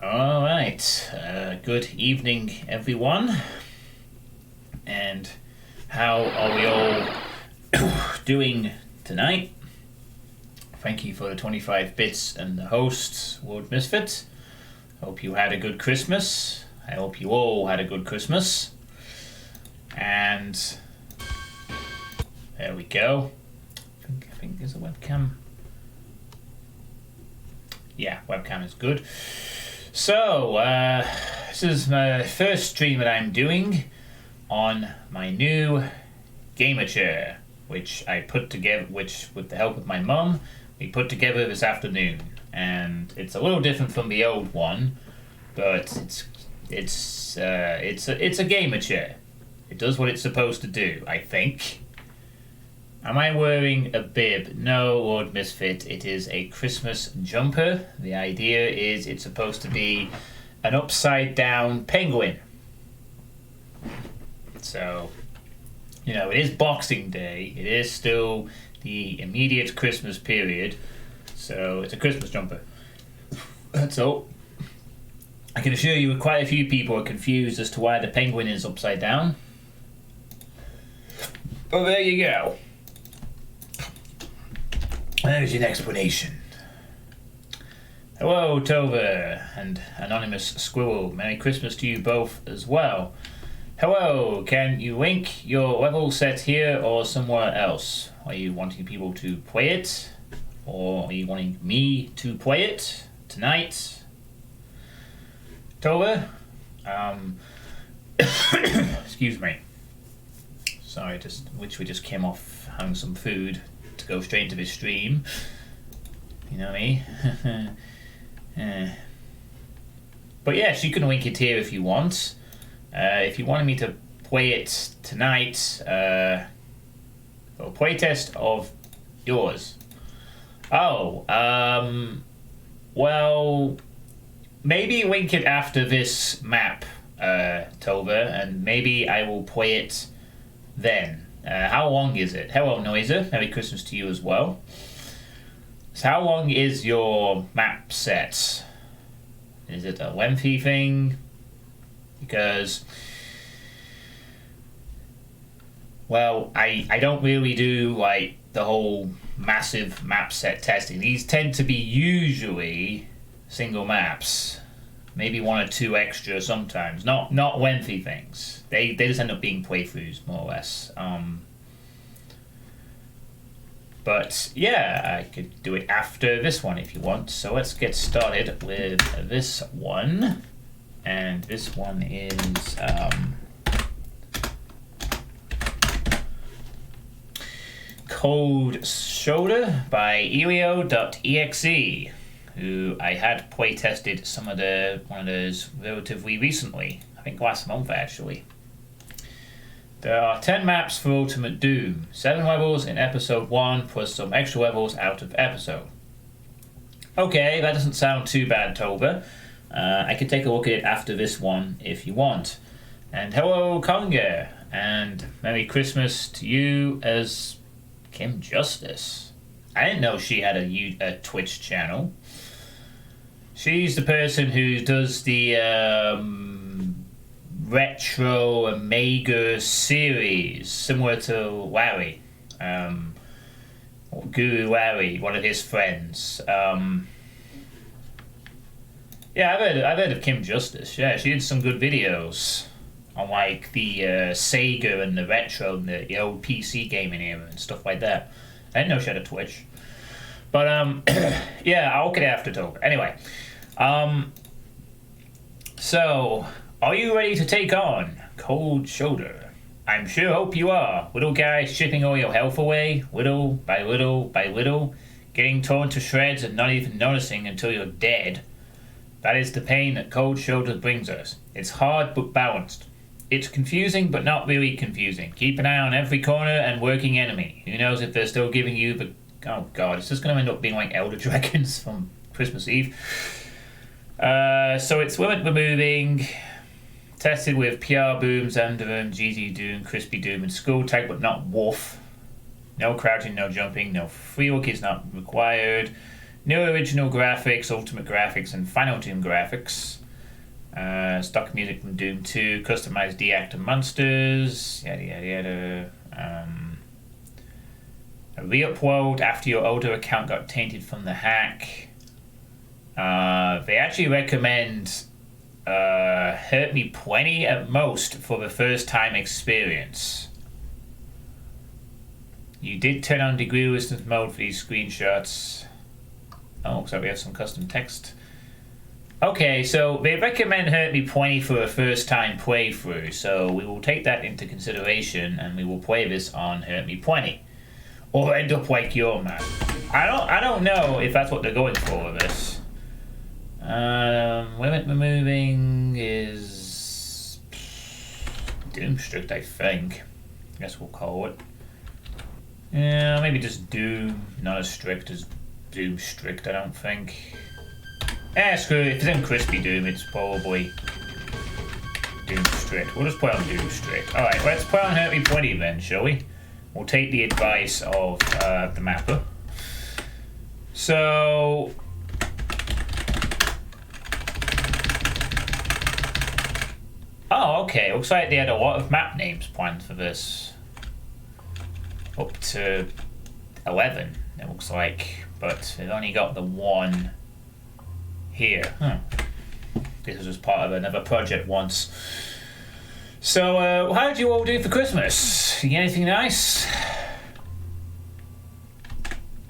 All right. Good evening, everyone. And how are we all doing tonight? Thank you for the 25 bits and the host, World Misfit. Hope you had a good Christmas. I hope you all had a good Christmas. And there we go. I think there's a webcam. Yeah, webcam is good. So, this is my first stream that I'm doing on my new gamer chair, which I put together, which with the help of my mum, we put together this afternoon. And it's a little different from the old one, but it's a gamer chair. It does what it's supposed to do, I think. Am I wearing a bib? No, Lord Misfit, it is a Christmas jumper. The idea is it's supposed to be an upside down penguin. So, it is Boxing Day. It is still the immediate Christmas period. So it's a Christmas jumper. That's all. I can assure you quite a few people are confused as to why the penguin is upside down. Well, there you go. There's your explanation. Hello, Tova and Anonymous Squirrel. Merry Christmas to you both as well. Hello, can you link your level set here or somewhere else? Are you wanting people to play it? Or are you wanting me to play it tonight? Tova? Excuse me. Sorry, we just came off having some food to go straight into this stream. You know me. But yes, you can link it here if you want. If you wanted me to play it tonight, or playtest of yours. Oh, well, maybe link it after this map, Tova, and maybe I will play it then. How long is it? Hello, Noiser. Merry Christmas to you as well. So how long is your map set? Is it a lengthy thing? Because, well, I don't really do, like, the whole massive map set testing. These tend to be usually single maps. Maybe one or two extra sometimes. Not lengthy things. They just end up being playthroughs, more or less. But yeah, I could do it after this one if you want. So let's get started with this one. And this one is Cold Shoulder by Elio.exe, who I had playtested one of those relatively recently. I think last month actually. There are 10 maps for Ultimate Doom, 7 levels in episode 1 plus some extra levels out of episode. Okay, that doesn't sound too bad, Toba. I could take a look at it after this one if you want. And hello, Conger, and Merry Christmas to you as Kim Justice. I didn't know she had a Twitch channel. She's the person who does the retro Omega series, similar to Larry, or Guru Larry, one of his friends. Yeah, I've heard of Kim Justice. Yeah, she did some good videos on like the Sega and the retro and the old PC gaming era and stuff like that. I didn't know she had a Twitch, but yeah, I'll look at it after talk. Anyway, so are you ready to take on Cold Shoulder? I'm sure hope you are. Little guy stripping all your health away, little by little by little, getting torn to shreds and not even noticing until you're dead. That is the pain that Cold Shoulder brings us. It's hard but balanced. It's confusing but not really confusing. Keep an eye on every corner and working enemy. Who knows if they're still giving you the... Oh god, it's just going to end up being like Elder Dragons from Christmas Eve. So it's limit removing, tested with PR Boom, Zandarum, GZ Doom, Crispy Doom, and Skull Tag, but not Wolf. No crouching, no jumping, no free look is not required. New original graphics, ultimate graphics, and final Doom graphics. Stock music from Doom 2, customized deactor monsters, yada yada yada. A re-up world after your older account got tainted from the hack. They actually recommend Hurt Me Plenty at most for the first time experience. You did turn on degree resistance mode for these screenshots. Oh, looks like we have some custom text. Okay, so they recommend Hurt Me Plenty for a first time playthrough, so we will take that into consideration and we will play this on Hurt Me Plenty. Or end up like your man. I don't know if that's what they're going for with this. Limit removing is Doom Strict, I think. I guess we'll call it. Yeah, maybe just Doom, not as strict as Doom Strict, I don't think. Screw it. If it's in Crispy Doom, it's probably Doom Strict. We'll just play on Doom Strict. Alright, let's play on Hurt Me Plenty then, shall we? We'll take the advice of the mapper. So... Oh, okay. Looks like they had a lot of map names planned for this. Up to 11, it looks like. But they've only got the one here. This was just part of another project once. So, how did you all do for Christmas? You get anything nice?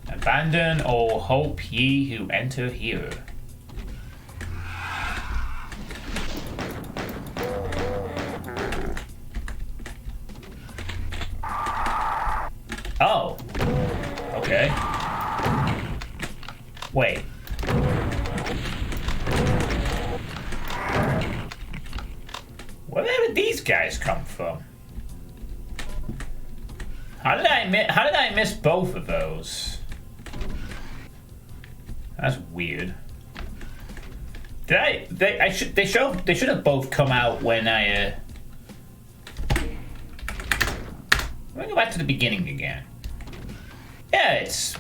Abandon all hope ye who enter here. Oh. Okay. Wait. Where did these guys come from? How did I miss both of those? That's weird. They should have both come out when I let me go back to the beginning again. Yeah, it's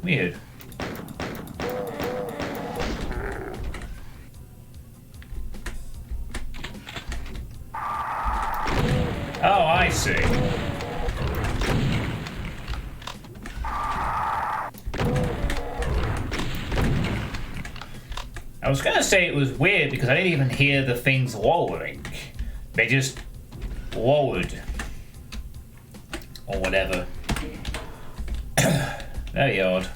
weird. Oh, I see. I was gonna say it was weird because I didn't even hear the things lowering. They just lowered. Or whatever. Very odd.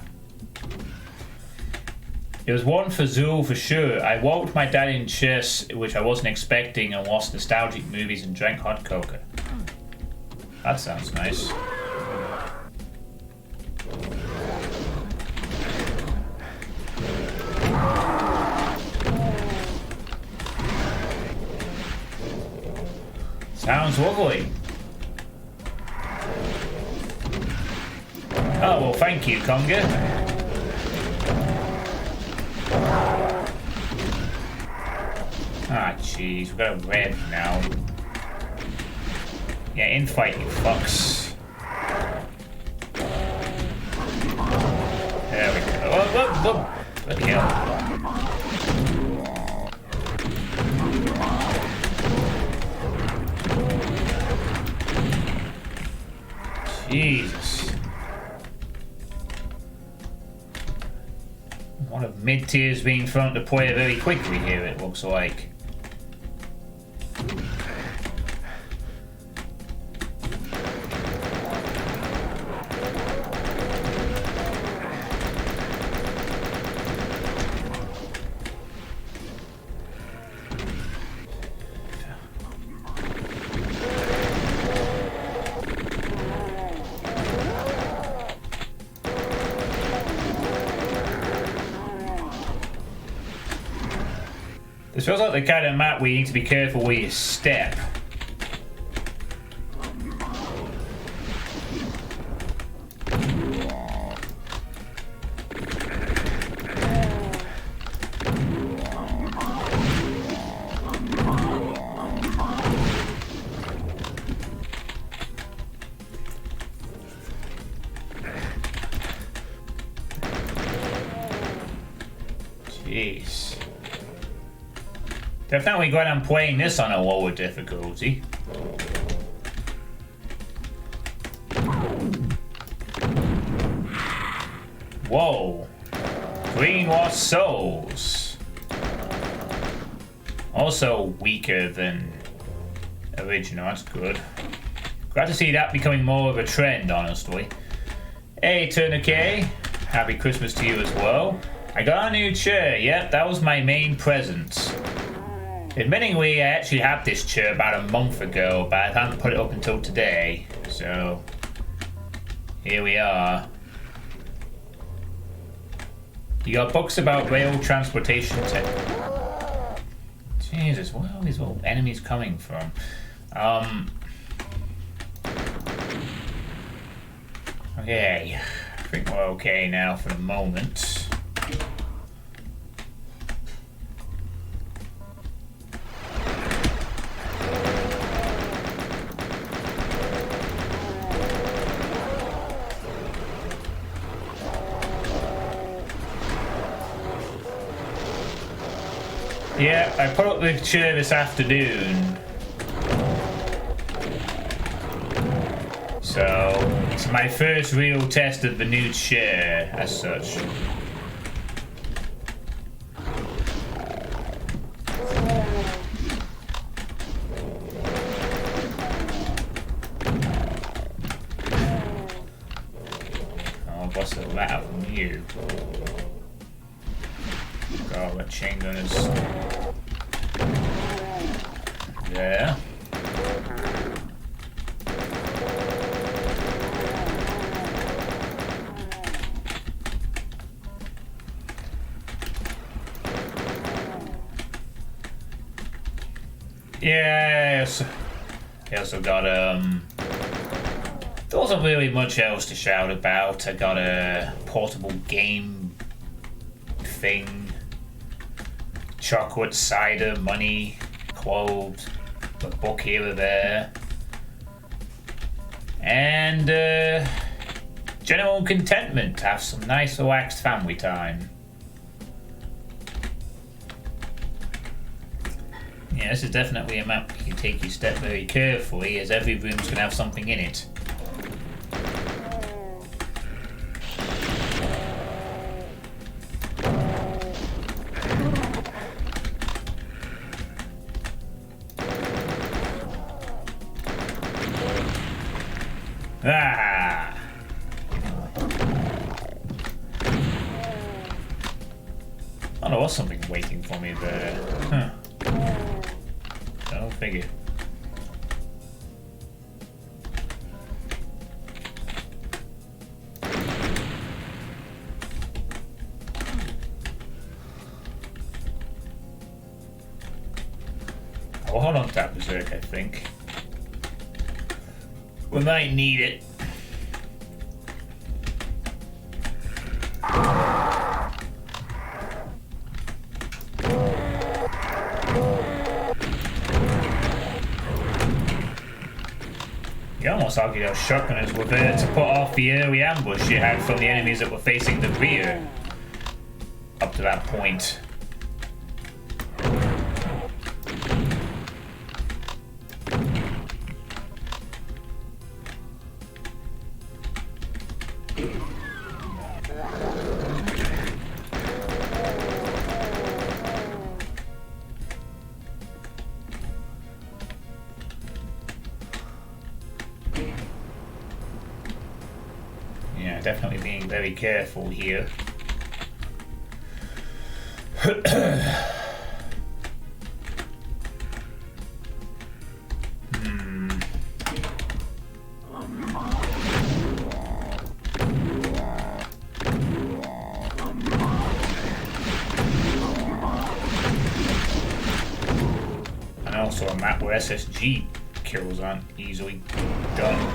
It was one for Zool for sure. I walked my dad in chess, which I wasn't expecting, and watched nostalgic movies and drank hot cocoa. That sounds nice. Sounds lovely. Oh, well, thank you, Conga. Ah, jeez, we've got a red now. Yeah, infight, you fucks. There we go. Whoa. Bloody hell. Jesus. One of mid-tiers being thrown to play very quickly here, it looks like. This feels like the kind of map where you need to be careful where you step. Jeez. Definitely glad I'm playing this on a lower difficulty. Whoa. Green Lost Souls. Also weaker than original, that's good. Glad to see that becoming more of a trend, honestly. Hey, Tourniquet. Happy Christmas to you as well. I got a new chair. Yep, that was my main present. Admittingly, I actually had this chair about a month ago, but I haven't put it up until today. So, here we are. You got books about rail transportation tech. Jesus, where are all these little enemies coming from? Okay, I think we're okay now for the moment. Yeah, I put up the chair this afternoon. So, it's my first real test of the new chair, as such. Oh, what's the rat from you? God, the chain gun is there. Yes. I also got there wasn't really much else to shout about. I got a portable game thing. Chocolate, cider, money, clothes, a book here or there. And general contentment to have some nice relaxed family time. Yeah, this is definitely a map you can take your step very carefully, as every room's going to have something in it. Ah! Oh, there was something waiting for me there. Huh. Go figure. I'll hold on to that berserk, I think. We might need it. You almost argued those shotgunners were there to put off the early ambush you had from the enemies that were facing the rear. Up to that point. Yeah, definitely being very careful here. And also a map where SSG kills aren't easily done.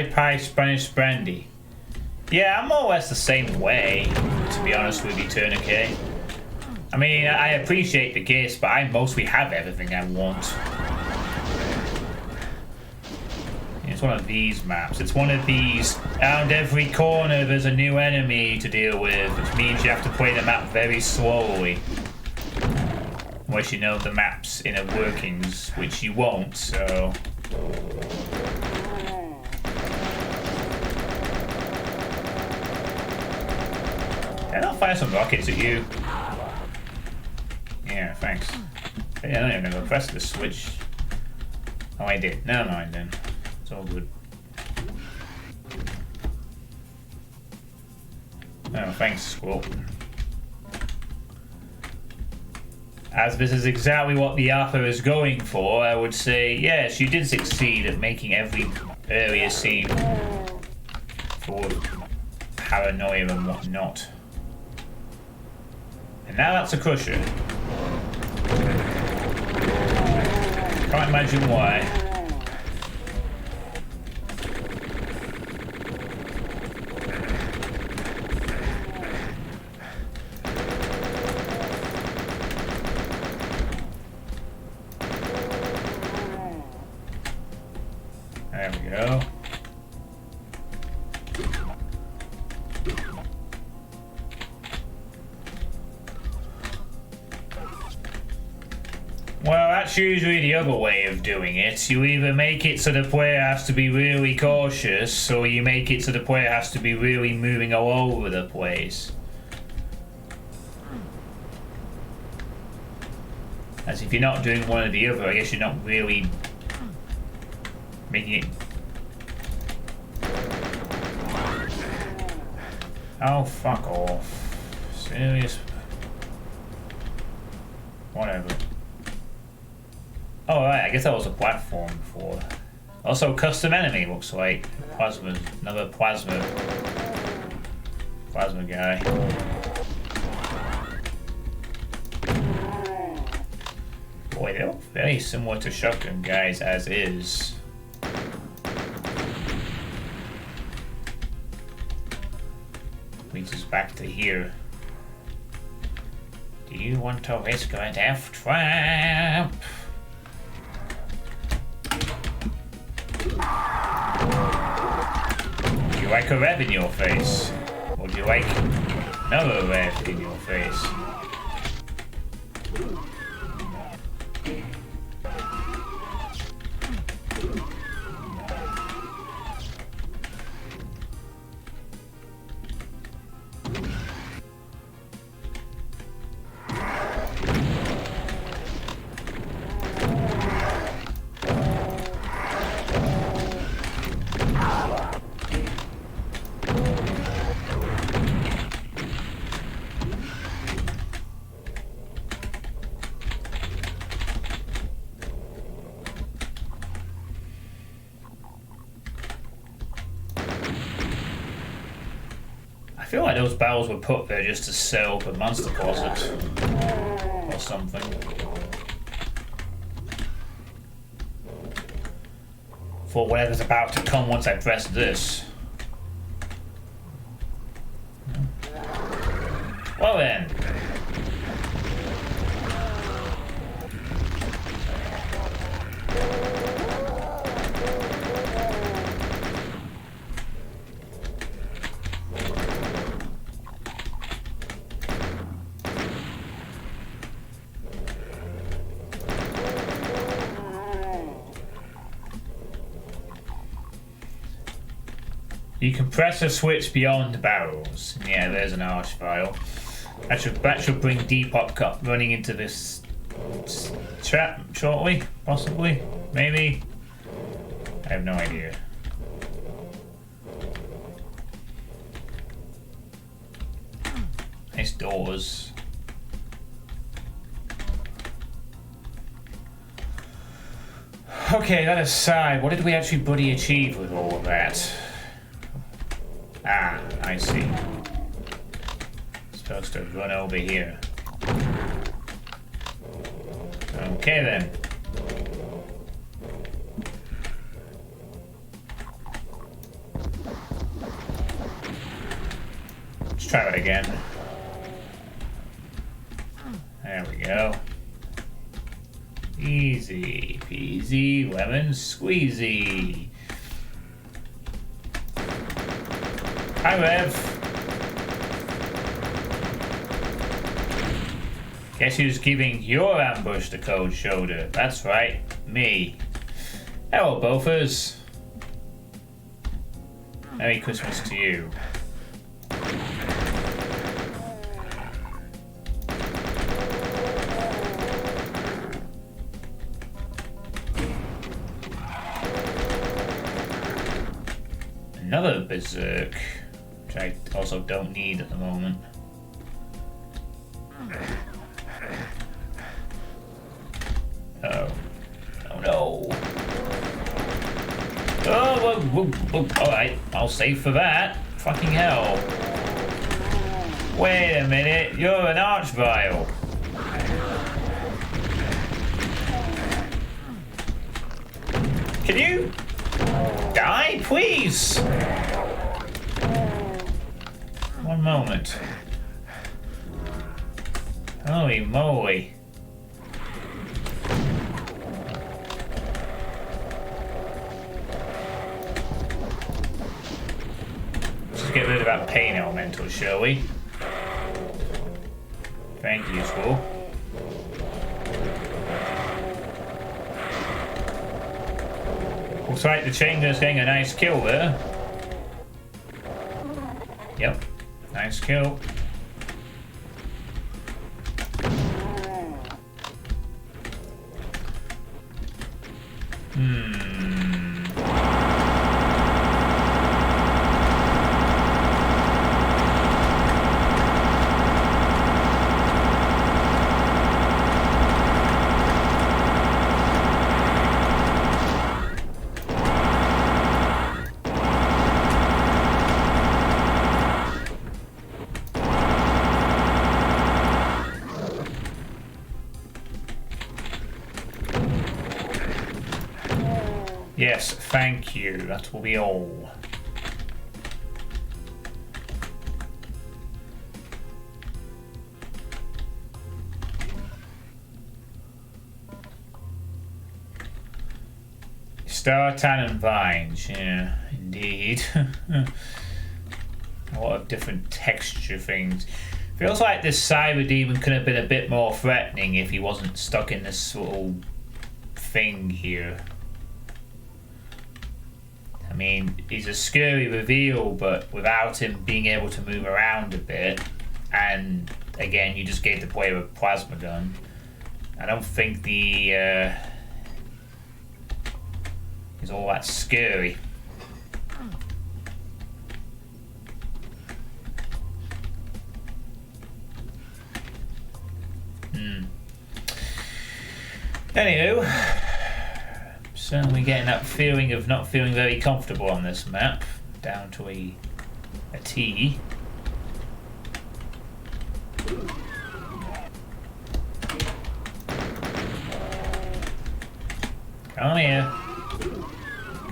Pie Spanish brandy. Yeah, I'm more or less the same way, to be honest with you, Tourniquet. I mean, I appreciate the gifts, but I mostly have everything I want. It's one of these maps. It's one of these. Around every corner there's a new enemy to deal with, which means you have to play the map very slowly. Unless you know the map's inner workings, which you won't, so... Can I fire some rockets at you? Yeah, thanks. Yeah, I don't even know if I pressed the switch. Oh, I did. Never mind then. It's all good. Oh, thanks, Squirrel. As this is exactly what the author is going for, I would say, yes, you did succeed at making every area seem full of paranoia and whatnot. And now that's a crusher. Can't imagine why. There we go. Well, that's usually the other way of doing it. You either make it so the player has to be really cautious, or you make it so the player has to be really moving all over the place. As if you're not doing one or the other, I guess you're not really making it... Oh, fuck off. Serious? Whatever. Oh, right, I guess that was a platform before. Also, custom enemy looks like. Plasma, another plasma guy. Boy, they look very similar to shotgun guys as is. Leads us back to here. Do you want to risk a death trap? Do you like a rev in your face? Or do you like another rev in your face? I feel like those barrels were put there just to set up a monster closet or something. For whatever's about to come once I press this. Well then. You can press a switch beyond barrels. Yeah, there's an arch file. That should bring Depop Cup running into this trap shortly, possibly, maybe. I have no idea. Nice doors. Okay, that aside, what did we actually bloody achieve with all of that? Ah, I see. Supposed to run over here. Okay then. try that again. There we go. Easy peasy lemon squeezy. Hi, Rev. Guess who's giving your ambush the cold shoulder? That's right, me. Hello, Bofers. Merry Christmas to you. Another berserk, which I also don't need at the moment. Oh. Oh no. Oh, whoa, whoa. Alright, I'll save for that. Fucking hell. Wait a minute, you're an archvile. Can you die, please? One moment. Holy moly. Let's get rid of that pain elemental, shall we? Thank you, School. Looks like the Chamber's getting a nice kill there. Yep, nice kill. Yes, thank you. That will be all. Star Tan and Vines, yeah, indeed. A lot of different texture things. Feels like this Cyber Demon could have been a bit more threatening if he wasn't stuck in this little thing here. I mean, he's a scary reveal, but without him being able to move around a bit, and again, you just gave the player a plasma gun. I don't think the is all that scary. Anywho, certainly getting that feeling of not feeling very comfortable on this map, down to a T. Come here.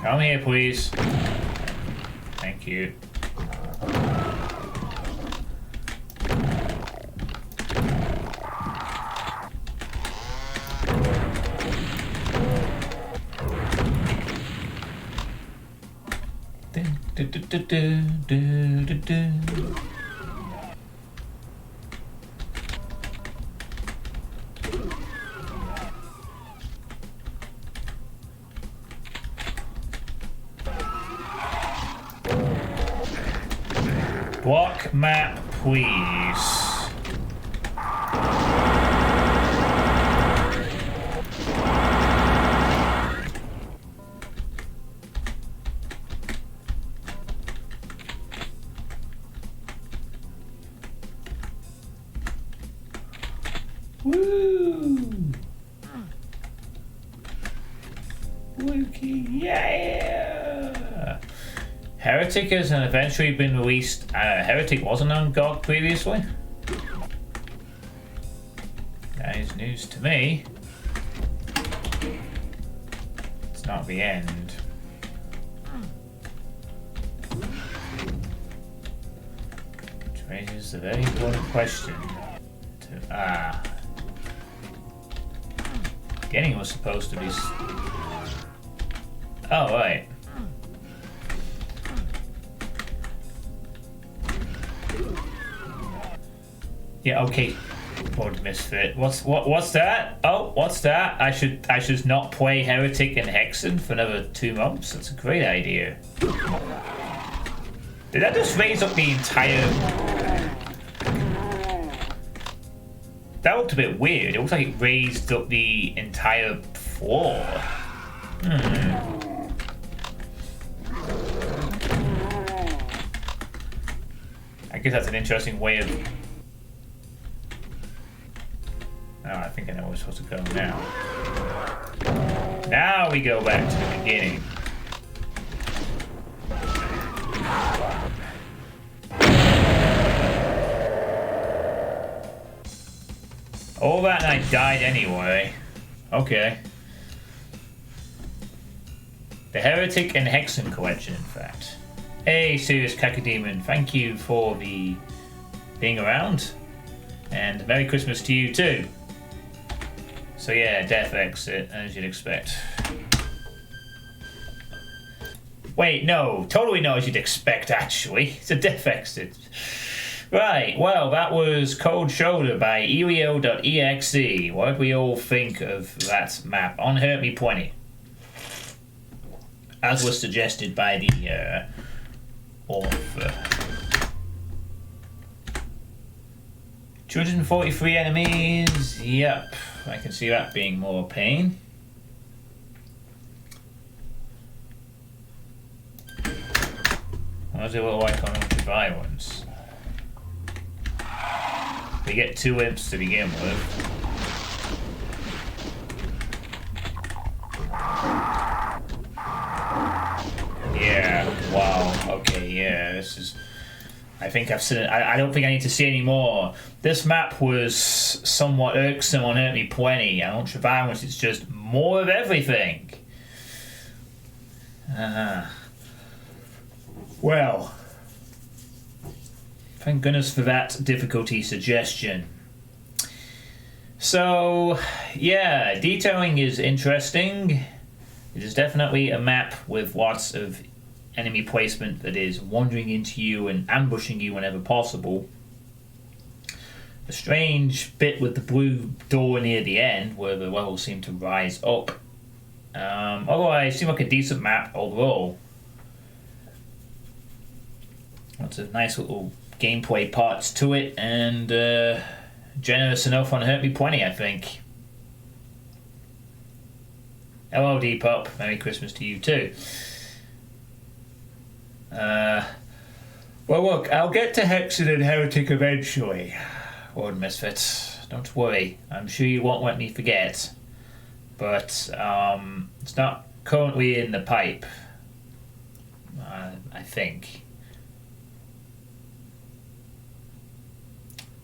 Come here, please. Thank you. Block map, please. Woo! Wookie, yeah! Heretic has eventually been released. Heretic wasn't on GOG previously. That is news to me. It's not the end. Raises a very important question. Beginning was supposed to be. Oh, right. Yeah, okay. Lord Misfit. What's that? Oh, what's that? I should not play Heretic and Hexen for another 2 months. That's a great idea. Did that just raise up the entire? That looked a bit weird. It looks like it raised up the entire floor. I guess that's an interesting way of. Oh, I think I know where we're supposed to go now. Now we go back to the beginning. All that and I died anyway. Okay. The Heretic and Hexen collection, in fact. Hey, Serious Cacodemon, thank you for the being around. And Merry Christmas to you too. So yeah, death exit, as you'd expect. Wait, no, totally not as you'd expect, actually. It's a death exit. Right, well, that was Cold Shoulder by Elio.exe. What did we all think of that map on Hurt Me Plenty? As was suggested by the author. 243 enemies, yep. I can see that being more pain. What does it look like on Ultra Violence? We get 2 imps to begin with. Yeah, wow, okay, yeah, this is... I think I've seen it. I don't think I need to see any more. This map was somewhat irksome on Hurt Me Plenty, and Ultra Violence, it's just more of everything. Well... Thank goodness for that difficulty suggestion. So, yeah, detailing is interesting. It is definitely a map with lots of enemy placement that is wandering into you and ambushing you whenever possible. A strange bit with the blue door near the end where the levels seem to rise up. Otherwise, it seemed like a decent map overall. Lots of nice little gameplay parts to it, and generous enough on Hurt Me Plenty, I think. Hello, Depop. Merry Christmas to you too. Well, look, I'll get to Hexen and Heretic eventually, Lord Misfit. Don't worry. I'm sure you won't let me forget. But it's not currently in the pipe, I think.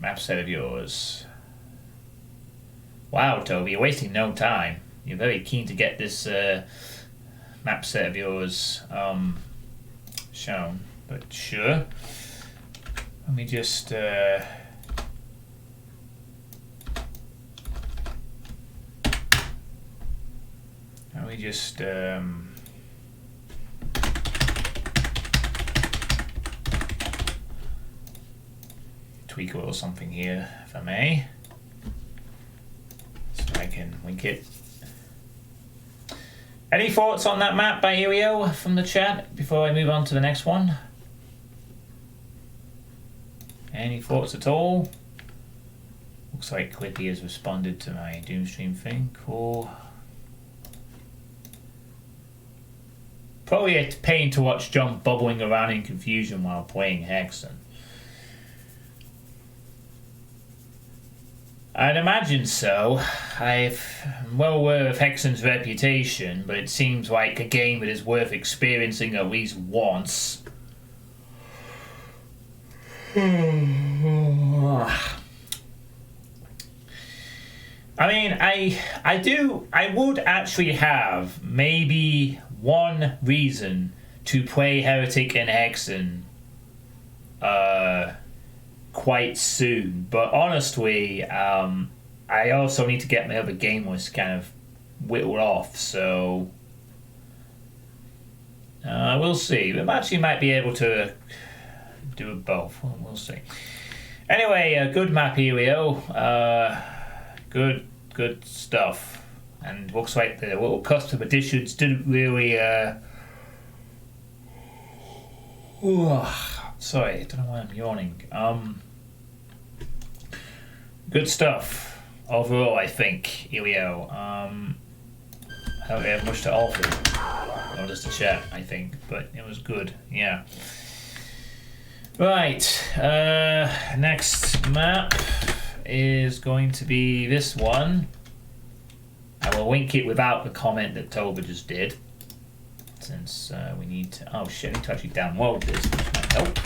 Map set of yours. Wow, Toby, you're wasting no time. You're very keen to get this map set of yours shown, but sure. Let me just tweak a little something here, if I may, so I can link it. Any thoughts on that map by Helio from the chat before I move on to the next one? Any thoughts at all? Looks like Clippy has responded to my Doomstream thing. Cool. Probably a pain to watch John bubbling around in confusion while playing Hexen. I'd imagine so. I'm well aware of Hexen's reputation, but it seems like a game that is worth experiencing at least once. I mean, I would actually have maybe one reason to play Heretic and Hexen quite soon. But honestly, I also need to get my other game list kind of whittled off, so we'll see. We actually might be able to do both. We'll see. Anyway, good map, Helio. Good stuff. And looks like the little custom editions didn't really. Sorry, I don't know why I'm yawning. Good stuff overall, I think, Helio. I don't really have much to offer. Or just a chat, I think, but it was good. Yeah. Right. Next map is going to be this one. I will link it without the comment that Tova just did, since we need to. Oh shit! I need to actually download this, which might help.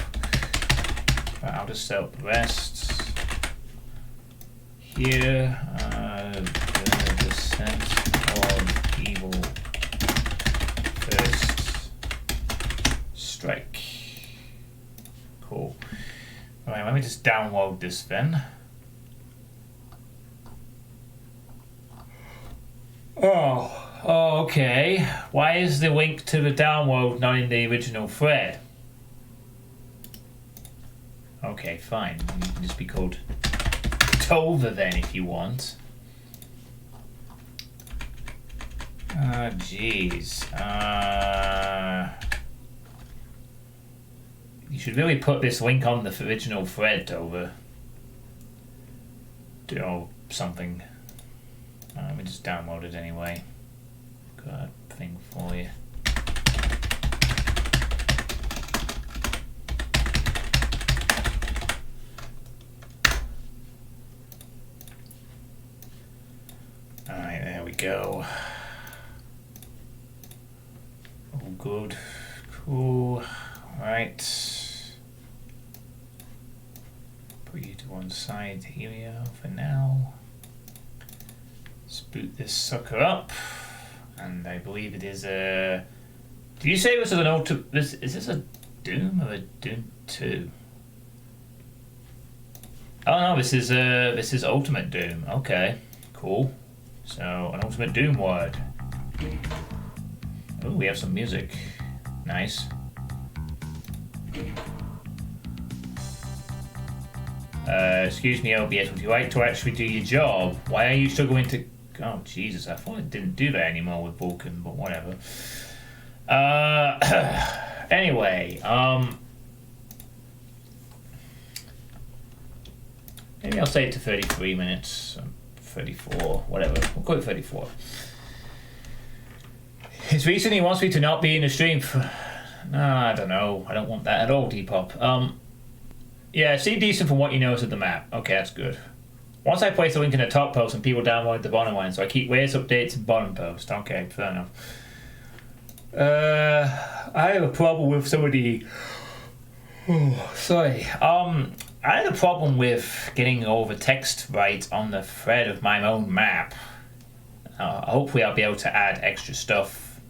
Right, I'll just set up the rest here. The Descent of Evil First Strike. Cool. Alright, let me just download this then. Oh, okay. Why is the link to the download not in the original thread? Okay, fine. You can just be called Tova then if you want. Jeez. You should really put this link on the original thread, Tova. Or something. Let me just download it anyway. Got a thing for you. Alright, there we go. All good. Cool. Alright. Put you to one side here for now. Let's boot this sucker up. And I believe it is a... Did you say this is an ultimate... Is this a Doom or a Doom 2? Oh no, this is Ultimate Doom. Okay, cool. So, an Ultimate Doom word. Oh, we have some music. Nice. Excuse me, OBS, would you like to actually do your job? Why are you struggling to... Oh, Jesus, I thought it didn't do that anymore with Vulcan, but whatever. Anyway, maybe I'll say it to 33 minutes, 34, whatever. We'll call it 34. His reason he wants me to not be in the stream for... No, I don't know. I don't want that at all, Depop. Yeah, it seemed decent from what you noticed of the map. Okay, that's good. Once I place a link in the top post and people download the bottom line, so I keep latest updates in bottom post. Okay, fair enough. I have a problem with some of the... Oh, sorry. I had a problem with getting all the text right on the thread of my own map. Hopefully I'll be able to add extra stuff.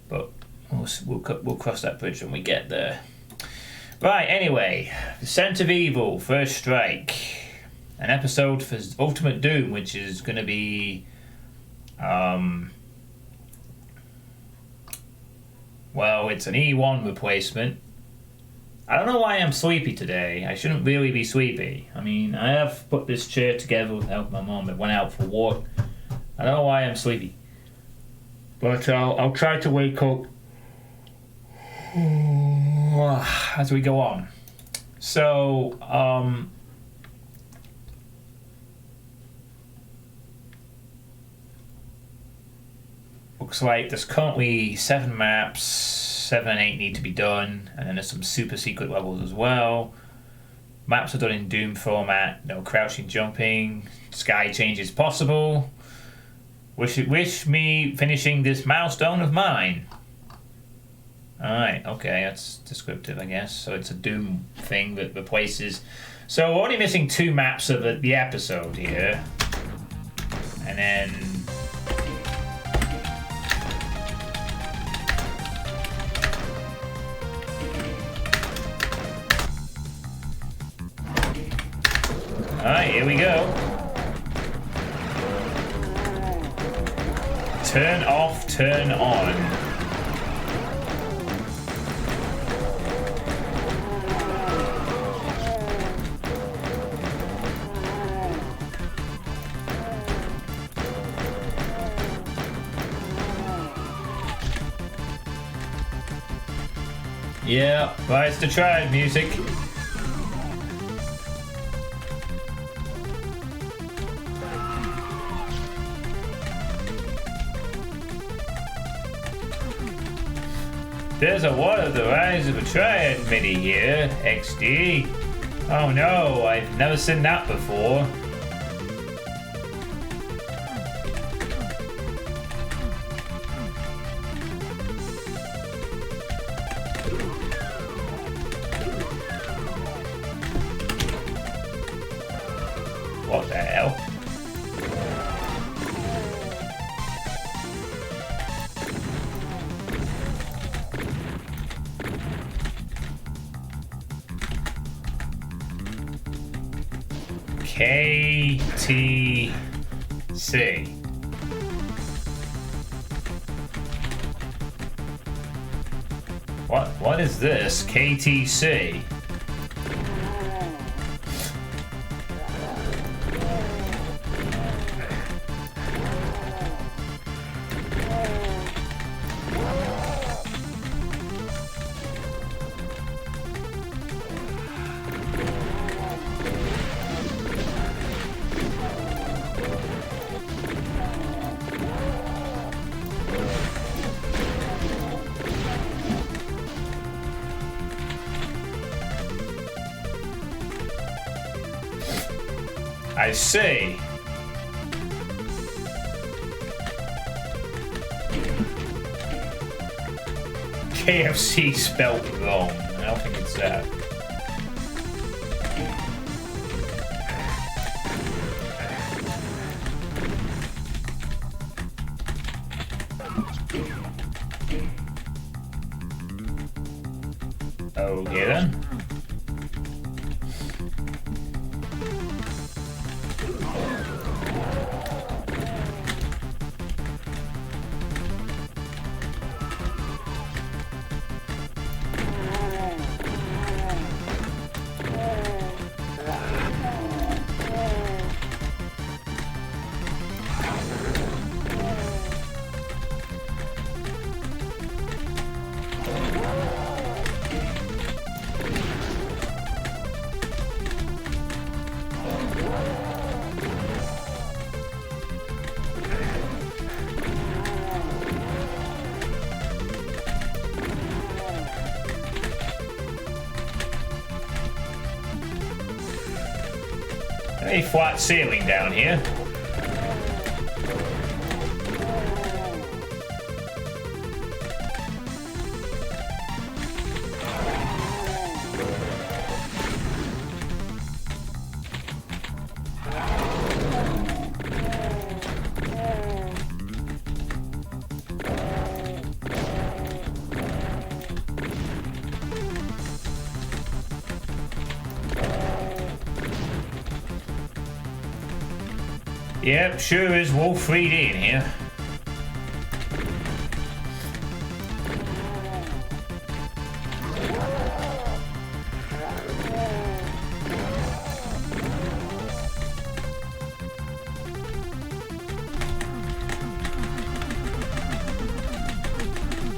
But we'll cross that bridge when we get there. Right, anyway. Descent of Evil, First Strike. An episode for Ultimate Doom, which is going to be... well, it's an E1 replacement. I don't know why I'm sleepy today. I shouldn't really be sleepy. I mean, I have put this chair together with help my mom. It went out for a walk. I don't know why I'm sleepy. But I'll try to wake up as we go on. So, looks like there's currently 7 maps, 7 and 8 need to be done, and then there's some super secret levels as well. Maps are done in Doom format, no crouching jumping, sky changes possible. Wish me finishing this milestone of mine. Alright, okay, that's descriptive, I guess. So it's a Doom thing that replaces... So we're only missing 2 maps of the episode here. And then... Alright, here we go. Turn off, turn on. Yeah, Rise to Tribe music. There's a What of the Rise of a Triad MIDI here, XD. Oh no, I've never seen that before. What the hell? KTC. What is this? KTC. I see. KFC spelled wrong. I don't think it's that. Okay then. Very flat ceiling down here. Yep, sure is Wolf 3D in here.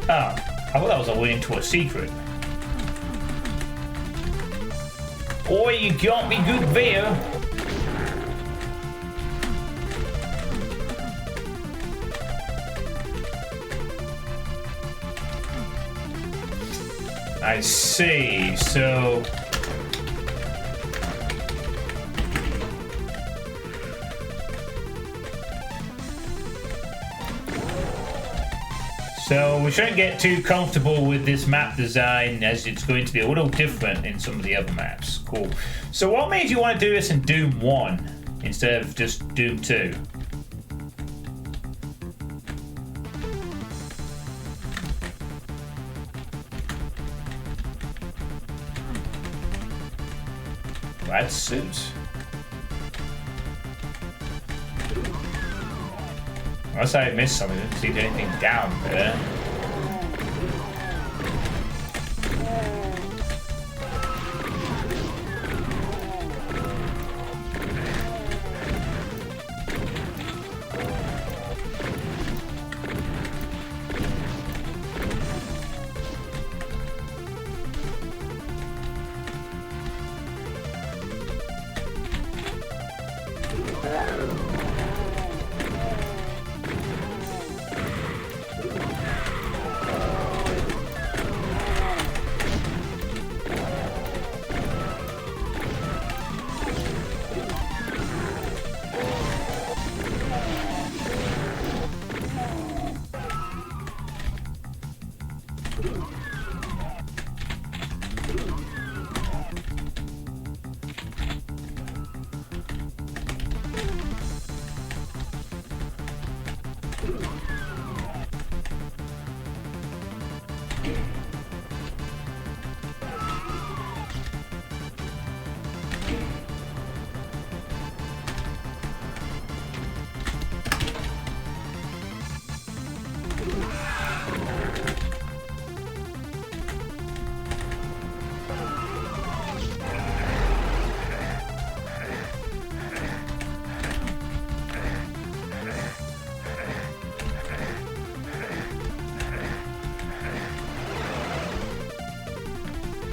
Ah, I thought that was a way into a secret. Boy, you got me good there. I see, so... So we shouldn't get too comfortable with this map design, as it's going to be a little different in some of the other maps. Cool. So what made you want to do this in Doom 1 instead of just Doom 2? Rad suit. Unless I missed something, I didn't see anything down there.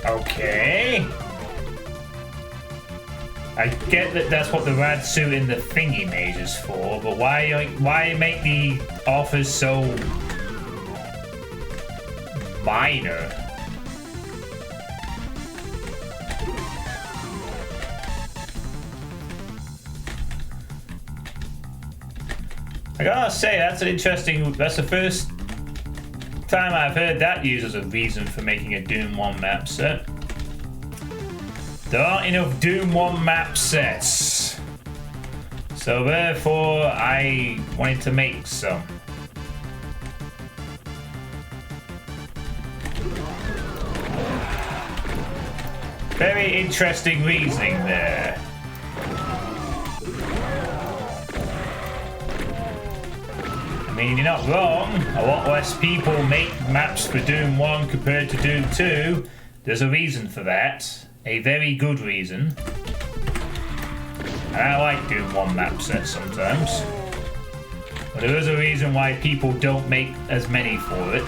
Okay. I get that that's what the rad suit in the thingy maze is for, but why make the offers so minor? I gotta say, that's the first time I've heard that used as a reason for making a Doom 1 map set. There aren't enough Doom 1 map sets, so therefore I wanted to make some. Very interesting reasoning there. I mean, you're not wrong. A lot less people make maps for Doom 1 compared to Doom 2. There's a reason for that. A very good reason. And I like Doom 1 map sets sometimes. But there is a reason why people don't make as many for it.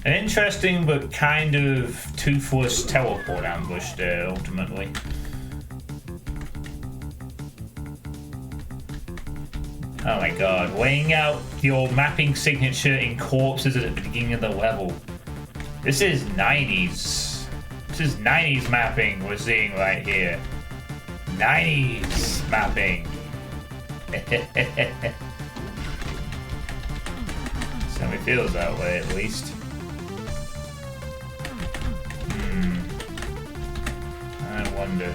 An interesting but kind of toothless teleport ambush there, ultimately. Oh my god, laying out your mapping signature in corpses at the beginning of the level. This is 90s. This is 90s mapping we're seeing right here. 90s mapping. Certainly feels that way, at least. I wonder.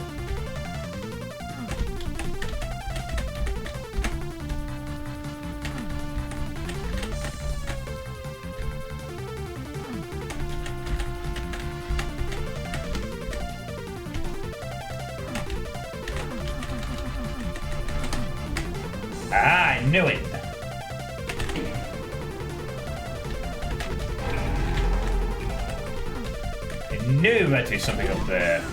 Ah, I knew it. I knew there had to be something up there.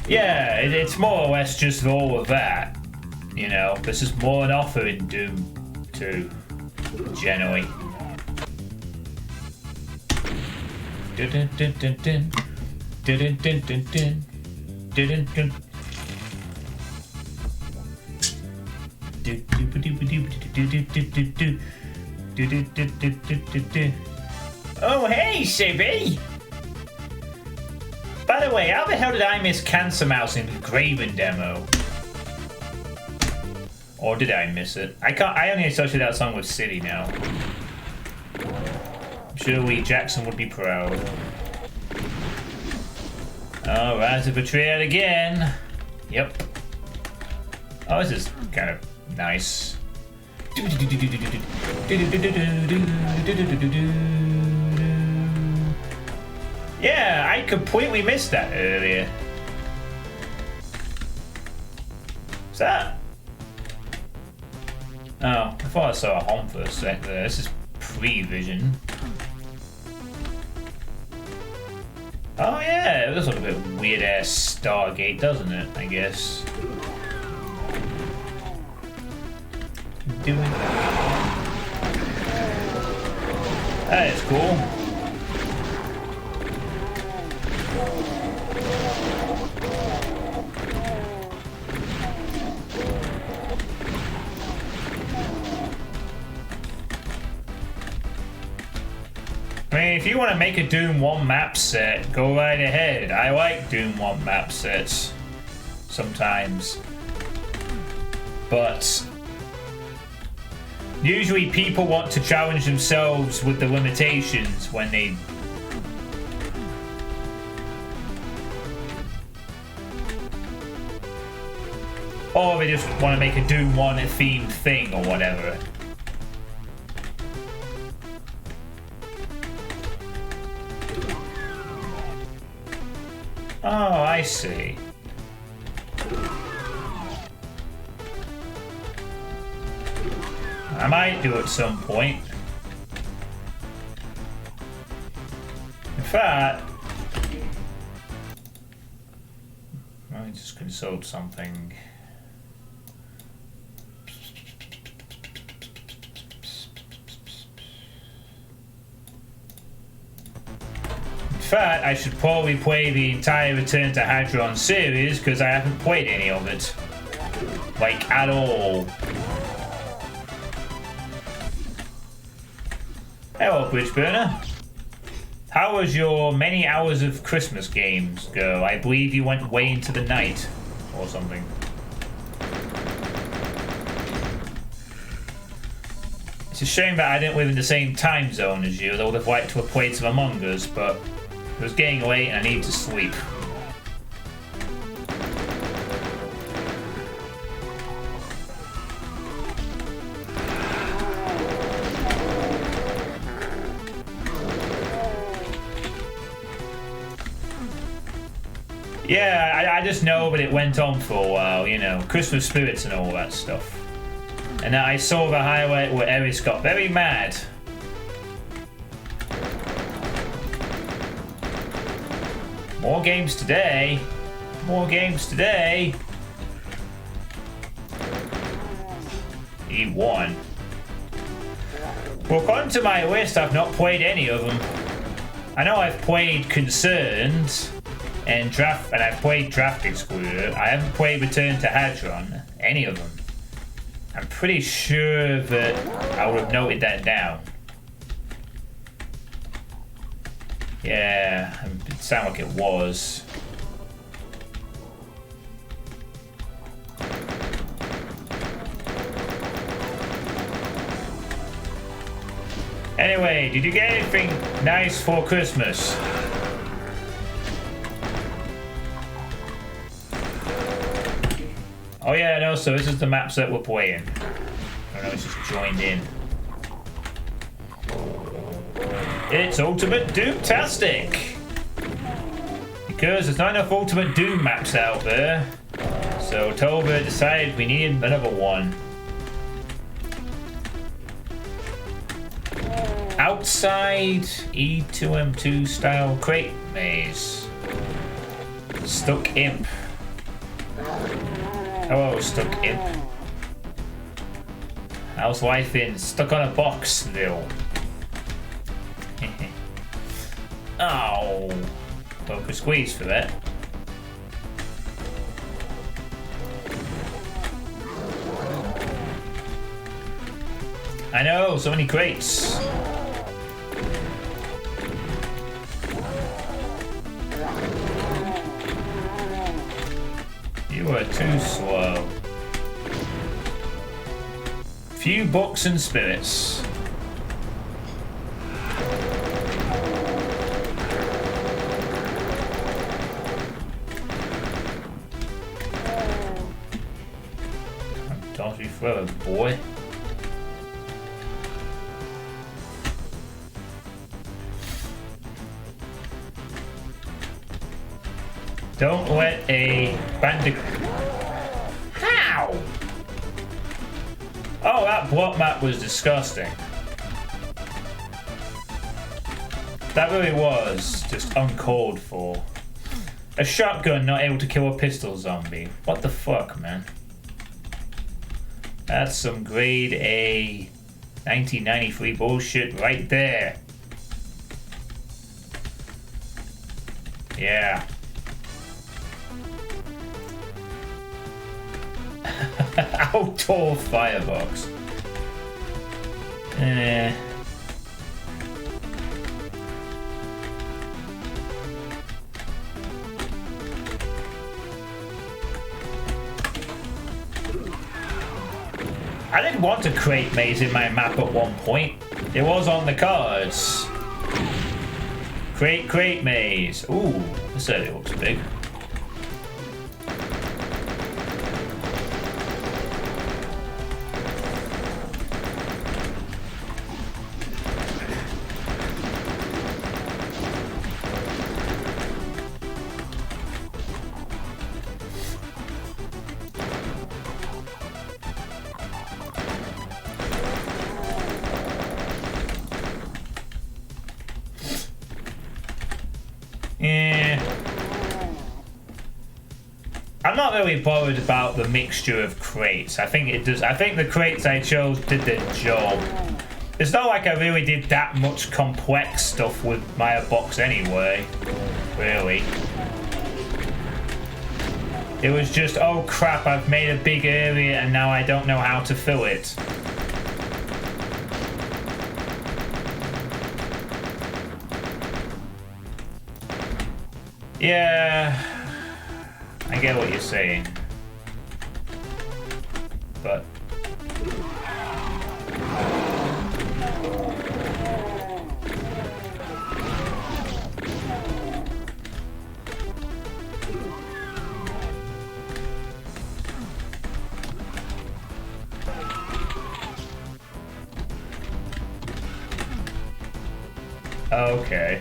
Yeah, it's more or less just all of that. You know, this is more an offer in Doom 2, generally. Oh, hey, CB! By the way, how the hell did I miss Cancer Mouse in the Graven demo? Or did I miss it? I only associate that song with City now. Surely Jackson would be proud. Oh, Rise of Betrayal again. Yep. Oh, this is kind of nice. Yeah, I completely missed that earlier. What's that? Oh, I thought I saw a home for a sec there. This is pre-vision. Oh yeah, it does look a bit weird-ass Stargate, doesn't it, I guess. Doing that is cool. I mean, if you want to make a Doom 1 map set, go right ahead. I like Doom 1 map sets sometimes. But usually people want to challenge themselves with the limitations when they... Or they just want to make a Doom 1 themed thing or whatever. Oh, I see. I might do at some point. In fact, let me just consult something. In fact, I should probably play the entire Return to Hadron series because I haven't played any of it. Like, at all. Hello, Bridge Burner. How was your many hours of Christmas games go? I believe you went way into the night or something. It's a shame that I didn't live in the same time zone as you. I would have liked to have played some Among Us, but it was getting late and I needed to sleep. Yeah, I just know that it went on for a while, you know, Christmas spirits and all that stuff. And I saw the highlight where Eris got very mad. More games today. More games today. He won. Well, according to my list, I've not played any of them. I know I've played Concerned and I've played Draft Excluder. I haven't played Return to Hadron, any of them. I'm pretty sure that I would have noted that down. Yeah, it sounded like it was. Anyway, did you get anything nice for Christmas? Oh yeah, no, so this is the maps that we're playing. I don't know, it's just joined in. It's Ultimate Doom-tastic! Because there's not enough Ultimate Doom maps out there, so Toba decided we needed another one. Outside E2M2 style crate maze. Stuck Imp. Hello, Stuck Imp. How's life in Stuck on a Boxville? Oh, focus squeeze for that. I know, so many crates. You are too slow. Few books and spirits. Don't be throw it, boy. Don't let a bandicoot. How? Oh, that block map was disgusting. That really was just uncalled for. A shotgun not able to kill a pistol zombie. What the fuck, man? That's some grade A 1993 bullshit right there. Yeah. Outdoor firebox. I did want a crate maze in my map at one point. It was on the cards. Crate maze. Ooh, this area looks big. I'm not really bothered about the mixture of crates. I think it does. I think the crates I chose did the job. It's not like I really did that much complex stuff with my box anyway. Really. It was just, oh crap, I've made a big area and now I don't know how to fill it. Yeah, I get what you're saying, but okay.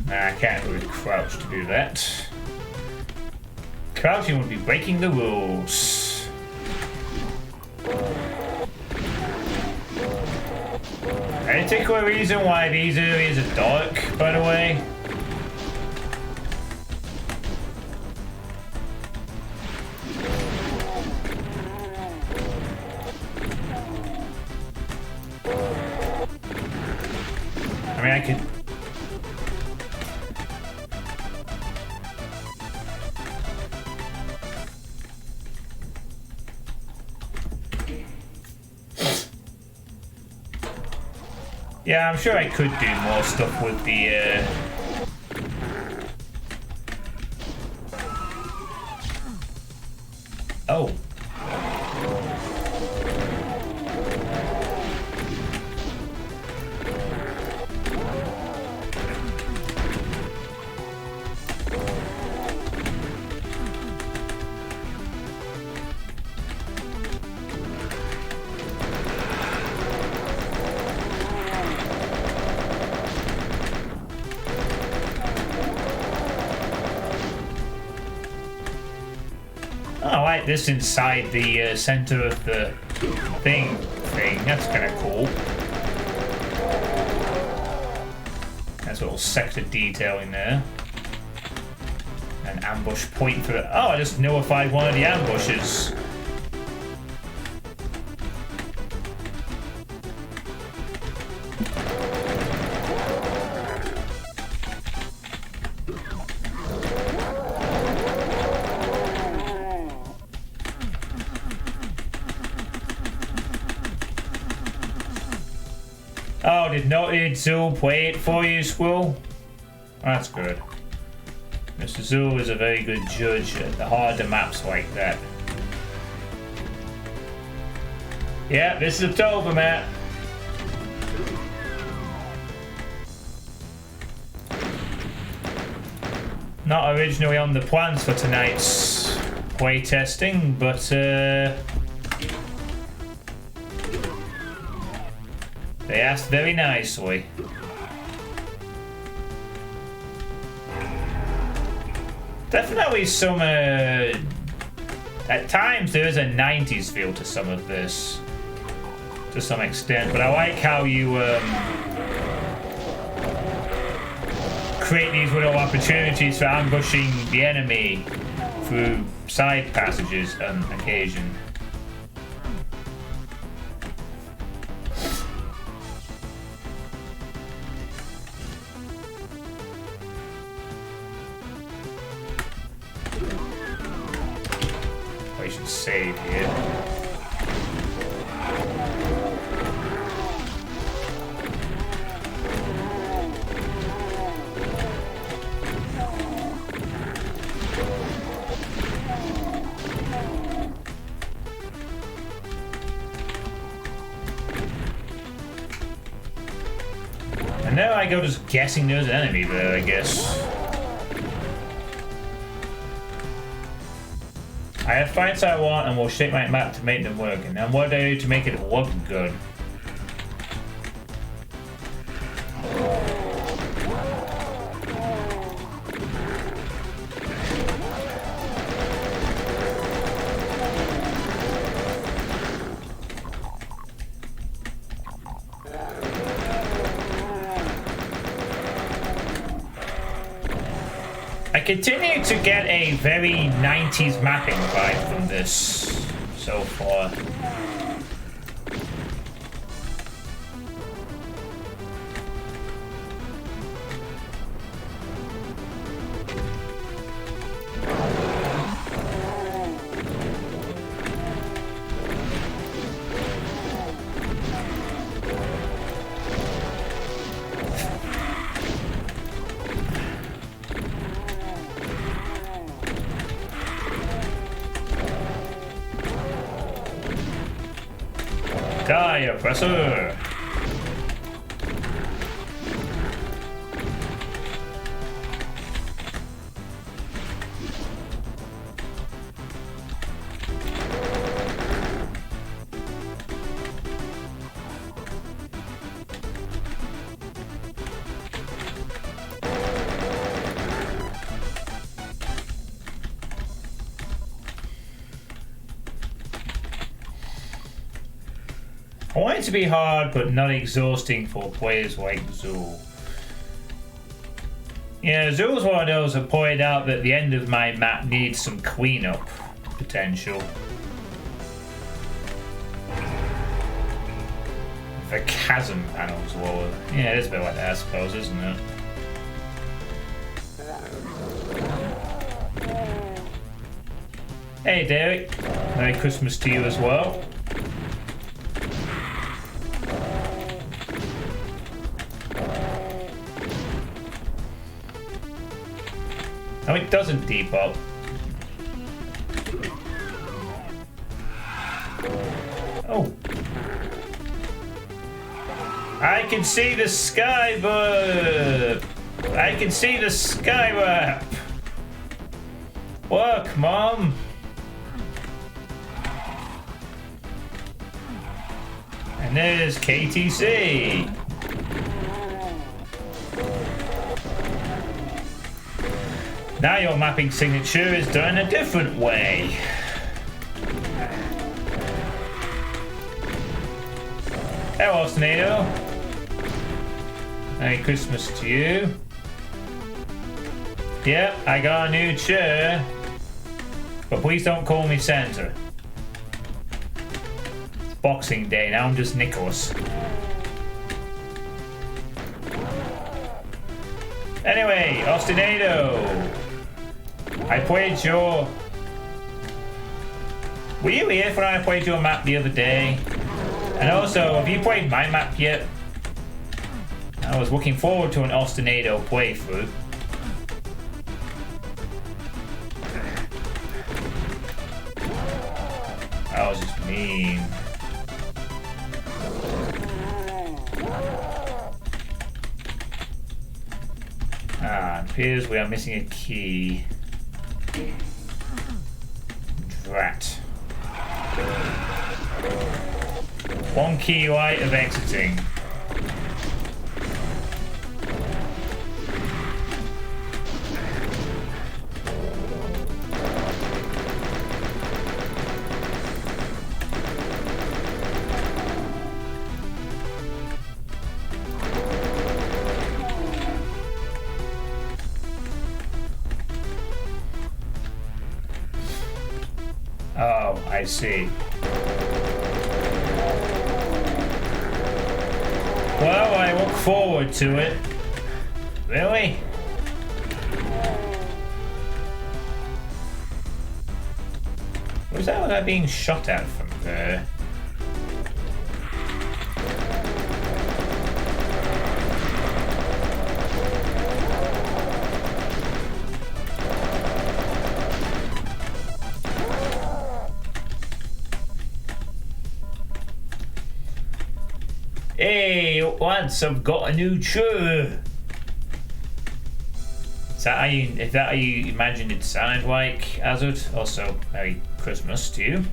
Nah, I can't really crouch to do that. Crouching would be breaking the rules. Any particular reason why these areas are dark, by the way? I mean, I could... Yeah, I'm sure I could do more stuff with the, Oh. I like this inside the center of the thing. That's kind of cool. That's a little sector detailing there. An ambush point for it. Oh, I just nullified one of the ambushes. Oh, did Noted Zoo play it for you, Squirrel? That's good. Mr. Zoo is a very good judge at the harder maps like that. Yeah, this is a Toba map. Not originally on the plans for tonight's playtesting, but they asked very nicely. Definitely some, at times there is a 90s feel to some of this, to some extent, but I like how you create these little opportunities for ambushing the enemy through side passages on occasion. I should save here. And now I go just guessing there's an enemy there, I guess. I have fights I want and will shape my map to make them work. And then what do I do to make it look good? I continue to get a very 90s mapping vibe from this so far. Die, oppressor! I want it to be hard, but not exhausting for players like Zool. Yeah, Zool's one of those that pointed out that the end of my map needs some cleanup potential. The chasm panel's lower. Yeah, it is a bit like that, I suppose, isn't it? Hey, Derek. Merry Christmas to you as well. No, it doesn't depot. Oh. I can see the sky, but I can see the sky map. Work, Mom. And there's KTC. Now your mapping signature is done a different way. Hello, Snedo. Merry Christmas to you. Yep, I got a new chair. But please don't call me Santa. It's Boxing Day, now I'm just Nicholas. Anyway, Ostinado. I played your... Were you here when I played your map the other day? And also, have you played my map yet? I was looking forward to an Ostinado playthrough. That was just mean. Ah, it appears we are missing a key. Drat. One key light of exiting. Oh, I see. Well, I look forward to it. Really? Was that what I'm being shot at from there? Hey, lads, I've got a new chair. Is that how you imagined it sounded like, Hazard? Also, Merry Christmas to you.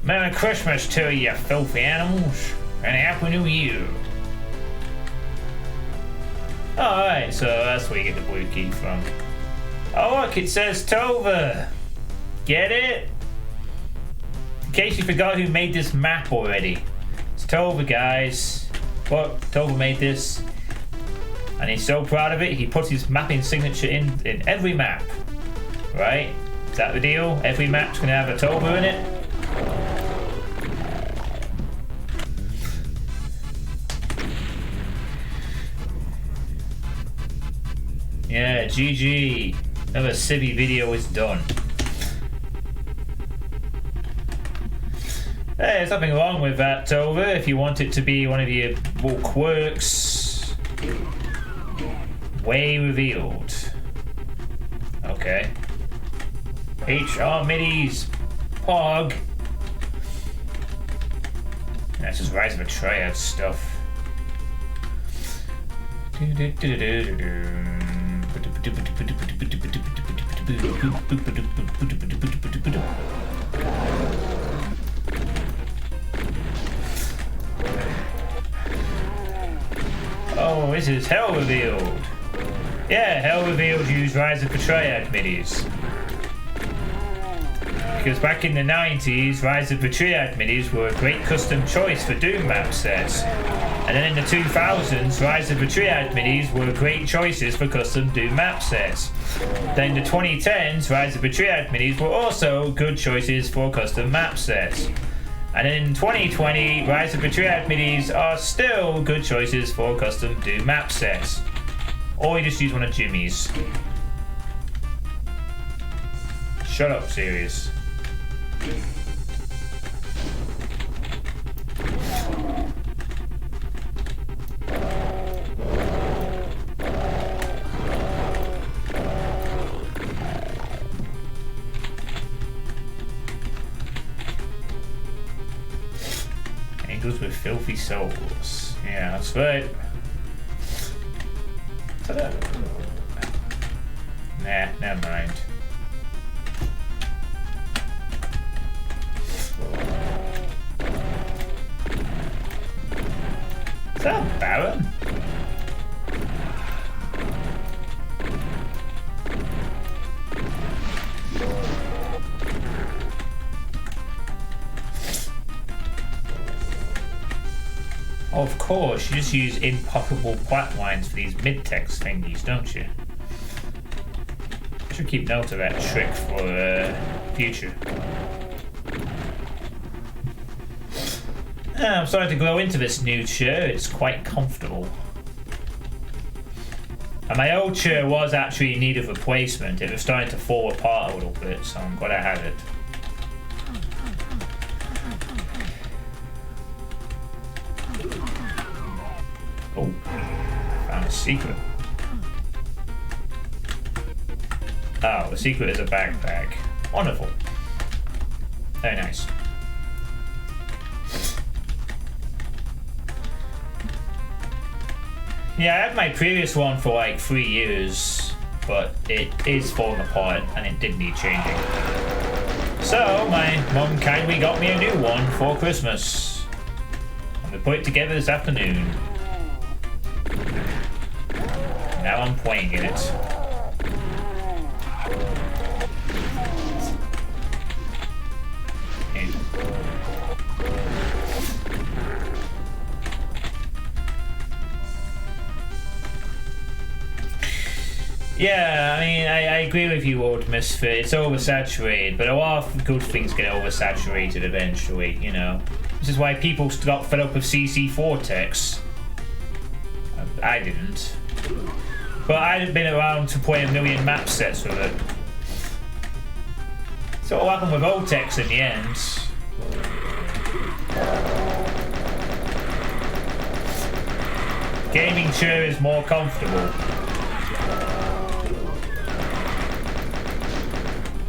Merry Christmas to you, filthy animals, and a Happy New Year. Alright, so that's where you get the blue key from. Oh look, it says Tova. Get it? In case you forgot who made this map already. It's Tova, guys. Look, Tova made this. And he's so proud of it, he puts his mapping signature in every map. Right? Is that the deal? Every map's gonna have a Tova in it? Yeah, GG. Another civvy video is done. There's nothing wrong with that, Tova, if you want it to be one of your more quirks. Way revealed. Okay. HR middies. Pog. That's just Rise of a Triad stuff. Oh, this is Hell Revealed. Yeah, Hell Revealed used Rise of the Triad middies. Because back in the 90s, Rise of the Triad middies were a great custom choice for Doom map sets. And then in the 2000s, Rise of the Triad middies were great choices for custom Doom map sets. Then in the 2010s, Rise of the Triad middies were also good choices for custom map sets. And in 2020, Rise of the Triad middies are still good choices for custom Doom map sets. Or you just use one of Jimmy's. Shut up, serious. Angels with filthy souls. Yeah, that's right. Nah, never mind. Is that a Baron? Of course, you just use impossible plot lines for these mid-text thingies, don't you? I should keep note of that trick for future. I'm starting to grow into this new chair. It's quite comfortable. And my old chair was actually in need of replacement. It was starting to fall apart a little bit, so I'm glad I had it. Oh, found a secret. Oh, the secret is a backpack. Wonderful. Very nice. Yeah, I had my previous one for like 3 years, but it is falling apart and it did need changing. So my mum kindly got me a new one for Christmas. And we put it together this afternoon. Now I'm playing in it. Yeah, I mean, I agree with you, Old Misfit. It's oversaturated, but a lot of good things get oversaturated eventually, you know. This is why people got fed up with CC Vortex. I didn't. But I hadn't been around to play a million map sets with it. So what happened with Vortex in the end? Gaming chair is more comfortable.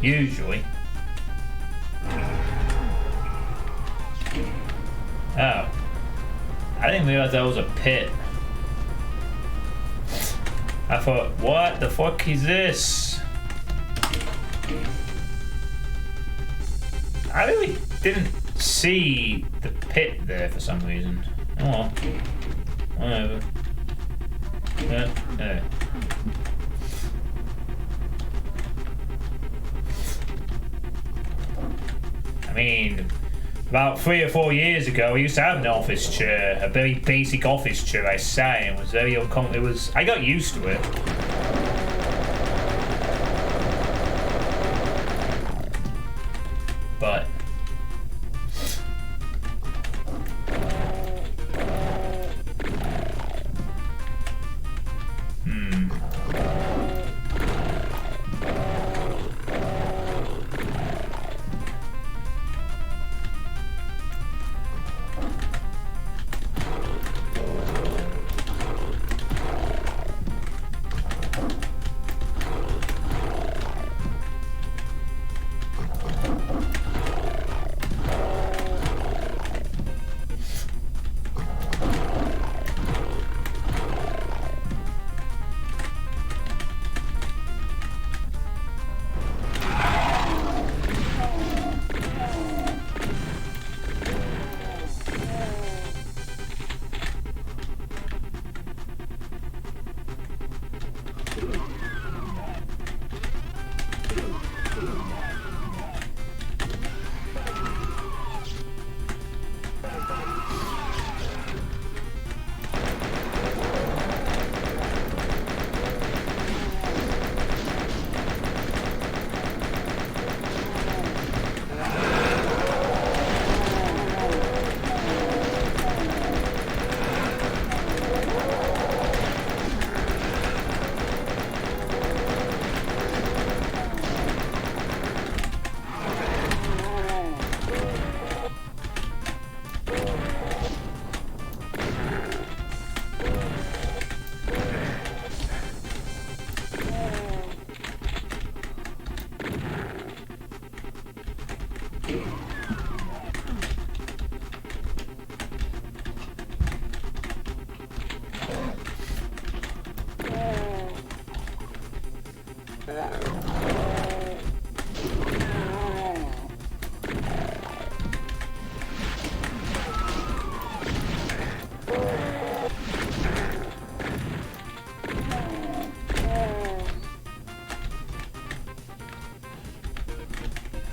Usually. Oh. I didn't realize that was a pit. I thought, what the fuck is this? I really didn't see the pit there for some reason. Oh well. Whatever. Yeah. I mean, about 3 or 4 years ago, I used to have an office chair, a very basic office chair I sat in. It was very uncomfortable. I got used to it. But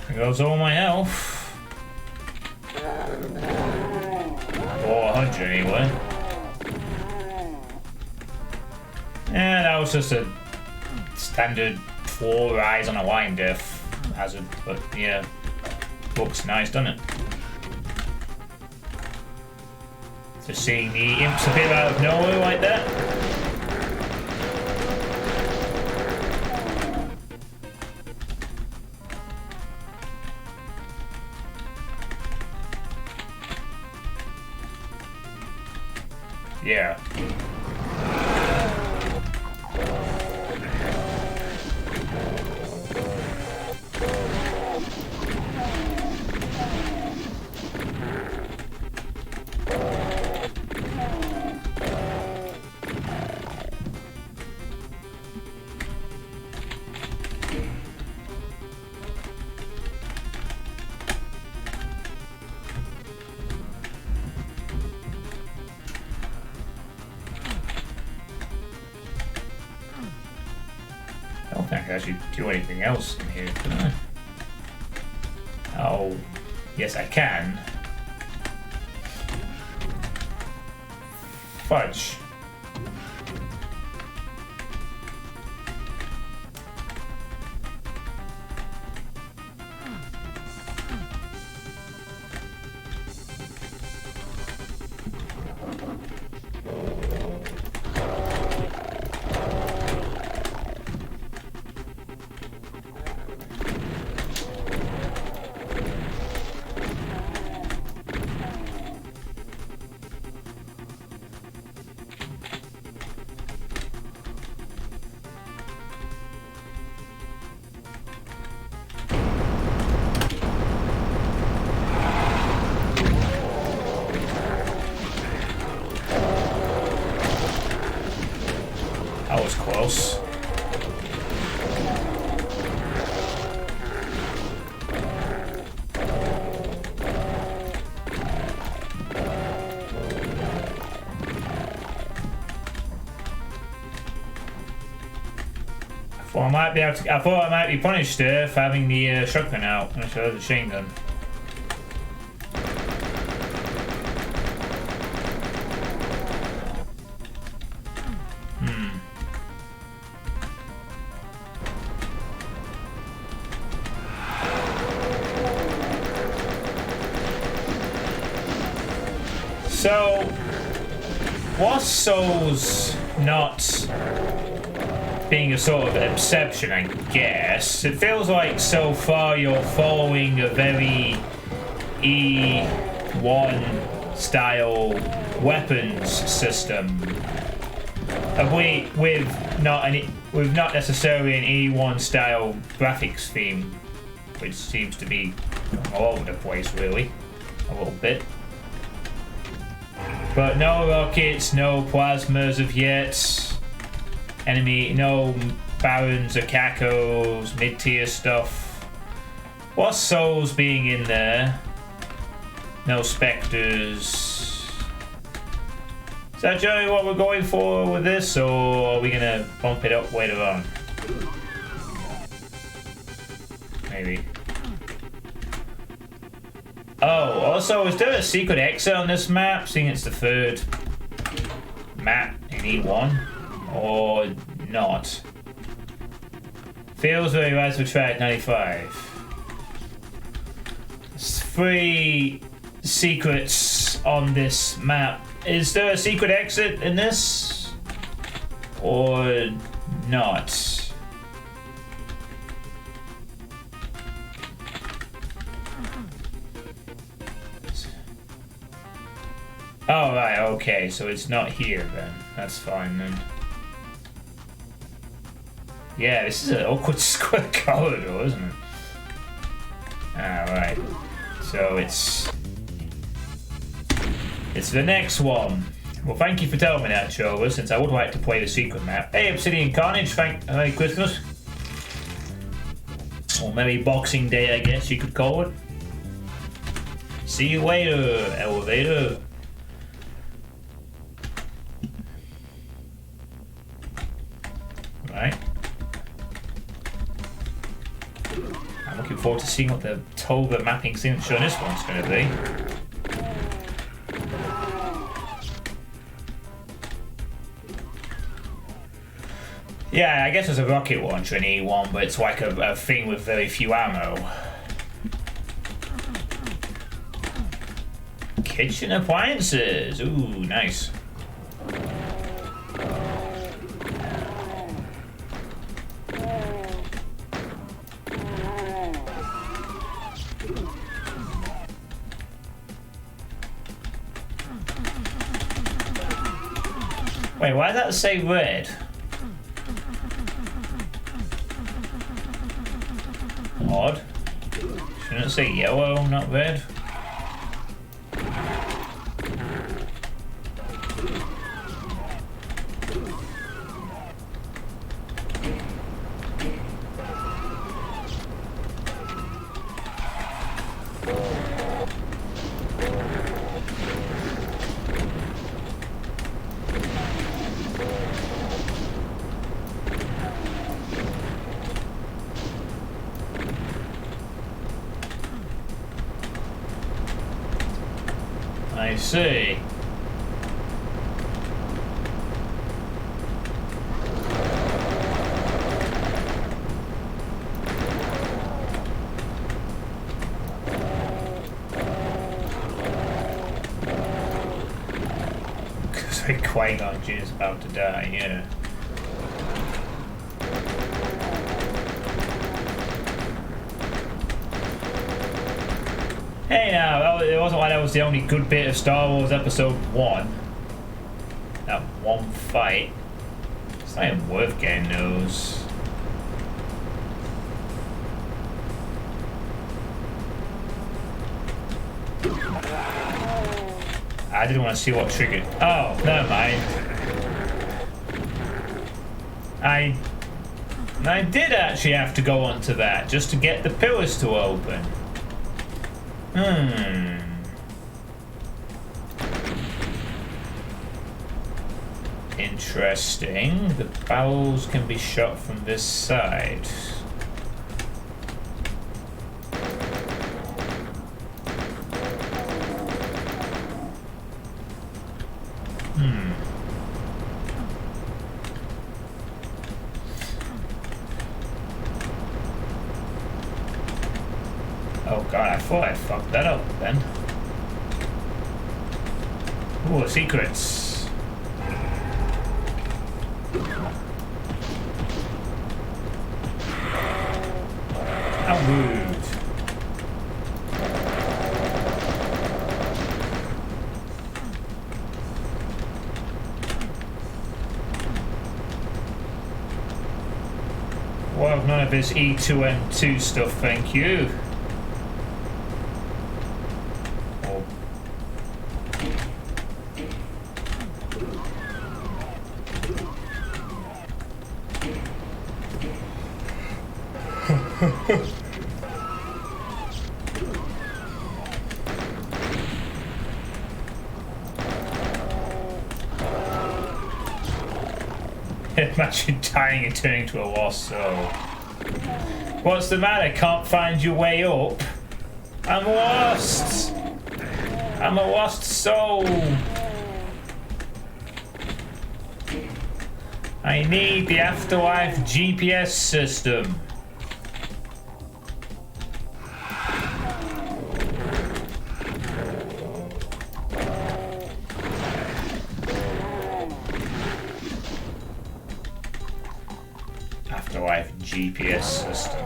there goes all my health. 400 anyway. Yeah, that was just a standard 4 rise on a line diff hazard, but yeah, looks nice, doesn't it? Just seeing the imps appear out of nowhere like that. Yeah. I don't think I can actually do anything else in here, can I? Oh, yes I can. Fudge. That was close. I thought I might be punished there for having the shotgun out instead of the machine gun. So, was Souls not being a sort of exception, I guess? It feels like so far you're following a very E1 style weapons system. With not necessarily an E1 style graphics theme, which seems to be all over the place really, a little bit. But no rockets, no plasmas of yet. Enemy, no barons or cacos, mid-tier stuff. What's Souls being in there? No specters. Is that generally what we're going for with this, or are we gonna bump it up later on? Maybe. Oh, also, is there a secret exit on this map, seeing it's the third map in E1? Or not? Feels very right for track 95. There's 3 secrets on this map. Is there a secret exit in this? Or not? Oh, right, okay, so it's not here then. That's fine then. Yeah, this is an awkward square corridor, isn't it? Alright. So it's the next one. Well, thank you for telling me that, Trova, since I would like to play the secret map. Hey, Obsidian Carnage, Merry Christmas. Or Merry Boxing Day, I guess you could call it. See you later, elevator. Right. I'm looking forward to seeing what the Toga mapping signature on this one's going to be. Yeah, I guess there's a rocket launcher in E1, but it's like a thing with very few ammo. Kitchen appliances. Ooh, nice. Wait, why does that say red? Odd. Shouldn't it say yellow, not red? I see. Because Qui-Gon Jinn's about to die, yeah. Hey now, it wasn't like that was the only good bit of Star Wars Episode 1. That one fight. It's not even worth getting those. I didn't want to see what triggered. Oh, never mind. I did actually have to go onto that just to get the pillars to open. Interesting. The barrels can be shot from this side. Oh god, I thought I fucked that up then. Ooh, secrets. How rude. Well, none of this E2M2 stuff, thank you. Imagine dying and turning into a lost soul. What's the matter? Can't find your way up? I'm lost! I'm a lost soul! I need the afterlife GPS system. Afterlife GPS system.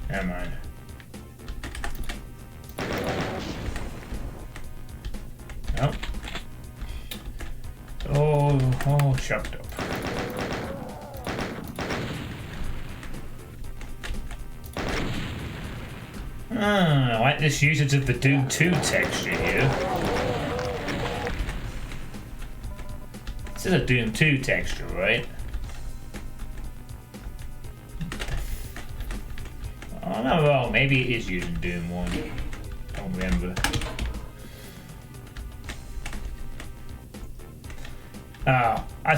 Never mind. Nope. Oh, chucked up. I like this usage of the Doom 2 texture here. This is a Doom 2 texture, right? Oh, no, well, maybe it is using Doom 1. Don't remember. Oh, I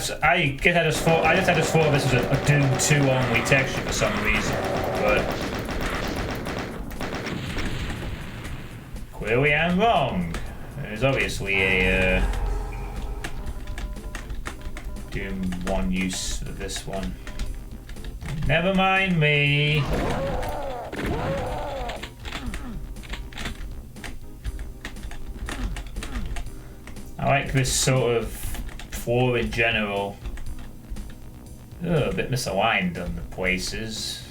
guess I just thought this was a Doom 2 only texture for some reason, but clearly I'm wrong. There's obviously a doing one use of this one. Never mind me. I like this sort of floor in general. Ugh, a bit misaligned on the places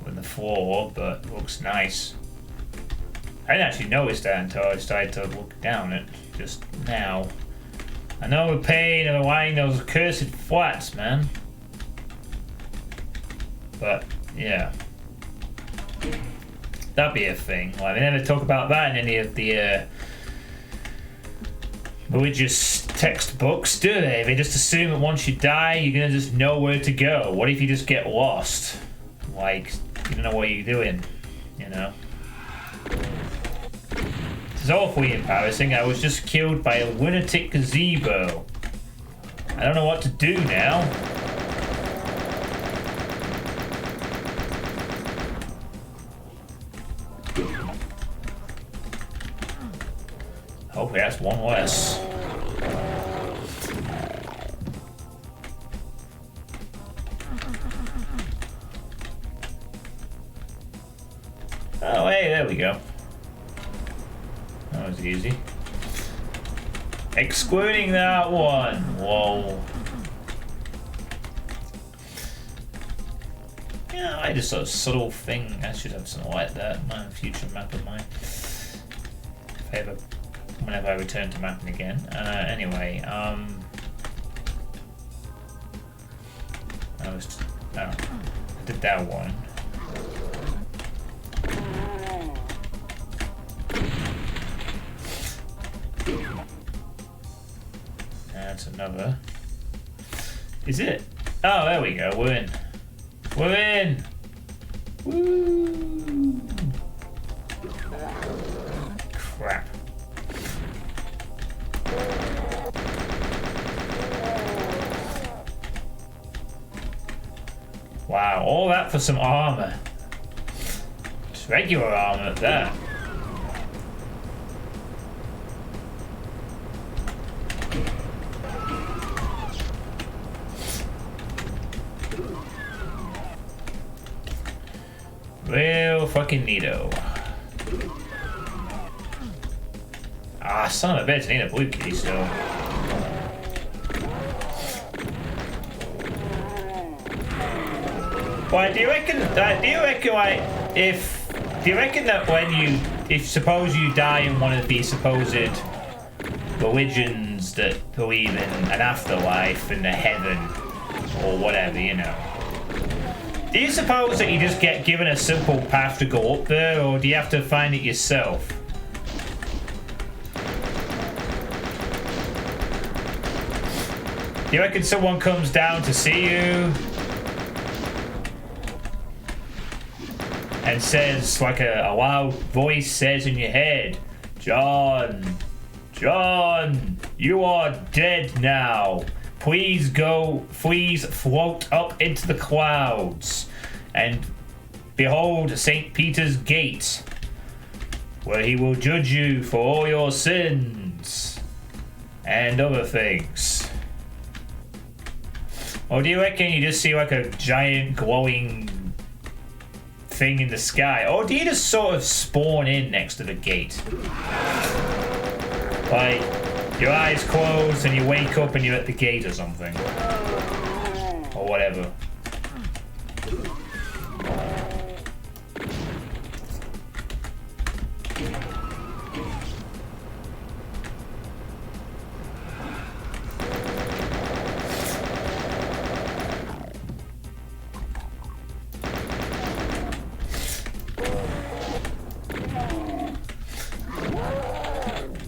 with the floor, but it looks nice. I didn't actually notice that until I started to look down it just now. I know the pain of aligning those cursed flats, man. But, yeah. That'd be a thing. Like, they never talk about that in any of the religious textbooks, do they? They just assume that once you die, you're gonna just know where to go. What if you just get lost? Like, you don't know what you're doing, you know? This is awfully embarrassing. I was just killed by a lunatic gazebo. I don't know what to do now. Hopefully that's one less. Oh, hey, there we go. That was easy. Excluding that one. Whoa. Yeah, I just sort of subtle thing. I should have something like that in my future map of mine. If I ever, whenever I return to mapping again. Anyway, I did that one. That's another. Is it? Oh, there we go. We're in. We're in. Woo! Crap. Wow, all that for some armor. Just regular armor at that. Real fucking neato. Ah, son of a bitch, I need a blue key still. Why, do you reckon like, do you reckon that when if suppose you die in one of these supposed religions that believe in an afterlife and a heaven or whatever, you know, do you suppose that you just get given a simple path to go up there, or do you have to find it yourself? Do you reckon someone comes down to see you and says, like a loud voice says in your head, John, you are dead now. Please float up into the clouds and behold St. Peter's Gate, where he will judge you for all your sins and other things. Or do you reckon you just see like a giant glowing thing in the sky? Or do you just sort of spawn in next to the gate? Like, your eyes close and you wake up and you're at the gate or something. Or whatever.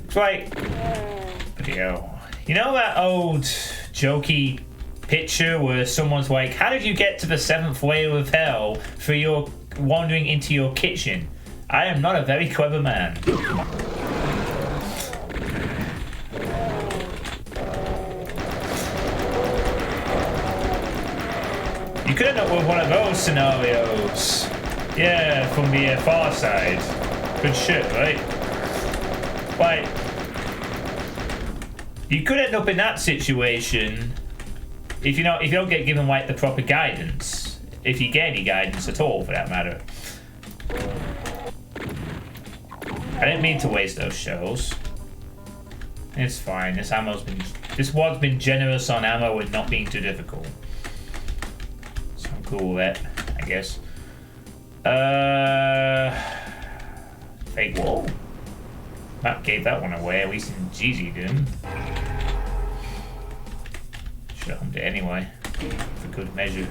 It's like, you know that old jokey picture where someone's like, how did you get to the 7th layer of hell through your wandering into your kitchen? I am not a very clever man. You could end up with one of those scenarios. Yeah, from the far side. Good shit, right? Like, you could end up in that situation if you don't get given like the proper guidance, if you get any guidance at all for that matter. I didn't mean to waste those shells. It's fine. This wad's been generous on ammo and not being too difficult. So I'm cool with that, I guess. Fake wall. Map gave that one away, at least in GG didn't. Should have humped it anyway, for good measure.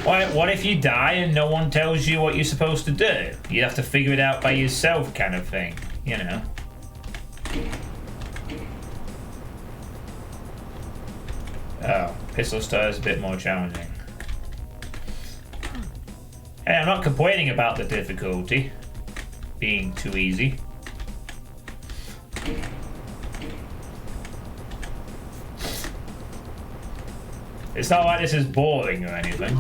What if you die and no one tells you what you're supposed to do? You have to figure it out by yourself, kind of thing, you know. Oh, pistol star is a bit more challenging. Hey, I'm not complaining about the difficulty being too easy. It's not like this is boring or anything.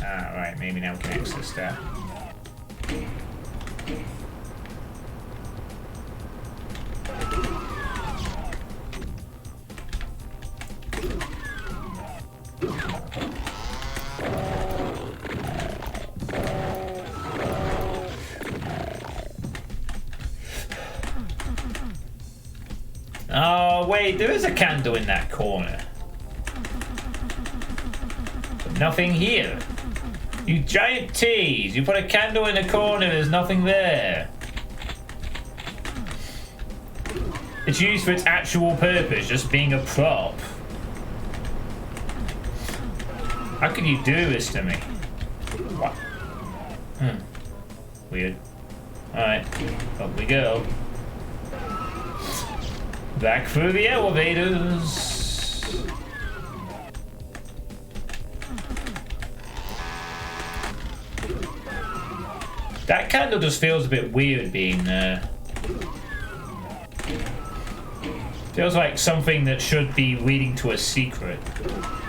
Alright, maybe now we can access that. Oh, wait, there is a candle in that corner. But nothing here. You giant tease. You put a candle in the corner, there's nothing there. It's used for its actual purpose, just being a prop. How can you do this to me? What? Weird. Alright, up we go. Back through the elevators. That candle just feels a bit weird being there. Feels like something that should be leading to a secret.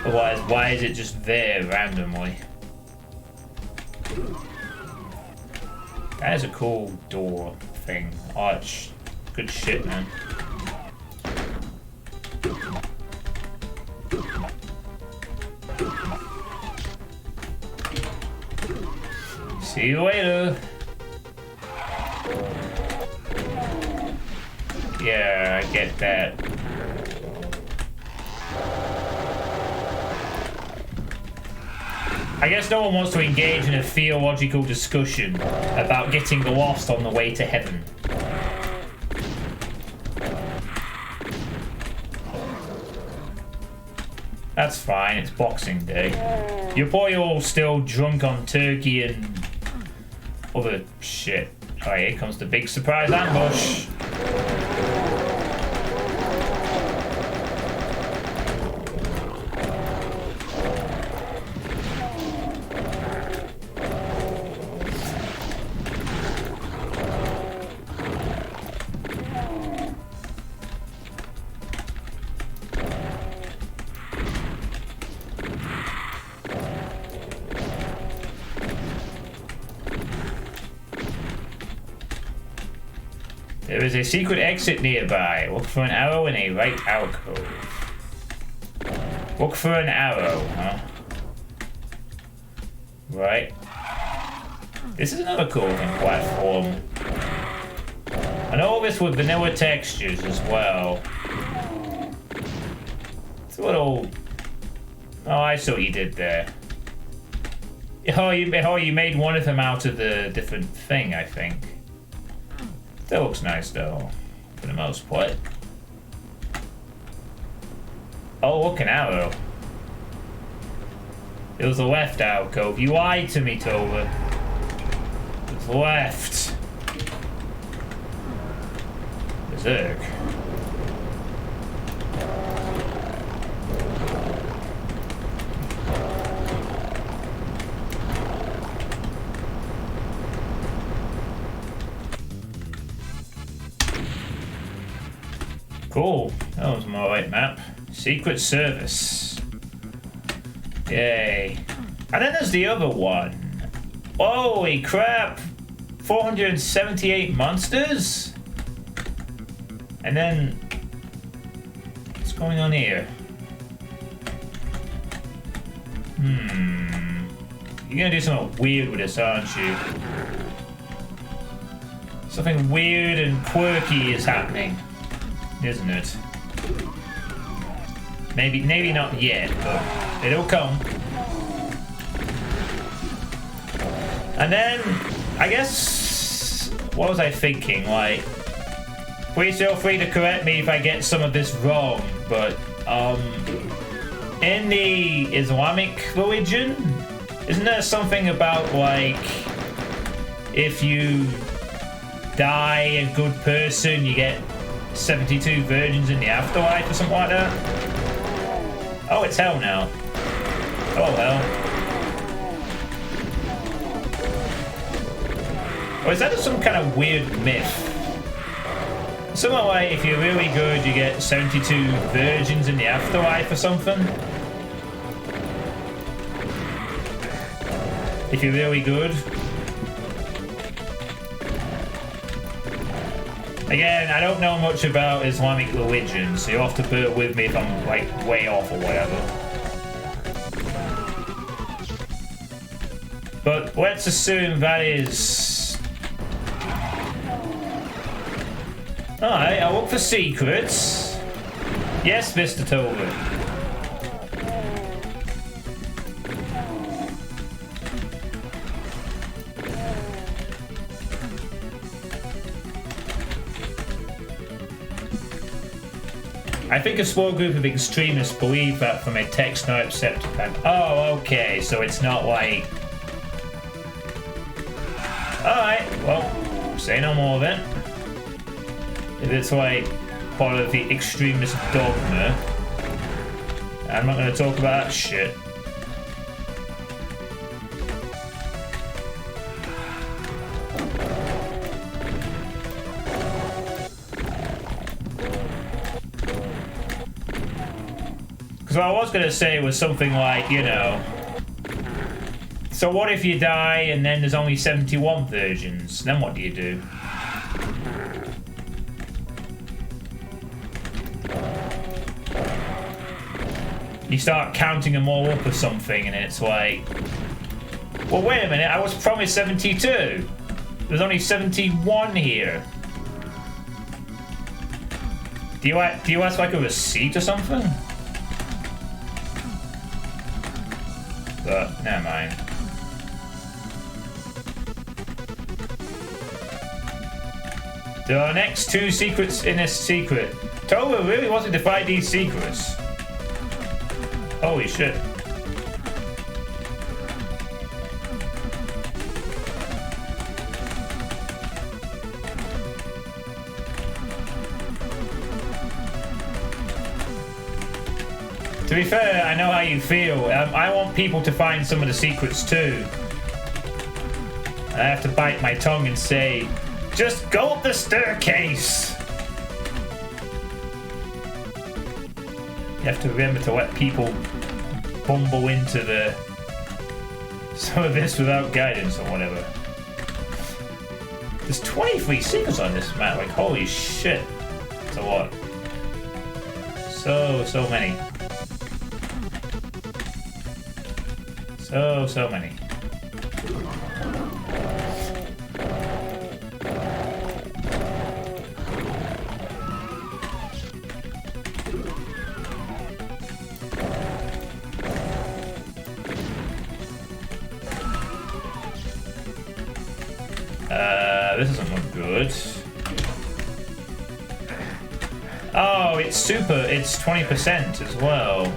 Otherwise, why is it just there randomly? That is a cool door thing. Arch. Good shit, man. See you later. Yeah, I get that. I guess no one wants to engage in a theological discussion about getting lost on the way to heaven. That's fine, it's Boxing Day. You're probably all still drunk on turkey and other shit. Alright, here comes the big surprise ambush. There is a secret exit nearby. Look for an arrow in a right alcove. Look for an arrow, huh? Right. This is another cool looking platform. And all this with vanilla textures as well. It's a little... Oh, I see what you did there. Oh, you made one of them out of the different thing, I think. That looks nice, though, for the most part. Oh, look, an arrow. It was the left alcove. You lied to me, Tova. It was left. Berserk. Cool. That was my right map. Secret Service. Yay. And then there's the other one. Holy crap! 478 monsters? And then... what's going on here? You're gonna do something weird with this, aren't you? Something weird and quirky is happening, isn't it? Maybe not yet, but it'll come. And then, I guess, what was I thinking? Like, please feel free to correct me if I get some of this wrong, but, in the Islamic religion, isn't there something about, like, if you die a good person, you get 72 virgins in the afterlife or something like that? Oh, it's hell now. Oh, well. Or is that just some kind of weird myth? Something like if you're really good, you get 72 virgins in the afterlife or something? If you're really good. Again, I don't know much about Islamic religion, so you'll have to bear with me if I'm, like, way off or whatever. But let's assume that is... alright, I'll look for secrets. Yes, Mr. Tolbert. I think a small group of extremists believe that from a text not accepted pack. Oh, okay, so it's not like... alright, well, say no more then. If it's like part of the extremist dogma, I'm not going to talk about that shit. What I was going to say was something like, you know, so what if you die and then there's only 71 virgins? Then what do you do? You start counting them all up or something and it's like, well, wait a minute, I was promised 72. There's only 71 here. Do you ask like a receipt or something? But never mind. There are next 2 secrets in this secret. Toba really wanted to find these secrets. Holy shit. To be fair, I know how you feel. I want people to find some of the secrets too. I have to bite my tongue and say, just go up the staircase! You have to remember to let people bumble into some of this without guidance or whatever. There's 23 secrets on this map, like holy shit. It's a lot. So many. So many. This doesn't look good. Oh, it's 20% as well.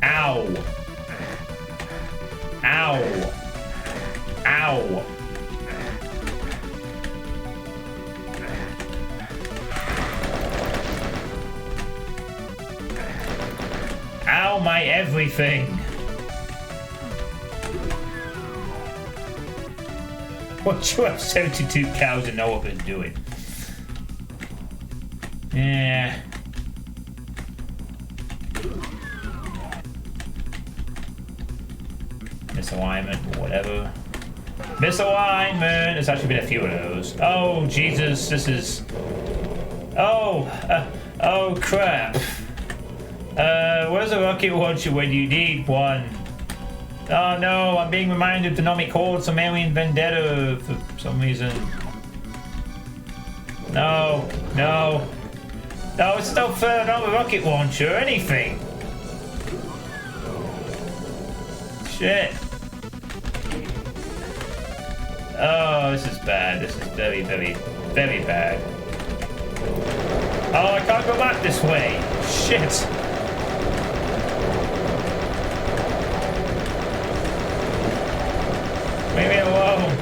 Ow. Ow. Ow. Ow, my everything. What you have 72 cows and know what they're doing. Yeah. Misalignment or whatever. Misalignment. There's actually been a few of those. Oh, Jesus, this is... Oh, oh, crap. Where's a rocket launcher when you need one? Oh, no, I'm being reminded to not record some alien vendetta for some reason. No, no. No, it's not fair, not a rocket launcher or anything. Shit. Oh, this is bad. This is very, very, very bad. Oh, I can't go back this way. Shit. Leave me alone.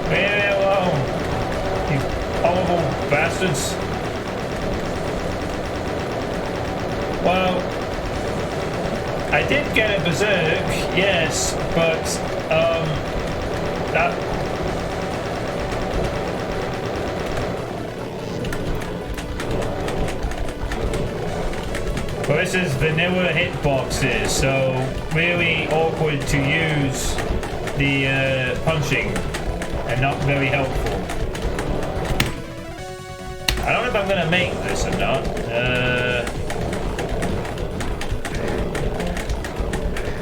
Leave me alone. You horrible bastards. Well, I did get a berserk, yes, but, that... Well, this is vanilla hitboxes, so really awkward to use the punching and not very helpful. I don't know if I'm gonna make this or not.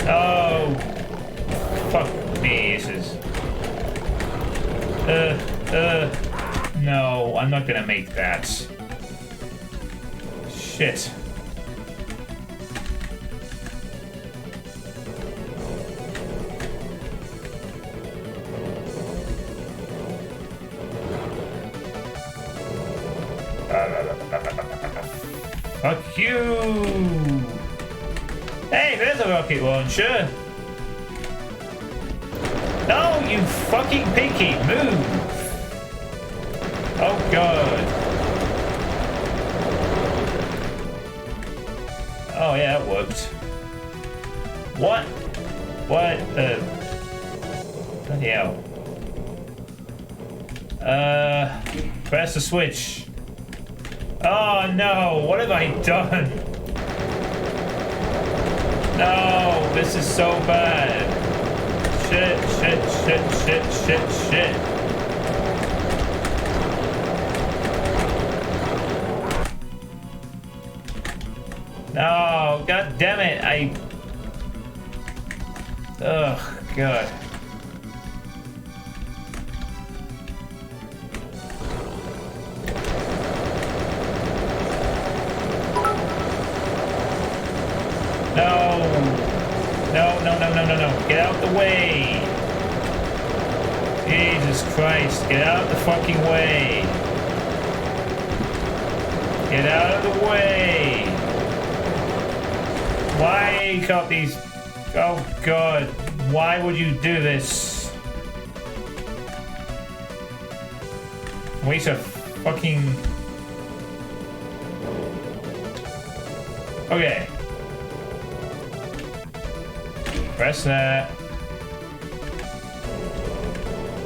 Oh, fuck me, this is... no, I'm not gonna make that. Shit. Fuck you! Hey, there's a rocket launcher! No, you fucking pinky, move! Oh god. Oh yeah, it worked. What? What the... Bloody hell. Press the switch. Oh no, what have I done? No, this is so bad. Shit, shit, shit, shit, shit, shit. No, god damn it, Ugh, god. No. No, no, no, no, no, no. Get out the way. Jesus Christ. Get out the fucking way. Get out of the way. Why can't these... Oh, God. Why would you do this? Waste of fucking... Okay. Press that.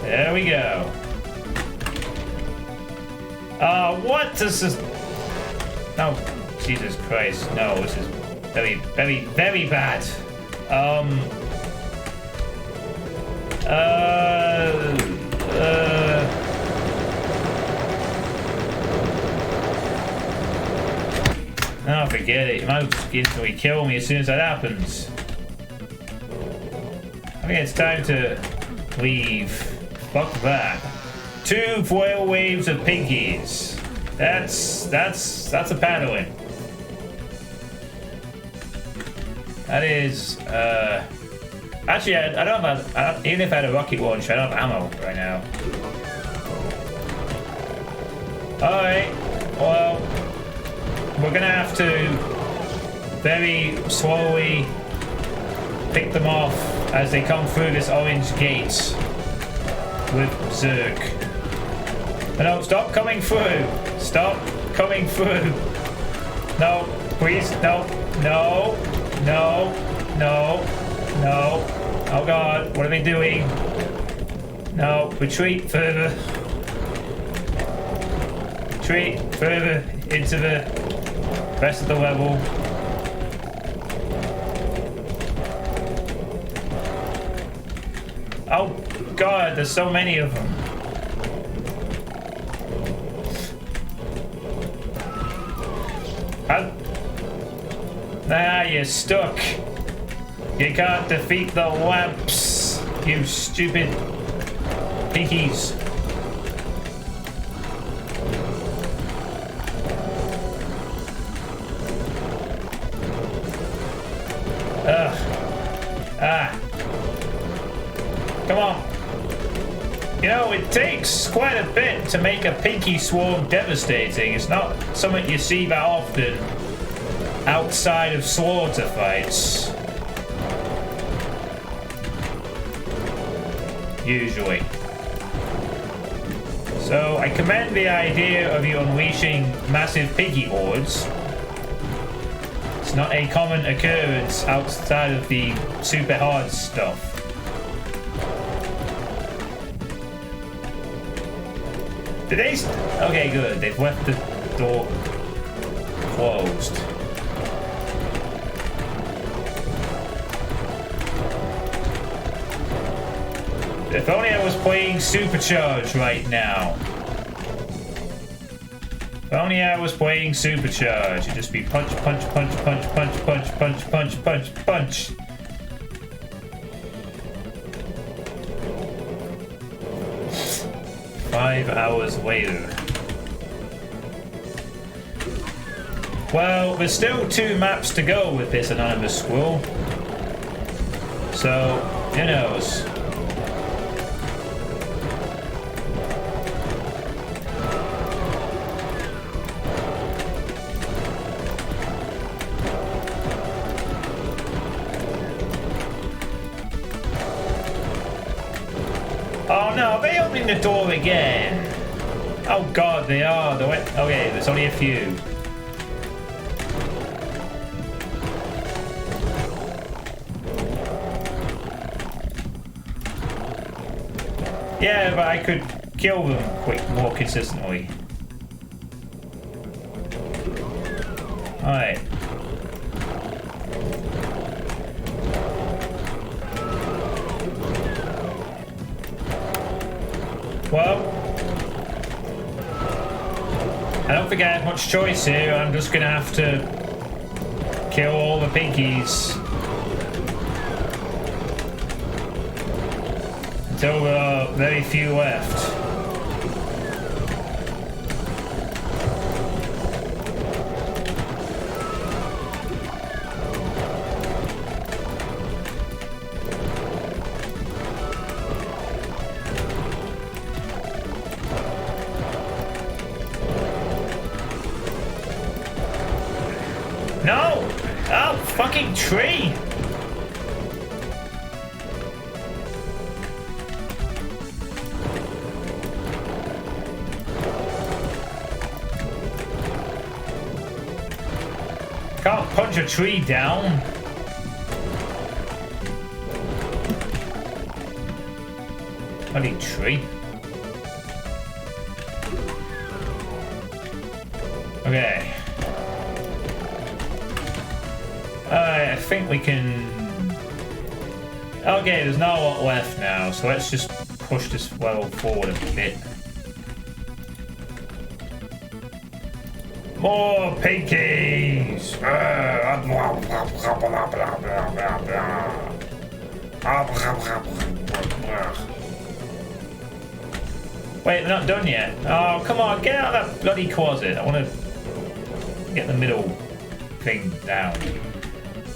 There we go. What? This is... No, Jesus Christ. No, this is very, very, very bad. Oh, forget it. You might instantly kill me as soon as that happens. I think it's time to leave. Fuck that. 2 foil waves of pinkies. That's a paddling. That is, actually, I don't have, even if I had a rocket launcher, I don't have ammo right now. Alright, well, we're gonna have to very slowly pick them off as they come through this orange gate with Zerg. No, stop coming through! Stop coming through! No, please, no, no, no, no, no. Oh god, what are they doing? No, retreat further. Retreat further into the rest of the level. Oh god, there's so many of them. You're stuck. You can't defeat the lamps, you stupid pinkies. Ugh. Ah. Come on. You know, it takes quite a bit to make a pinky swarm devastating. It's not something you see that often outside of slaughter fights. Usually. So I commend the idea of you unleashing massive piggy hordes. It's not a common occurrence outside of the super hard stuff. Did they... Okay, good. They've left the door closed. If only I was playing Supercharged right now. If only I was playing Supercharged. It'd just be punch, punch, punch, punch, punch, punch, punch, punch, punch, punch. Five hours later. Well, there's still 2 maps to go with this anonymous squirrel. So, who knows? Oh no, they opening the door again. Oh god, they are. Okay, there's only a few. Yeah, but I could kill them more consistently. Alright. Well, I don't think I have much choice here. I'm just gonna have to kill all the pinkies until there are very few left. No! Oh, fucking tree! Can't punch a tree down. Bloody tree. Okay. I think we can... Okay, there's not a lot left now, so let's just push this level forward a bit. More pinkies! Wait, they're not done yet. Oh, come on, get out of that bloody closet. I want to get the middle thing down.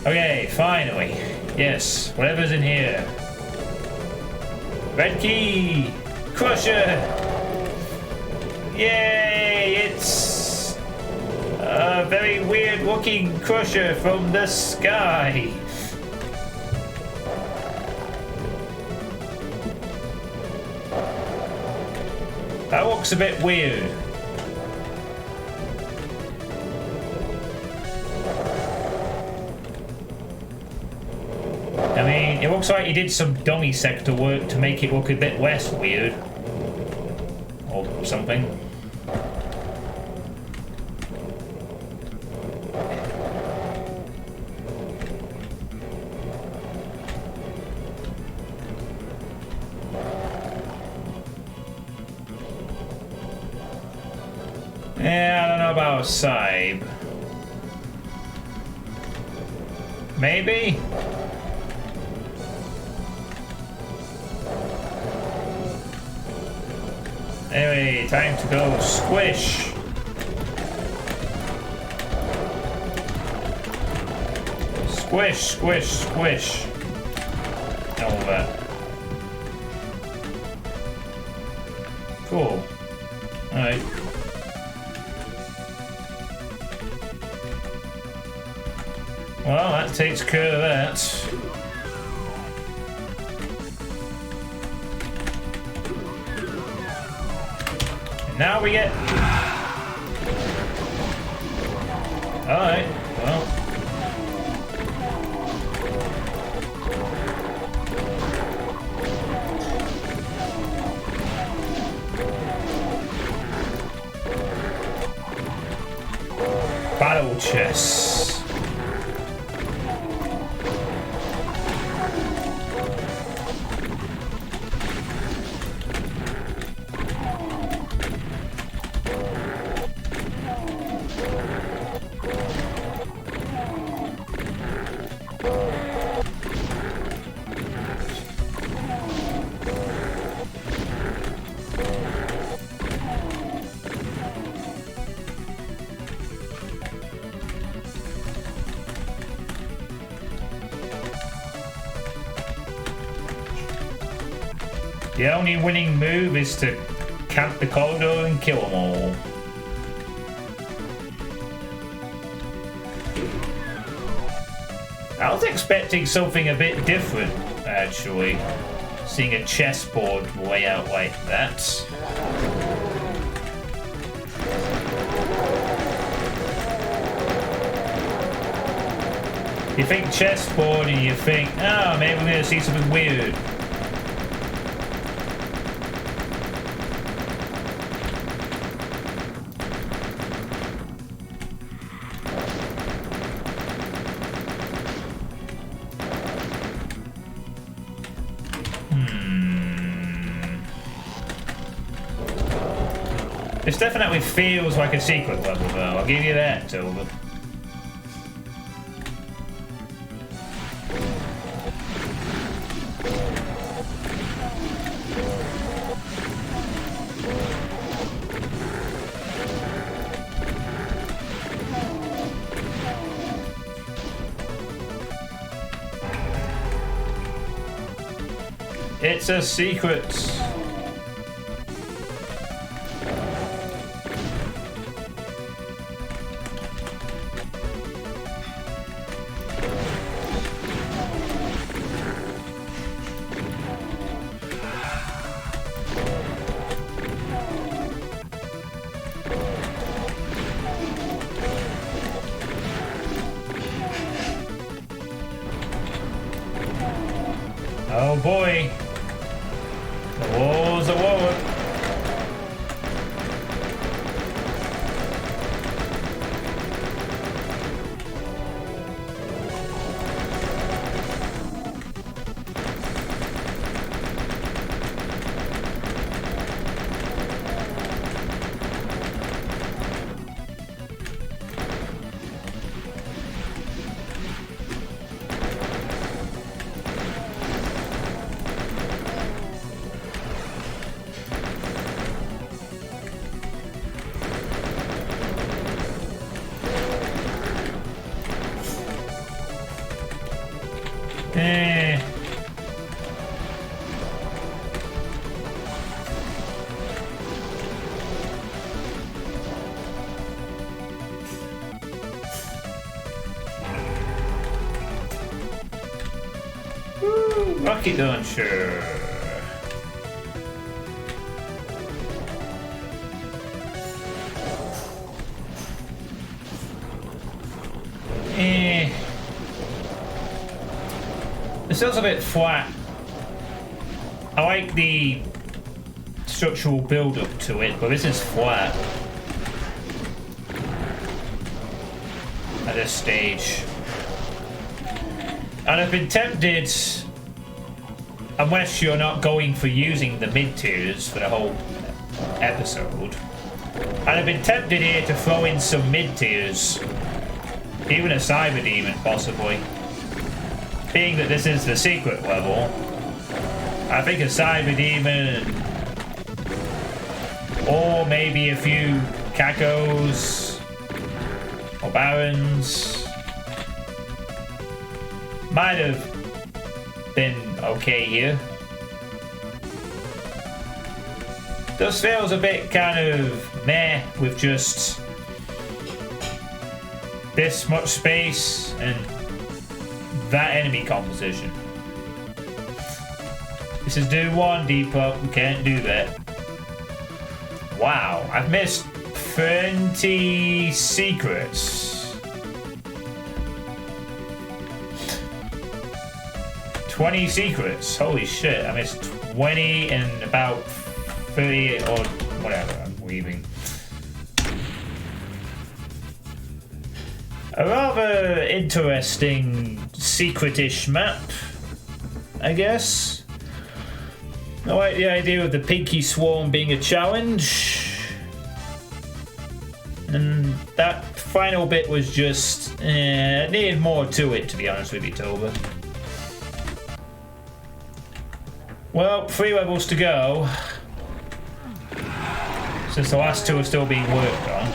Okay, finally. Yes, whatever's in here. Red key! Crusher! Yay! It's a very weird looking crusher from the sky. That looks a bit weird. I mean, it looks like he did some dummy sector work to make it look a bit less weird. Or something. How about a scythe? Maybe? Anyway, time to go squish. Squish, squish, squish. Over. Cool. Alright. Well, that takes care of that. And now we get... Alright, well... Battle chess. The only winning move is to camp the corridor and kill them all. I was expecting something a bit different, actually. Seeing a chessboard way out like that. You think chessboard and you think, oh, maybe we're going to see something weird. This definitely feels like a secret level, though. I'll give you that, Tova. It's a secret. Oh boy. The walls are over. Rocket launcher. This feels a bit flat. I like the structural build-up to it, but this is flat at this stage. And I've been tempted, unless you're not going for using the mid-tiers for the whole episode, And I've been tempted here to throw in some mid-tiers. Even a Cyber Demon, possibly. Being that this is the secret level, I think a Cyber Demon, or maybe a few Kakos, or Barons, might have been okay here. This feels a bit kind of meh with just this much space and that enemy composition. This is do one depot, we can't do that. Wow, I've missed 20 secrets. 20 secrets, holy shit, I missed 20 and about 30 or whatever, I'm leaving. A rather interesting secretish map, I guess. I like the idea of the Pinky Swarm being a challenge. And that final bit was just, needed more to it, to be honest with you, Toba. Well, 3 levels to go. Since the last 2 are still being worked on.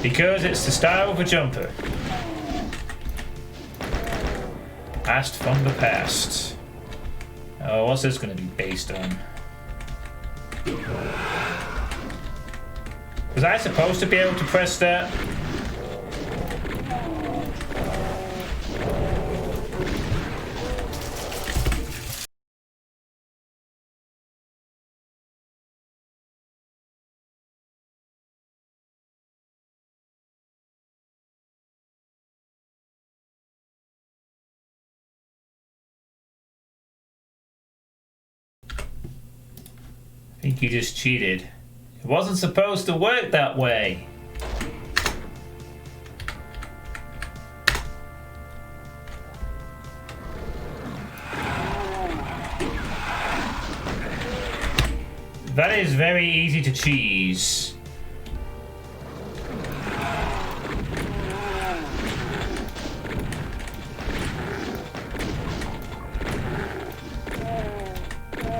Because it's the style of a jumper. Past from the past. Oh, what's this going to be based on? Was I supposed to be able to press that? I think you just cheated. It wasn't supposed to work that way. That is very easy to cheese.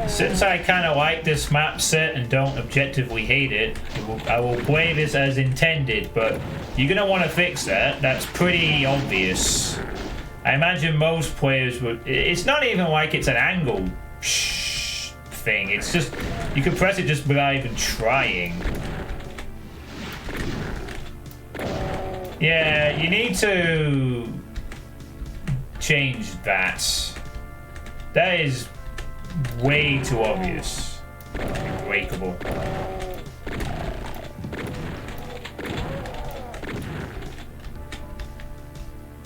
Since I kind of like this map set and don't objectively hate it, I will play this as intended, but you're going to want to fix that. That's pretty obvious. I imagine most players would... It's not even like it's an angle thing. It's just... You can press it just without even trying. Yeah, you need to change that. That is way too obvious. Unbreakable.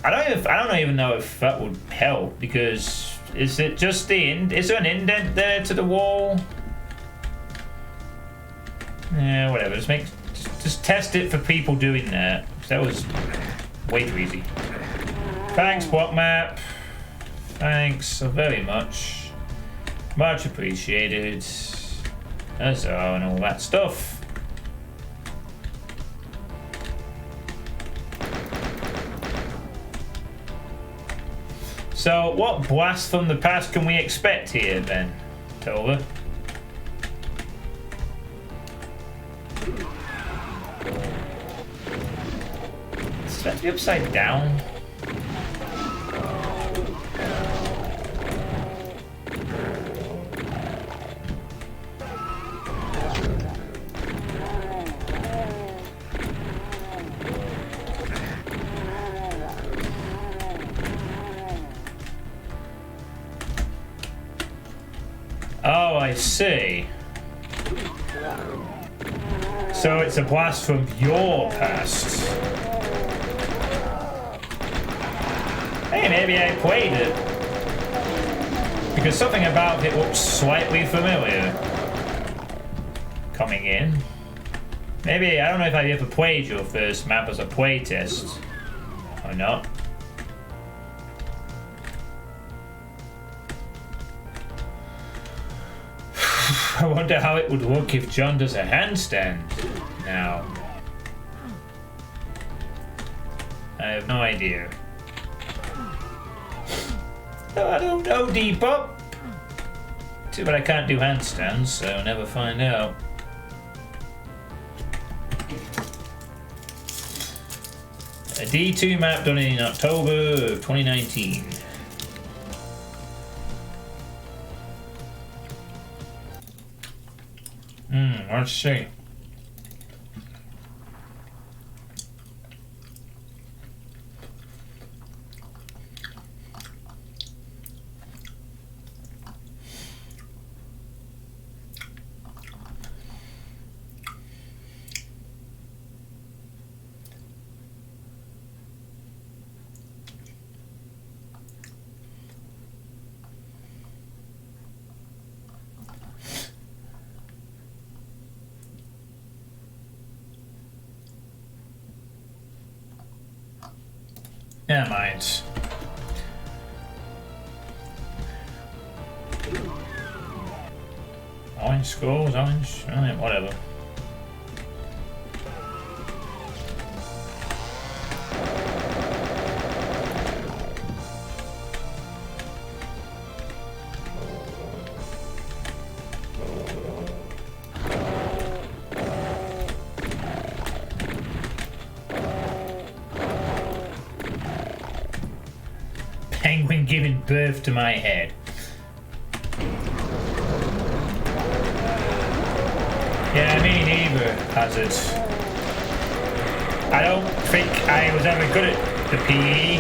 I don't even know if that would help, because is it just the is there an indent there to the wall? Yeah, whatever. Just test it for people doing that. That was way too easy. Thanks, Block Map. Thanks so very much. Much appreciated. And all that stuff. So, what blast from the past can we expect here, then, Tova? Is that the upside down? Oh, I see. So it's a blast from your past. Hey, maybe I played it. Because something about it looks slightly familiar. Coming in. Maybe, I don't know if I ever played your first map as a playtest. Or not. I wonder how it would look if John does a handstand now. I have no idea. Oh, I don't know, Depop. Too bad I can't do handstands, so I'll never find out. A D2 map done in October of 2019. Let's see. Never mind. Orange scrolls, orange, whatever. Penguin giving birth to my head. Yeah, me neither, Hazard. I don't think I was ever good at the PE,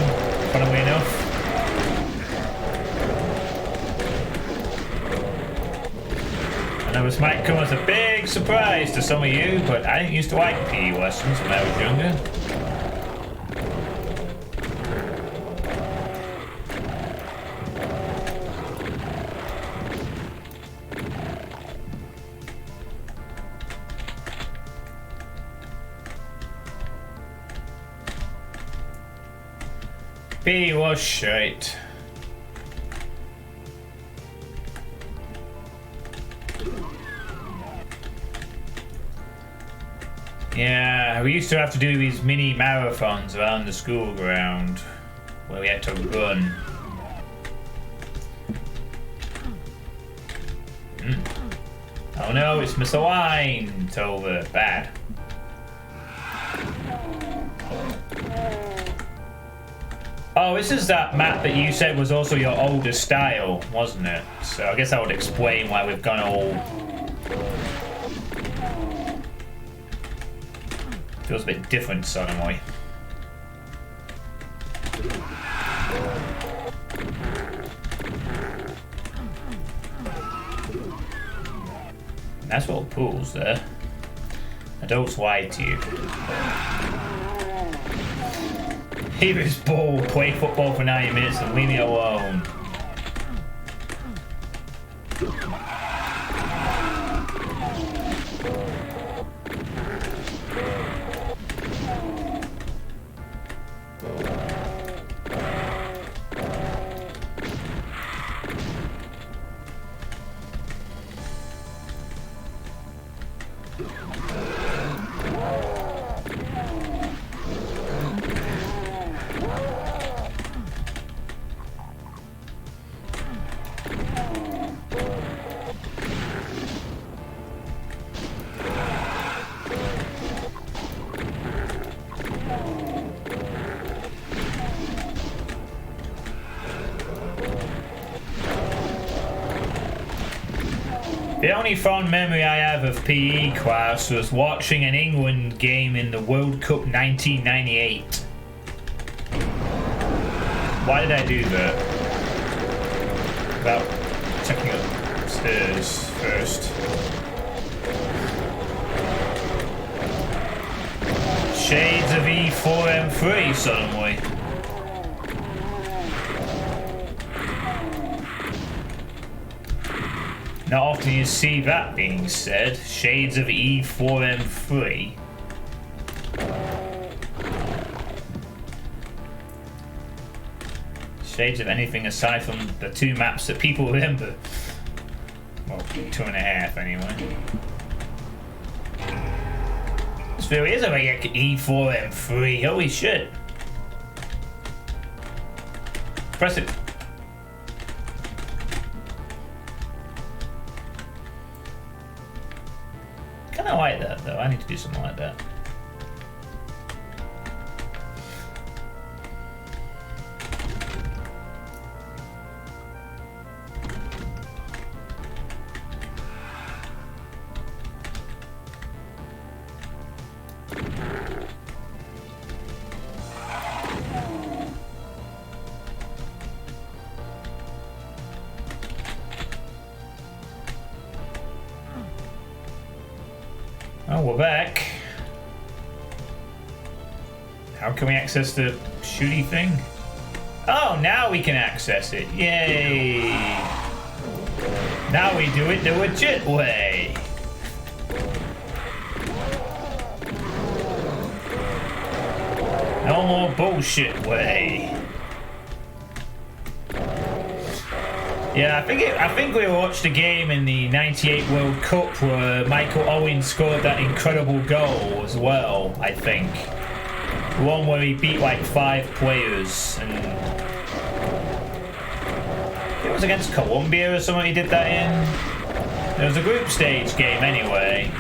funnily enough. I know this might come as a big surprise to some of you, but I didn't used to like PE lessons when I was younger. PE was shite. Yeah, we used to have to do these mini marathons around the school ground where we had to run. Oh no, it's misaligned. It's over. Bad. Oh, this is that map that you said was also your older style, wasn't it? So I guess that would explain why we've gone all... Feels a bit different suddenly. Nice little pools there. Adults lie to you. Here is ball, play football for 90 minutes and leave me alone. The only fond memory I have of PE class was watching an England game in the World Cup 1998. Why did I do that? Without checking upstairs first. Shades of E4M3 suddenly. Not often you see that being said. Shades of E4M3. Shades of anything aside from the two maps that people remember. Well, 2.5 anyway. This really is a like E4 M3. Holy shit! Press it. Kind of like that though. I need to do something like that. Oh, we're back. How can we access the shooty thing? Oh, now we can access it. Yay! Now we do it the legit way. No more bullshit way. Yeah, I think we watched a game in the '98 World Cup where Michael Owen scored that incredible goal as well. I think the one where he beat like 5 players, and it was against Colombia or something. He did that in. It was a group stage game anyway.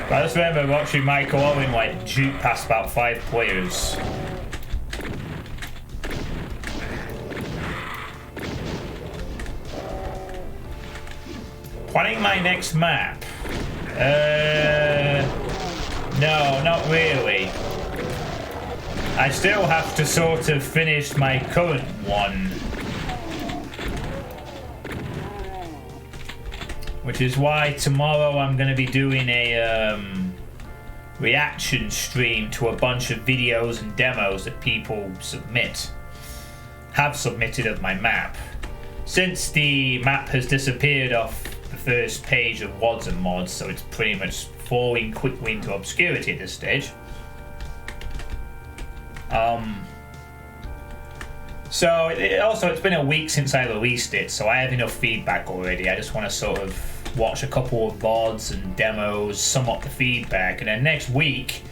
But I just remember watching Michael Owen like shoot past about 5 players. Planning my next map? No, not really. I still have to sort of finish my current one. Which is why tomorrow I'm going to be doing a reaction stream to a bunch of videos and demos that people have submitted of my map. Since the map has disappeared off the first page of Wads and Mods, so it's pretty much falling quickly into obscurity at this stage. So it's been a week since I released it, so I have enough feedback already. I just want to sort of watch a couple of VODs and demos, sum up the feedback, and then next week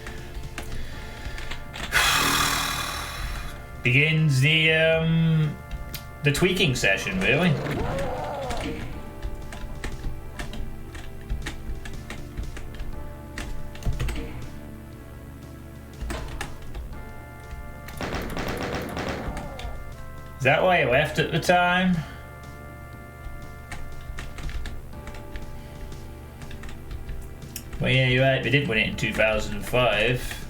begins the tweaking session, really. Is that why I left at the time? Well, yeah, you're right. They did win it in 2005.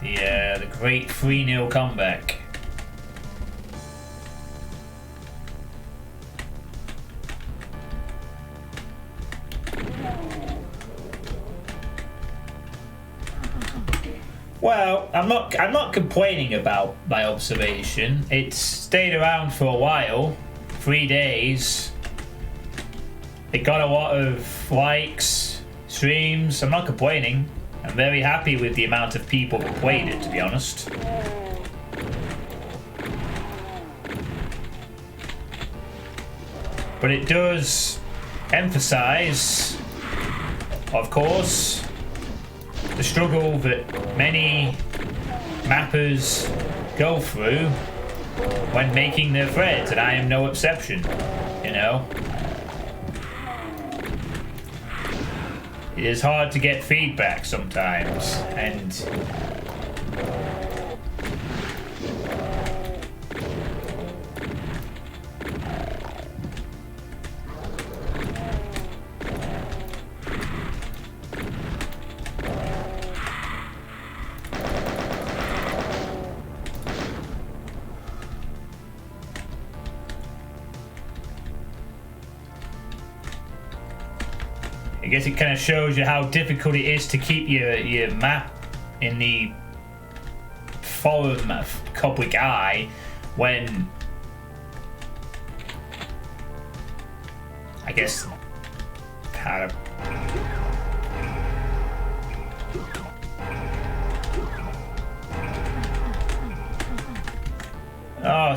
The great 3-0 comeback. Well, I'm not complaining about my observation. It's stayed around for a while, 3 days. It got a lot of likes, streams. I'm not complaining. I'm very happy with the amount of people who played it, to be honest. But it does emphasize, of course, the struggle that many mappers go through when making their threads, and I am no exception, you know. It is hard to get feedback sometimes, and I guess it kind of shows you how difficult it is to keep your map in the forum public eye when, I guess, how to...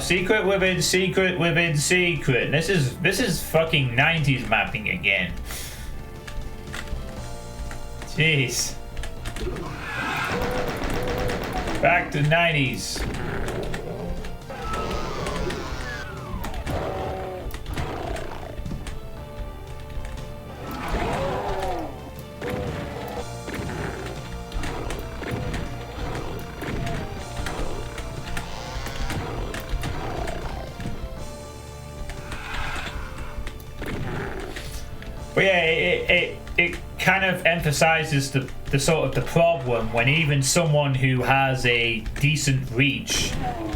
secret within secret within secret. This is fucking 90s mapping again. Jeez. Back to 90s. But yeah, it kind of emphasizes the sort of the problem when even someone who has a decent reach,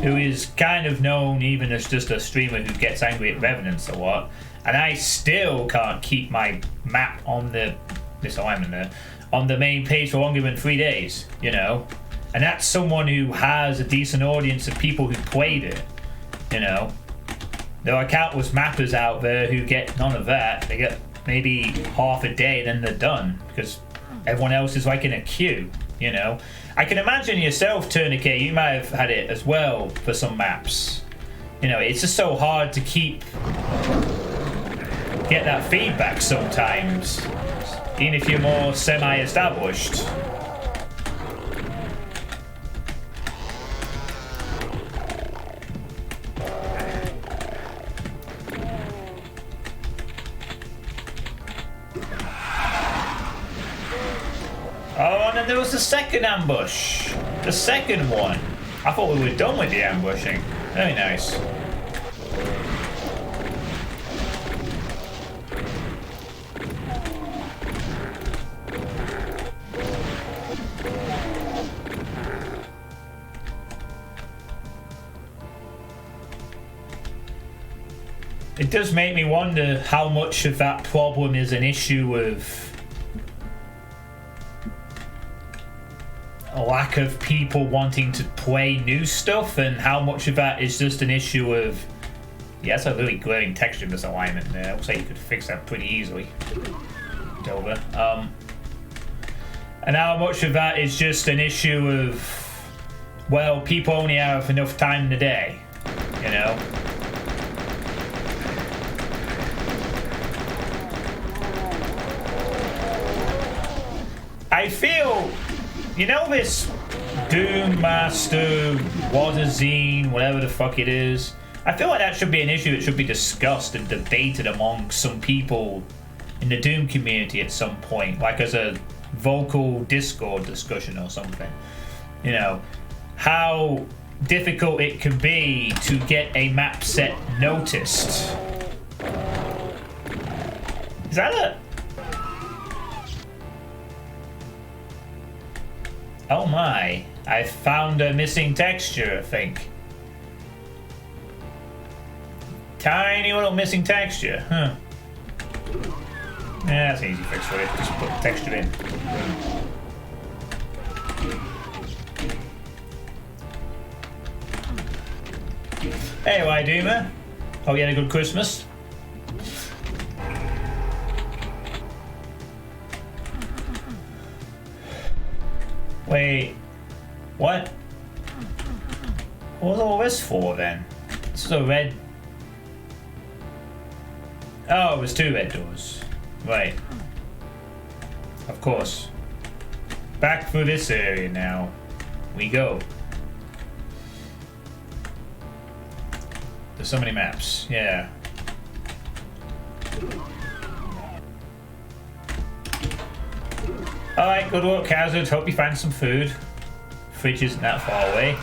who is kind of known even as just a streamer who gets angry at revenants or what, and I still can't keep my map on the misalignment there on the main page for longer than 3 days, you know, and that's someone who has a decent audience of people who played it, you know. There are countless mappers out there who get none of that. They get maybe half a day, then they're done because everyone else is like in a queue, you know. I can imagine yourself, Tourniquet, you might have had it as well for some maps. You know, it's just so hard to get that feedback sometimes, even if you're more semi-established. Oh, and then there was the second ambush. The second one. I thought we were done with the ambushing. Very nice. It does make me wonder how much of that problem is an issue of a lack of people wanting to play new stuff, and how much of that is just an issue of, yeah, that's a really glaring texture misalignment there. Looks like you could fix that pretty easily. Dover. And how much of that is just an issue of, well, people only have enough time in the day, you know? I feel, you know, this Doom Master, Wadstream, whatever the fuck it is, I feel like that should be an issue that should be discussed and debated among some people in the Doom community at some point, like as a vocal Discord discussion or something. You know, how difficult it can be to get a map set noticed. Is that a... Oh my, I found a missing texture, I think. Tiny little missing texture, huh. Yeah, that's an easy fix for you. Just put the texture in. Hey, Ydoomer. Hope you had a good Christmas. Wait, what? What was all this for then? This is a red... Oh, it was 2 red doors. Right. Of course. Back through this area now. We go. There's so many maps, yeah. Alright, good work, Hazard. Hope you find some food. Fridge isn't that far away.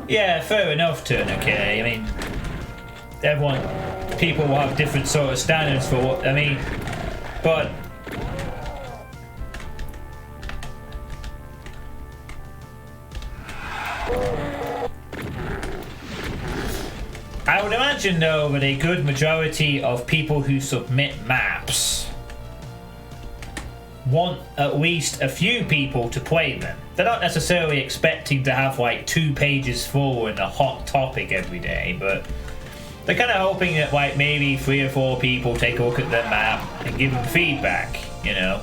Yeah, fair enough, Tourniquet. I mean, people will have different sort of standards for what, I mean, but I would imagine, though, that a good majority of people who submit maps want at least a few people to play them. They're not necessarily expecting to have like 2 pages full and a hot topic every day, but They're kind of hoping that like maybe 3 or 4 people take a look at the map and give them feedback, you know.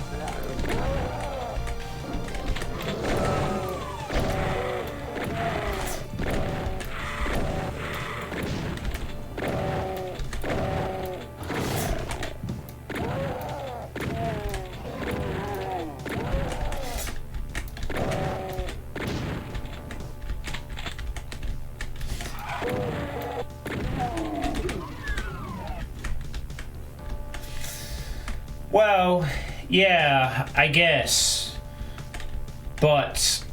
Well, yeah, I guess. But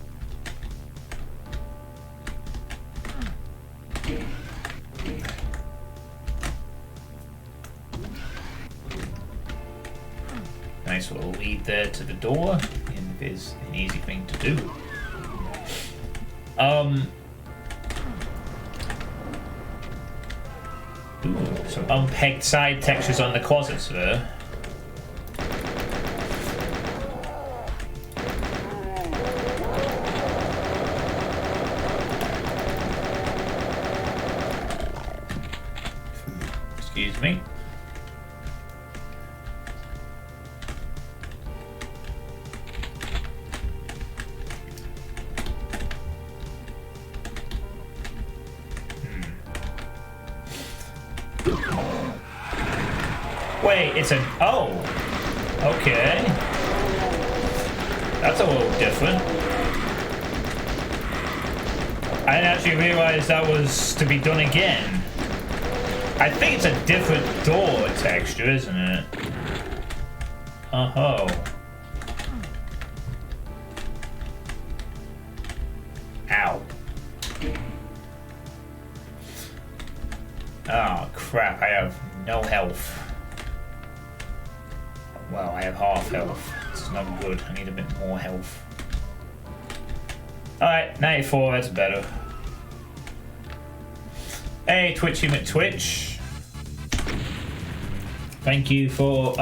nice little lead there to the door, and it is an easy thing to do. Ooh, some unpegged side textures on the closets there. Excuse me. Wait, it's an... Oh! Okay. That's a little different. I didn't actually realize that was to be done again. I think it's a different door texture, isn't it? Oh. Ow. Oh, crap. I have no health. Well, I have half health. It's not good. I need a bit more health. Alright, 94. That's better. Hey, Twitchy McTwitch. Thank you for...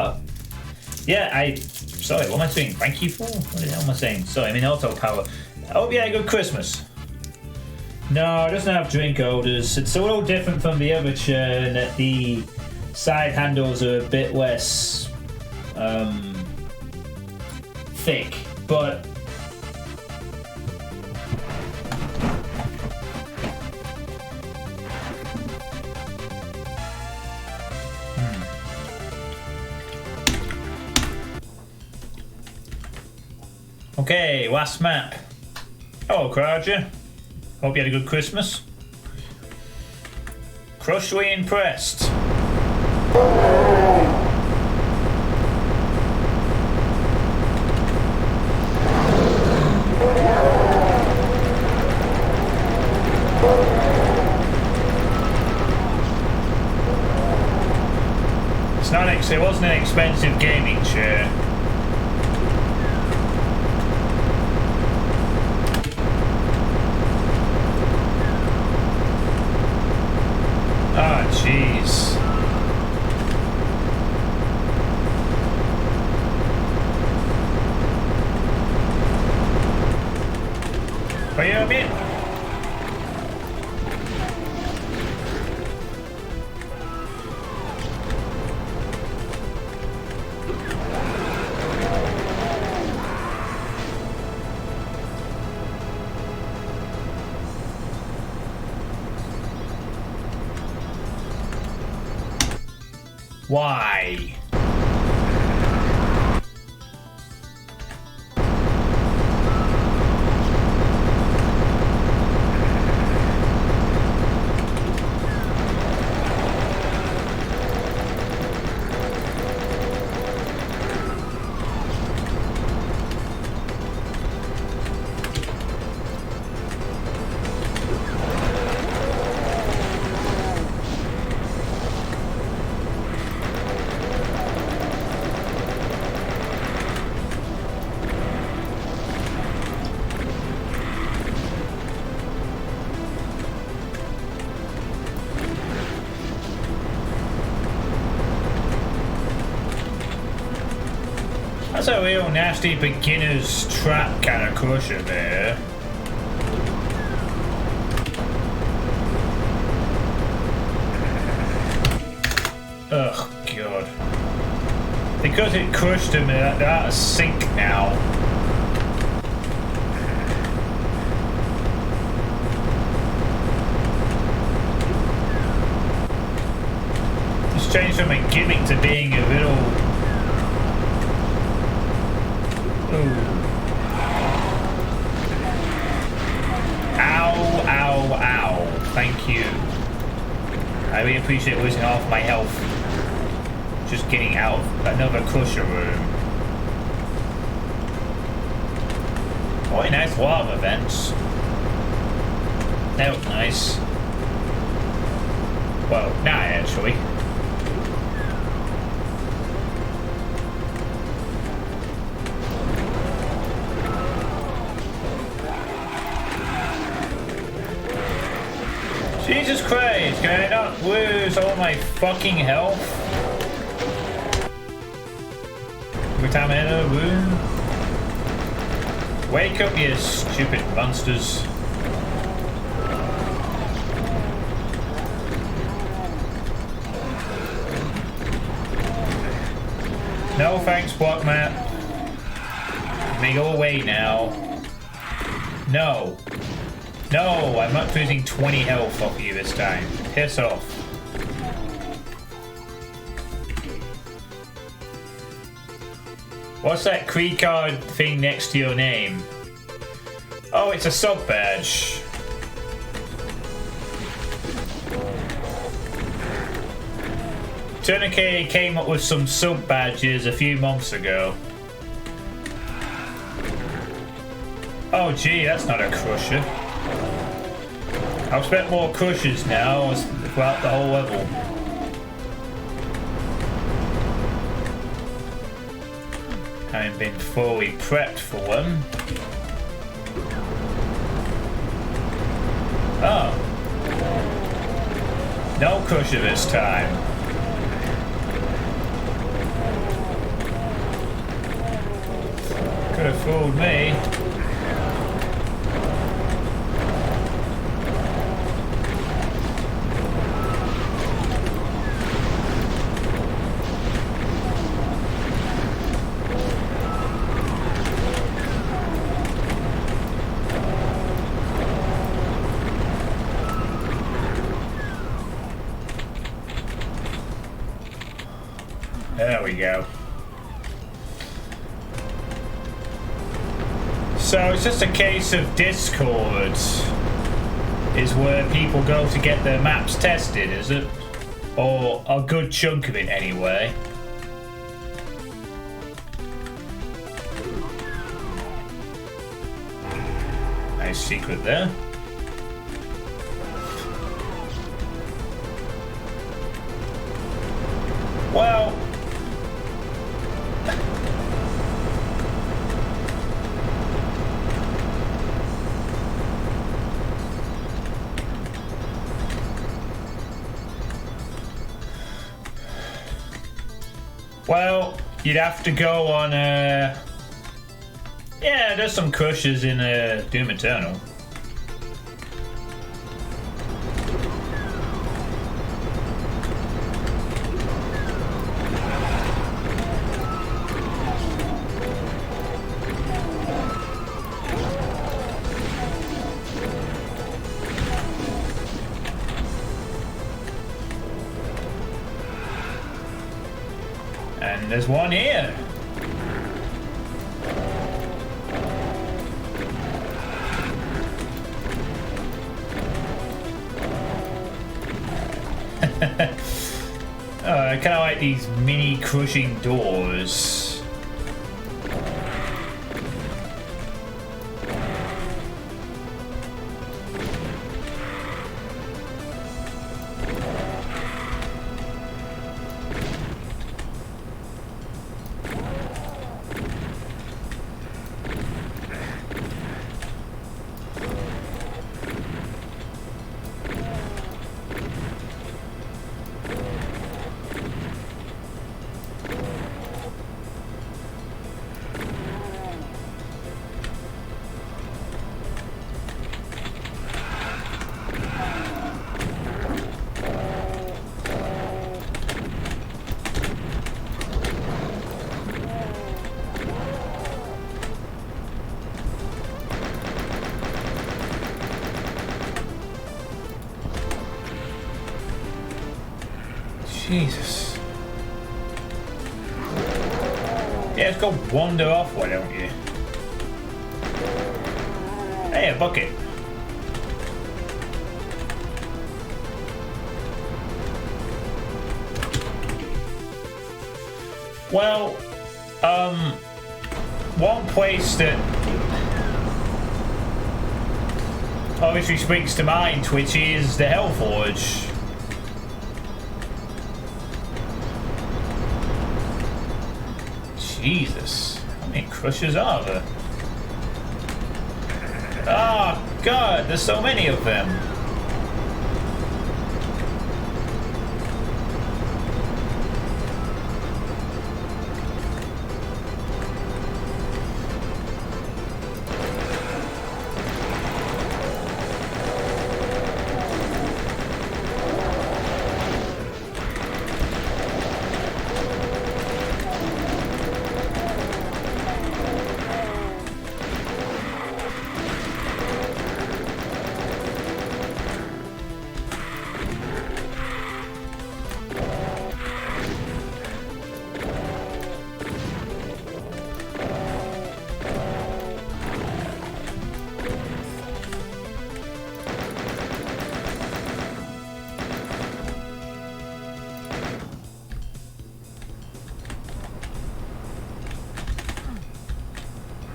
yeah, sorry, what am I saying? Thank you for? What the hell am I saying? Sorry, I'm in autopower. I hope you had a good Christmas. No, it doesn't have drink holders. It's a little different from the other chair in that the side handles are a bit less thick, but okay, last map. Hello, Crowdger. Hope you had a good Christmas. Crushly impressed. It wasn't an expensive gaming chair. Ah, jeez. Are you a bit? Why? That's a real nasty beginner's trap kind of crusher there. Because it crushed them, they're out of sync now. It's changed from a gimmick to being a little... Ooh. Ow, ow, ow. Thank you. I really appreciate losing half my health. Just getting out of another crusher room. Quite nice lava vents. That was nice. Well, not actually. Jesus Christ, can I not lose all my fucking health? Every time I enter a room? Wake up, you stupid monsters. No thanks, block map. You may go away now. No. No, I'm not losing 20 health off you this time. Piss off. What's that Creed card thing next to your name? Oh, it's a sub badge. Tourniquet came up with some sub badges a few months ago. Oh gee, that's not a crusher. I'll expect more crushers now throughout the whole level. Having been fully prepped for one. Oh. No crusher this time. Could have fooled me. There we go. So it's just a case of Discord is where people go to get their maps tested, is it? Or a good chunk of it anyway. Nice secret there. Well, you'd have to go on yeah, there's some crushers in Doom Eternal. And there's one here. I kind of like these mini crushing doors. Jesus. Yeah, let's go wander off, why don't you? Hey, a bucket. Well, one place that obviously springs to mind, which is the Hellforge. Jesus, how many crushers are there? Oh God, there's so many of them.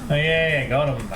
Oh yeah, got him.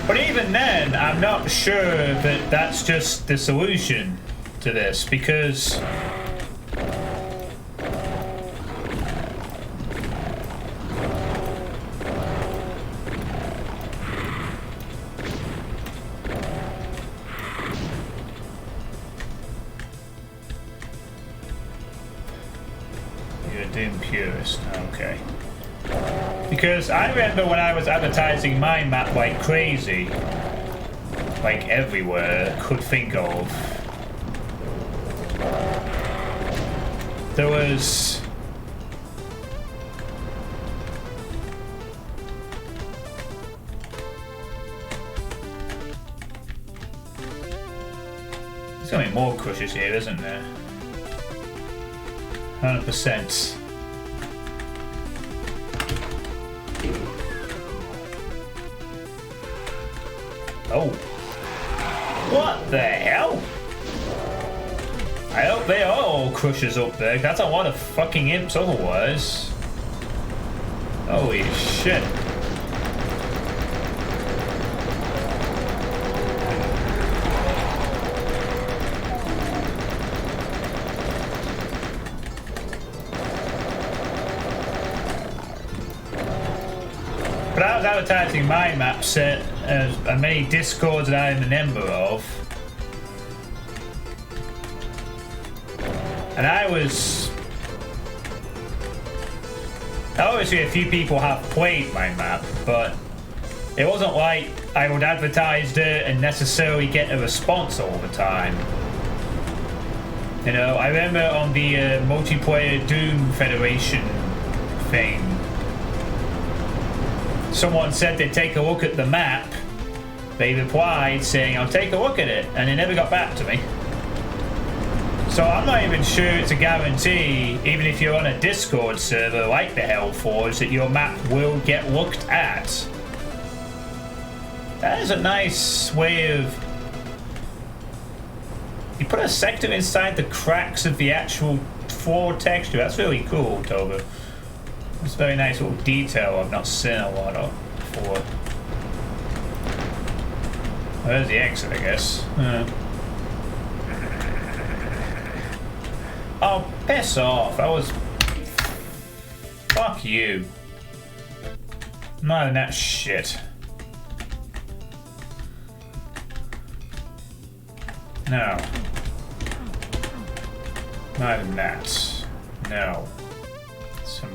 But even then, I'm not sure that that's just the solution to this, because you're a Doom purist, okay. Because I remember when I was advertising my map like crazy, like everywhere I could think of, there was there's gonna be more crushes here, isn't there? 100%. Oh. What the hell? I hope they are all crushers up there. That's a lot of fucking imps otherwise. Holy shit. advertising my map set as many discords that I'm a member of. And obviously a few people have played my map, but it wasn't like I would advertise it and necessarily get a response all the time. You know, I remember on the multiplayer Doom Federation thing, someone said they'd take a look at the map. They replied saying, I'll take a look at it, and they never got back to me. So I'm not even sure it's a guarantee, even if you're on a Discord server like the Hellforge, that your map will get looked at. That is a nice way of... You put a sector inside the cracks of the actual floor texture. That's really cool, Toba. That's a very nice little detail I've not seen a lot of before. Well, there's the exit, I guess. Oh, piss off. That was... Fuck you. Not in that shit. No. Not in that. No. Some...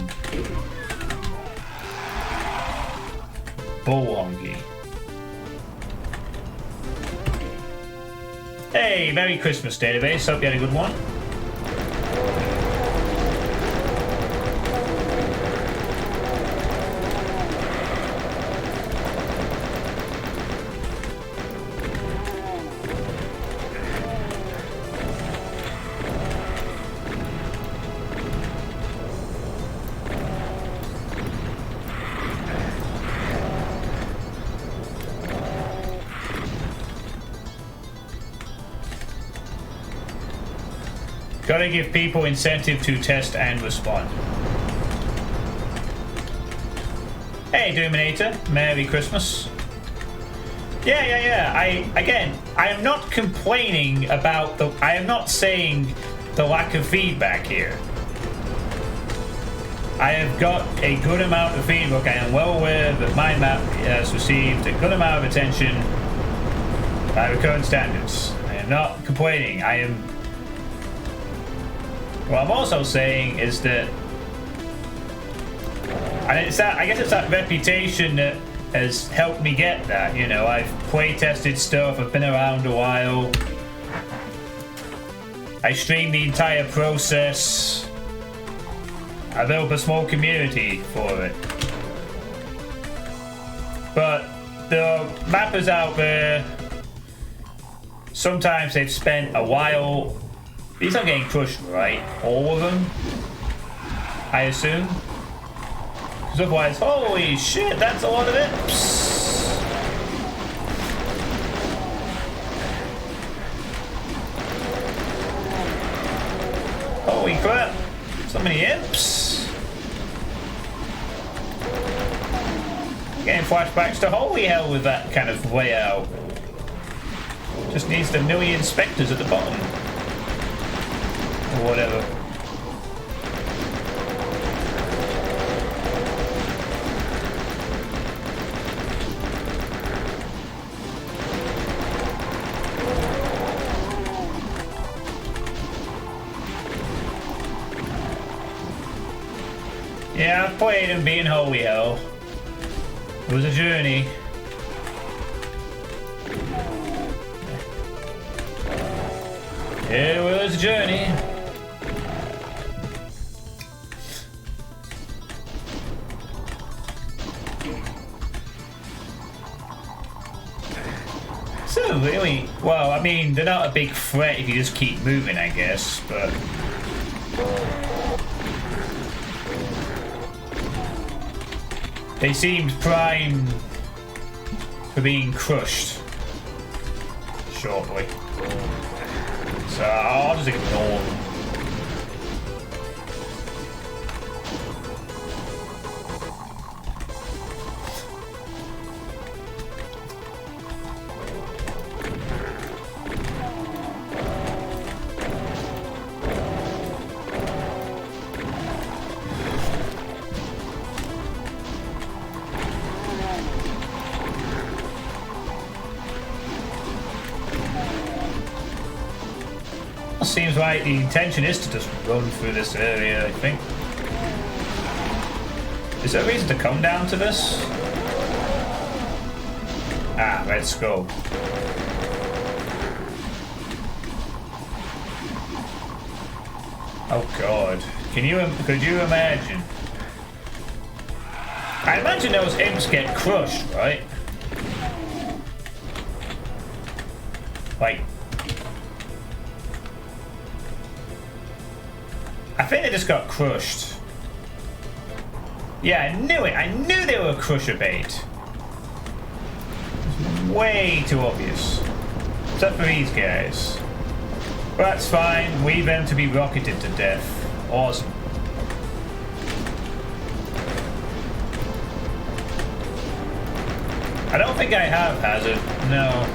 bullhongy. Hey, Merry Christmas, database. Hope you had a good one. Gotta give people incentive to test and respond. Hey, Doominator. Merry Christmas. Yeah. I am not complaining about the... I am not saying the lack of feedback here. I have got a good amount of feedback. I am well aware that my map has received a good amount of attention by the current standards. I am not complaining. I am... What I'm also saying is that, and it's that, I guess it's that reputation that has helped me get that. You know, I've play tested stuff, I've been around a while, I streamed the entire process, I built a small community for it. But the mappers out there, sometimes they've spent a while. These aren't getting crushed, right? All of them? I assume? Because otherwise, holy shit, that's a lot of imps! Holy crap! So many imps! Getting flashbacks to holy hell with that kind of layout. Just needs the million spectres at the bottom. Or whatever. Yeah, I've played and been holy hell. It was a journey. It was a journey. So really, well, I mean, they're not a big threat if you just keep moving, I guess, but... They seemed primed for being crushed shortly. So I'll just ignore them. seems like the intention is to just run through this area, I think. Is there a reason to come down to this? Ah, let's go. Oh god. Could you imagine? I imagine those imps get crushed, right? Like, I think they just got crushed. Yeah, I knew it. I knew they were crusher bait. It's way too obvious. Except for these guys. But that's fine. Leave them to be rocketed to death. Awesome. I don't think I have Hazard. No.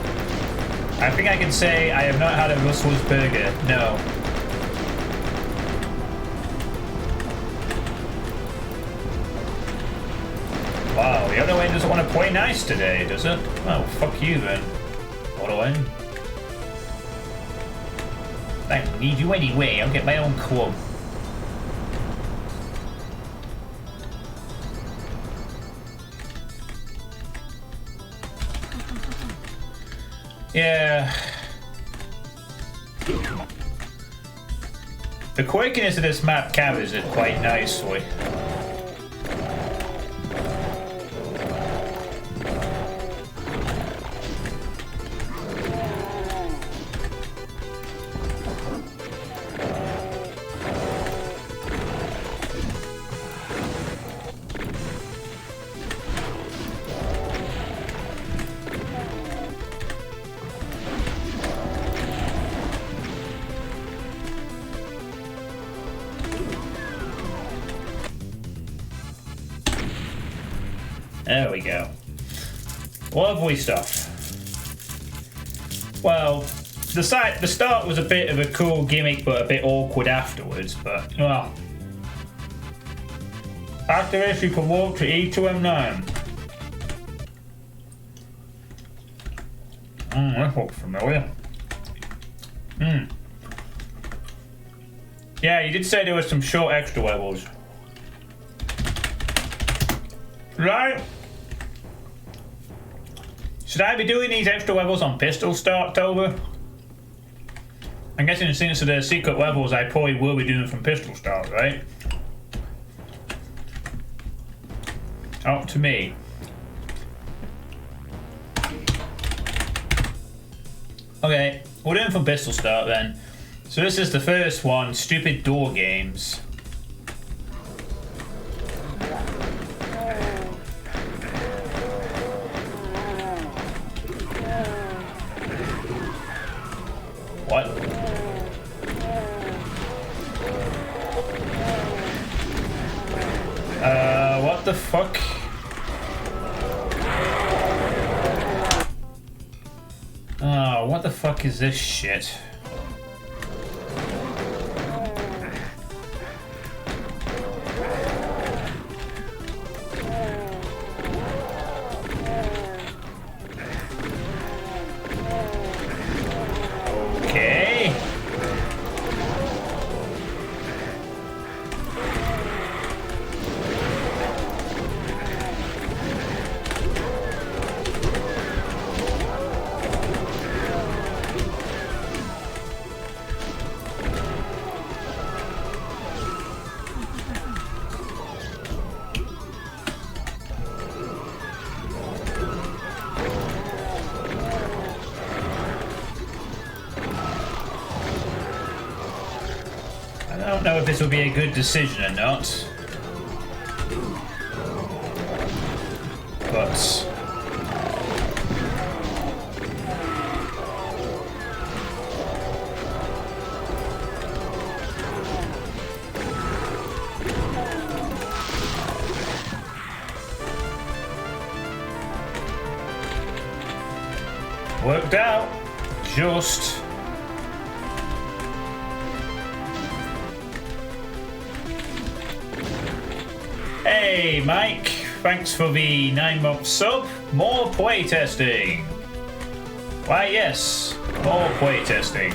I think I can say I have not had a Russell's burger. No. Wow, the other one doesn't want to play nice today, does it? Well, fuck you then. Other one. I don't need you anyway. I'll get my own club. Yeah. The quirkiness of this map carries it quite nicely. There we go. Lovely stuff. Well, the start was a bit of a cool gimmick, but a bit awkward afterwards. But well, after this, you can walk to E2M9. That looks familiar. Yeah, you did say there were some short extra levels, right? Should I be doing these extra levels on pistol start over? I'm guessing since they're secret levels, I probably will be doing from pistol start, right? Up to me. Okay, we're doing from pistol start then. So this is the first one, stupid door games. What? What the fuck? Oh, what the fuck is this shit? Okay. I don't know if this will be a good decision or not, but worked out just. Hey Mike, thanks for the 9-month sub. More playtesting. Why yes, more playtesting.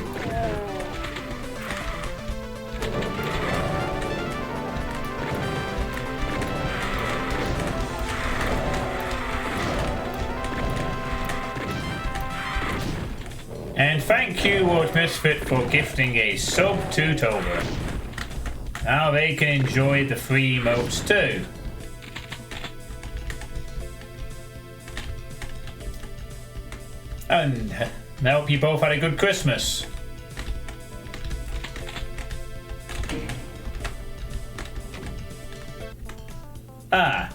And thank you, World Misfit, for gifting a sub to Tober. Now they can enjoy the free emotes too. And I hope you both had a good Christmas. Ah.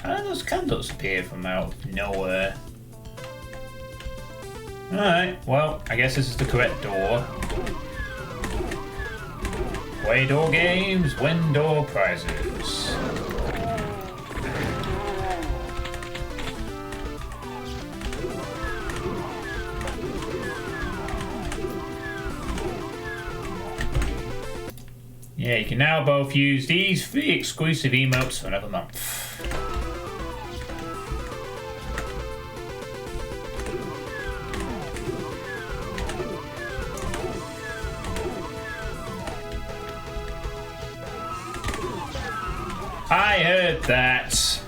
How do those candles appear from out nowhere? Alright, well, I guess this is the correct door. Play door games, win door prizes. Yeah, you can now both use these free exclusive emotes for another month. I heard that.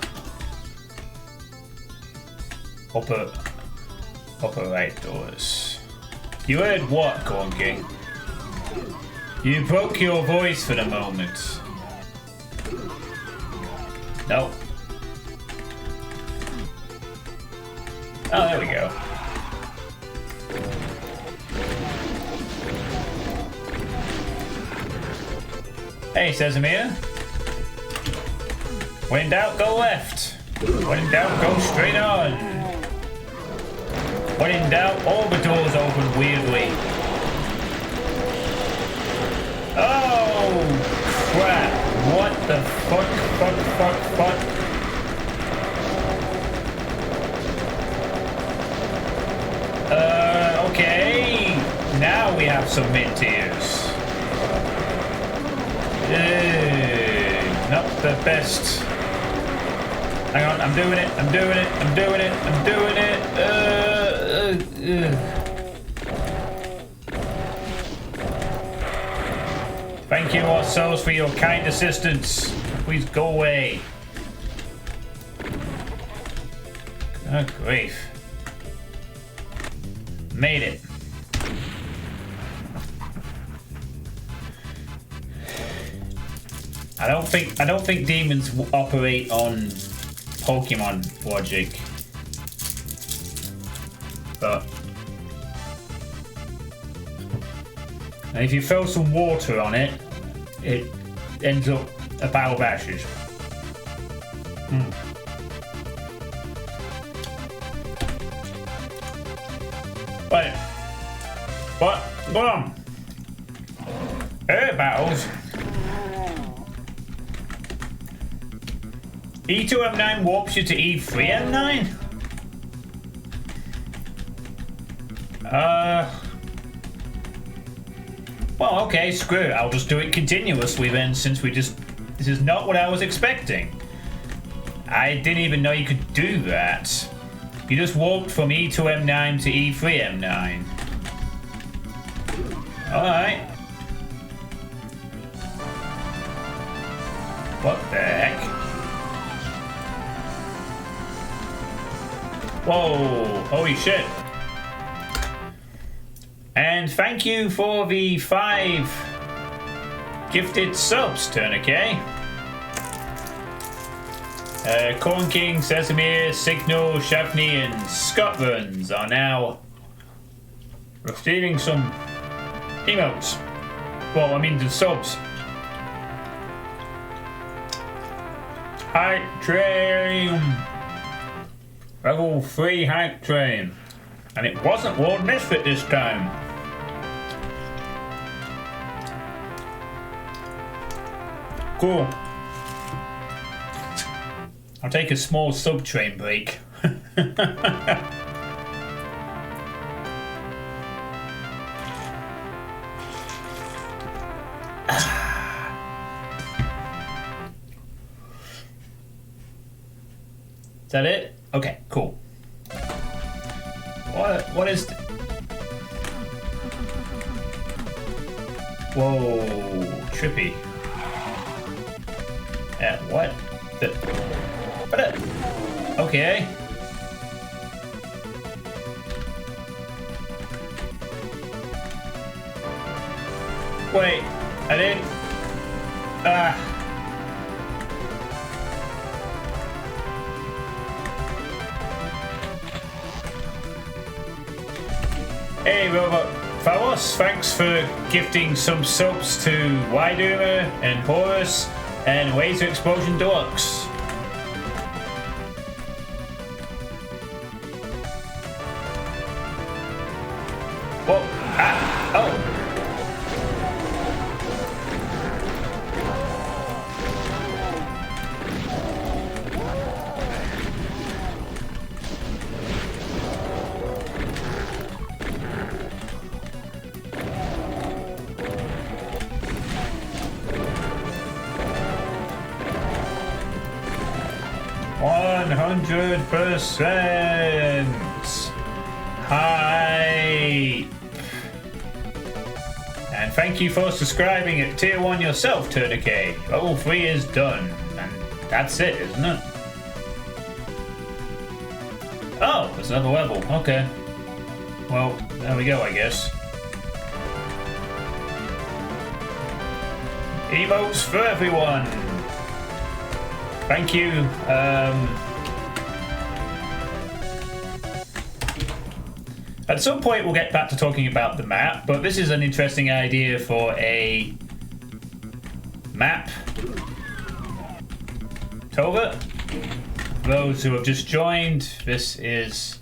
Upper right doors. You heard what, Corn King? You broke your voice for the moment. No. Oh, there we go. Hey, Sesamir. When in doubt, go left. When in doubt, go straight on. When in doubt, all the doors open weirdly. Oh, crap. What the fuck. Okay. Now we have some mint tears. Not the best. Hang on, I'm doing it. Thank you ourselves for your kind assistance. Please go away. Good grief. Made it. I don't think demons operate on Pokemon logic, but and if you throw some water on it, it ends up a pile of ashes. Wait, what? Go on. Air battles. E2M9 warps you to E3M9? Well, okay, screw it. I'll just do it continuously then, since this is not what I was expecting. I didn't even know you could do that. You just warped from E2M9 to E3M9. Alright. What the heck? Whoa, holy shit. And thank you for the 5 gifted subs, Tourniquet. Corn King, Sesamir, Signal, Shavni, and Scotlands are now receiving some emotes. Well, I mean the subs. Hype Train! Level 3 Hype Train. And it wasn't Lord Misfit this time. Cool. I'll take a small sub-train break. Is that it? Okay, cool. What is... Whoa, trippy. What? Okay. Wait, I didn't. Hey, Robot Phallus, thanks for gifting some subs to Ydoomer and Horus and Laser Explosion Deluxe. Whoa, oh. 100% hype. And thank you for subscribing at Tier 1 yourself, Tourniquet. Level 3 is done. And that's it, isn't it? Oh, there's another level. Okay. Well, there we go, I guess. Emotes for everyone. Thank you. At some point we'll get back to talking about the map, but this is an interesting idea for a map. Tova, those who have just joined, this is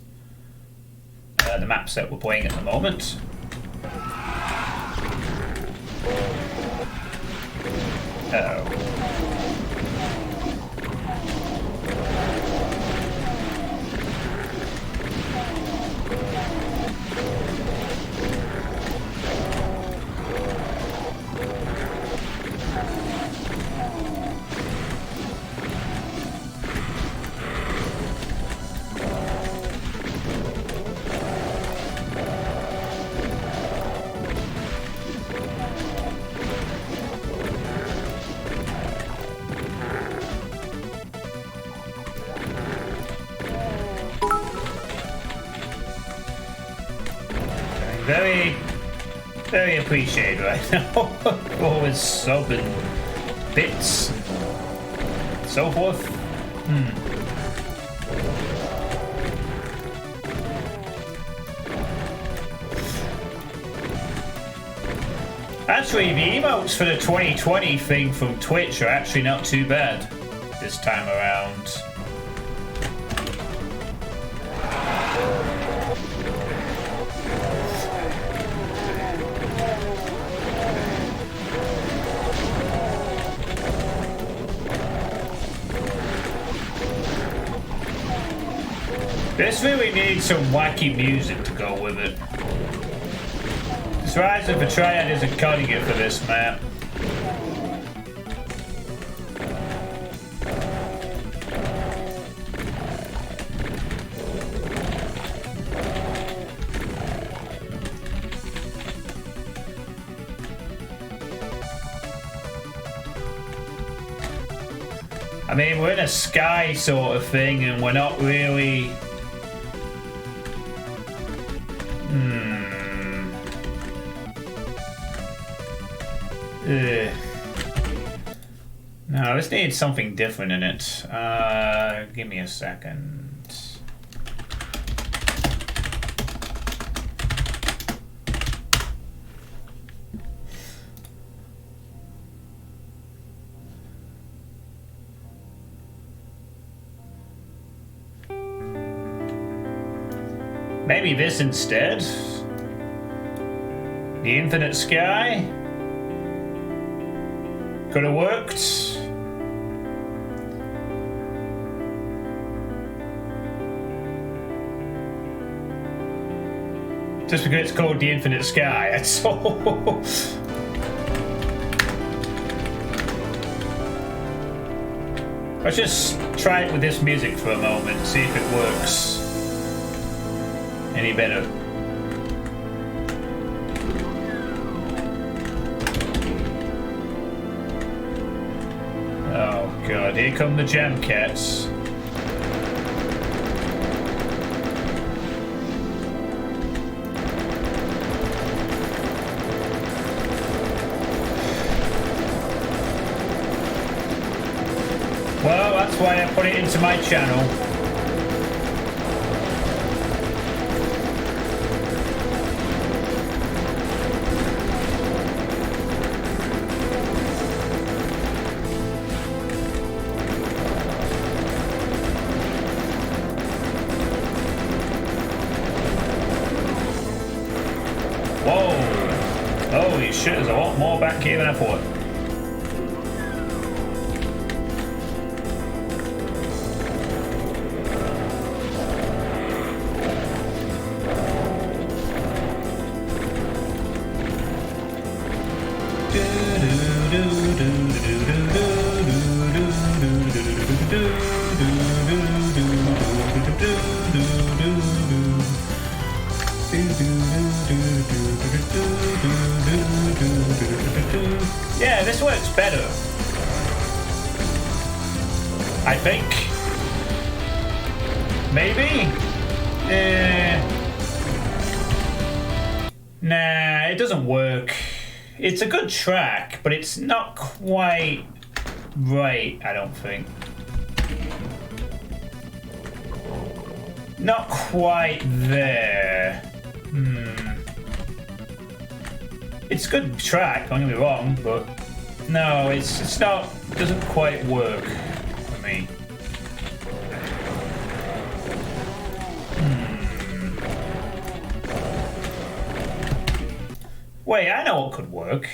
the map set we're playing at the moment. Uh-oh. Very appreciated right now. All his sub and bits and so forth. Actually, the emotes for the 2020 thing from Twitch are actually not too bad this time around. This really needs some wacky music to go with it. This Rise of the Triad isn't cutting it for this map. I mean, we're in a sky sort of thing and we're not really... No, this needs something different in it. Give me a second. Maybe this instead? The Infinite Sky? Could have worked. Just because it's called The Infinite Sky, that's all. Let's just try it with this music for a moment, see if it works any better. Oh god, here come the jam cats. That's why I put it into my channel. Whoa! Holy shit, there's a lot more back here than I thought. Yeah, this works better. I think. Maybe? Nah, it doesn't work. It's a good track, but it's not quite right, I don't think. Not quite there. It's a good track, don't get me wrong, but no, it's not, doesn't quite work for me. Wait, I know what could work.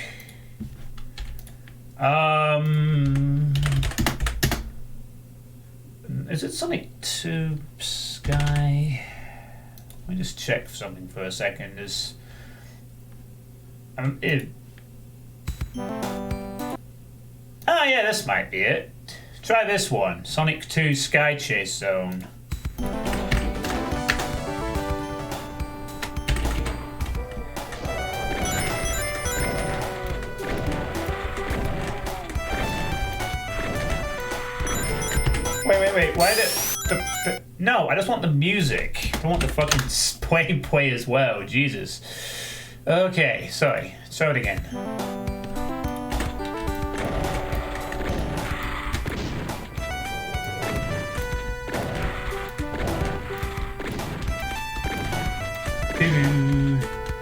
Is it Sonic 2 Sky? Let me just check something for a second. There's oh yeah, this might be it. Try this one, Sonic 2 Sky Chase Zone. Wait, why the no, I just want the music. I don't want the fucking play as well, Jesus. Okay, sorry, show it again.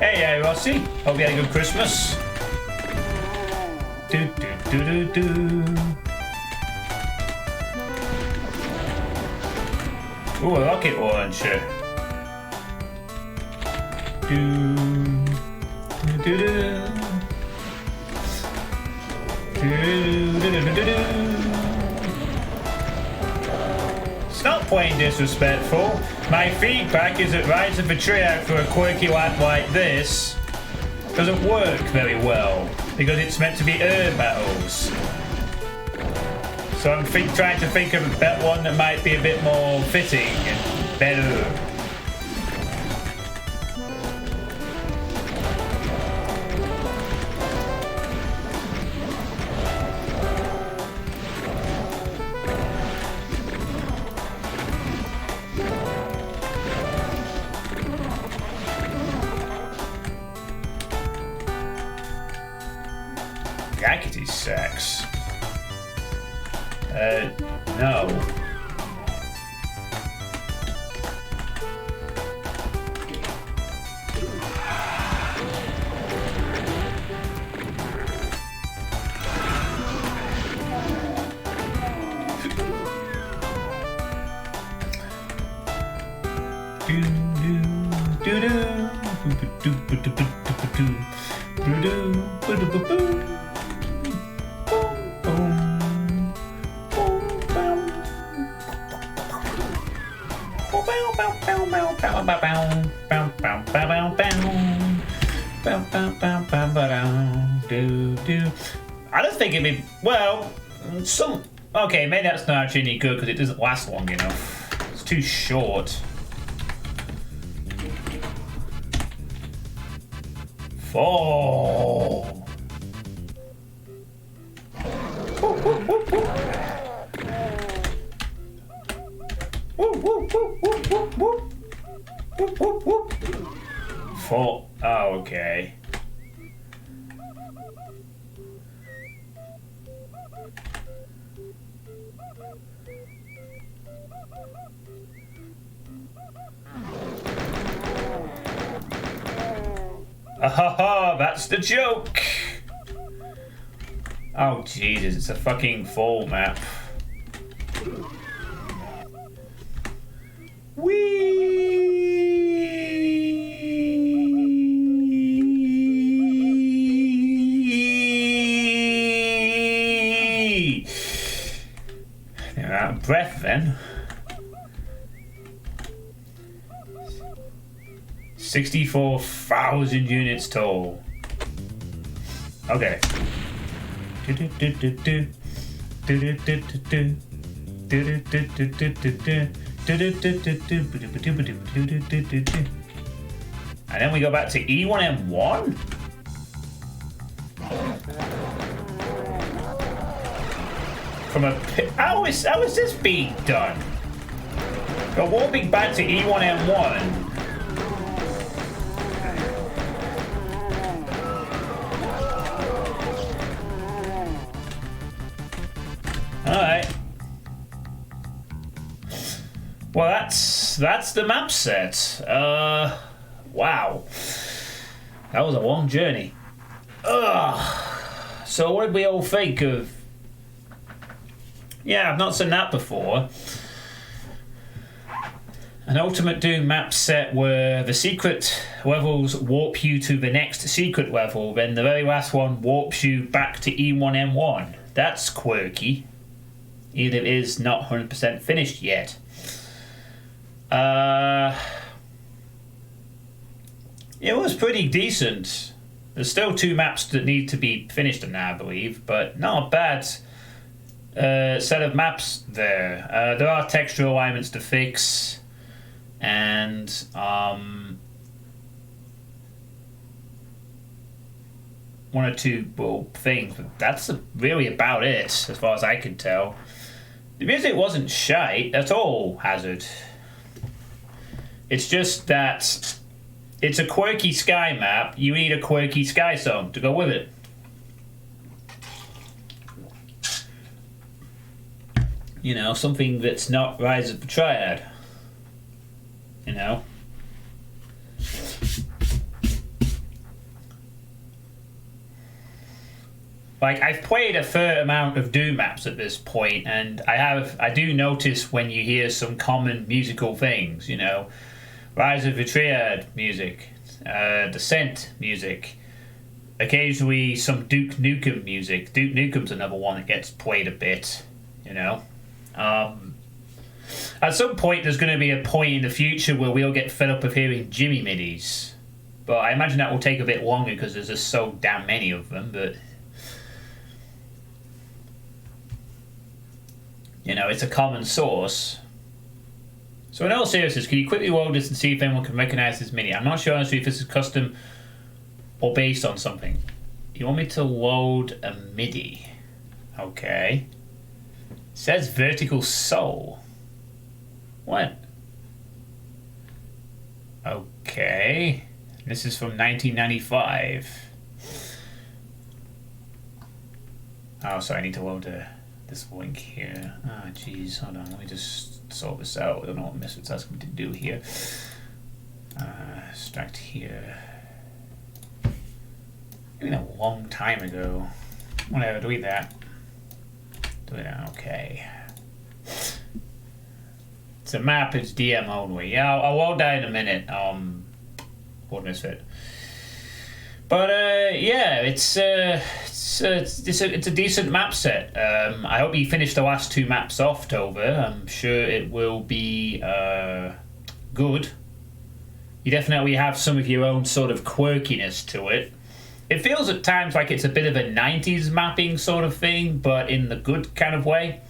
Hey, Rossi, hope you had a good Christmas. Do do do do do. Ooh, a rocket launcher. Do do do do do do do. Stop playing disrespectful. My feedback is that rising the tree out for a quirky lap like this doesn't work very well because it's meant to be air battles. So I'm trying to think of a better one that might be a bit more fitting and better. Yakety sax. No. I don't think it'd be, well, okay, maybe that's not actually any good because it doesn't last long enough. It's too short. Fall. Fall. Oh, okay. ha, that's the joke. Oh Jesus, it's a fucking full map. Whee! They're out of breath then. 64,000 units tall. Okay. And then we go back to E1M1? From a how is this being done? But warping back to E1M1. Alright. Well, that's the map set. Wow. That was a long journey. So what did we all think of... Yeah, I've not seen that before. An Ultimate Doom map set where the secret levels warp you to the next secret level, then the very last one warps you back to E1M1. That's quirky. Even if it is not 100% finished yet. It was pretty decent. There's still 2 maps that need to be finished in there, I believe, but not a bad set of maps there. There are texture alignments to fix, and one or two things, but that's really about it as far as I can tell. The music wasn't shite at all, Hazard. It's just that it's a quirky Sky map. You need a quirky Sky song to go with it. You know, something that's not Rise of the Triad. You know? Like, I've played a fair amount of Doom maps at this point, and I do notice when you hear some common musical things, you know. Rise of the Triad music, Descent music, occasionally some Duke Nukem music. Duke Nukem's another one that gets played a bit, you know. At some point there's going to be a point in the future where we'll get fed up of hearing Jimmy midis. But I imagine that will take a bit longer because there's just so damn many of them, but... You know, it's a common source. So in all seriousness, can you quickly load this and see if anyone can recognize this MIDI? I'm not sure honestly if this is custom or based on something. You want me to load a MIDI? Okay. It says Vertical Soul. What? Okay. This is from 1995. Oh, sorry, I need to load this link here. Ah, jeez, hold on, let me just sort this out. I don't know what Misfits asking me to do here. Extract here. Maybe a long time ago. Whatever, delete that. Delete that, okay. It's a map, it's DM only. Yeah, I'll load that in a minute. What Misfit. But yeah, it's a decent map set. I hope you finish the last 2 maps off, Tova. I'm sure it will be good. You definitely have some of your own sort of quirkiness to it. It feels at times like it's a bit of a 90s mapping sort of thing, but in the good kind of way.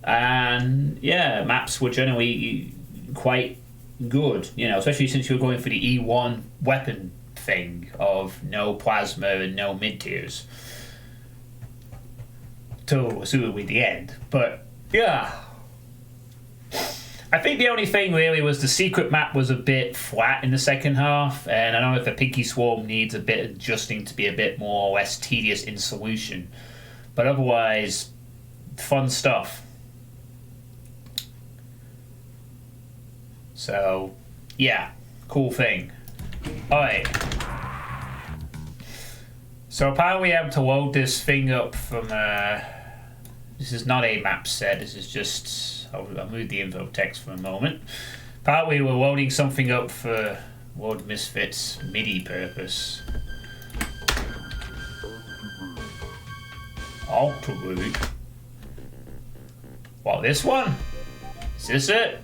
And yeah, maps were generally quite good, you know, especially since you were going for the E1 weapon thing of no plasma and no mid-tiers till assumably the end. But yeah, I think the only thing really was the secret map was a bit flat in the second half, and I don't know if the Pinky Swarm needs a bit adjusting to be a bit more or less tedious in solution, but otherwise fun stuff. So yeah, cool thing. Alright. So apparently I'm to load this thing up from, this is not a map set, this is just, I'll move the info text for a moment. Apparently we're loading something up for World Misfits MIDI purpose. Activate. What, this one? Is this it?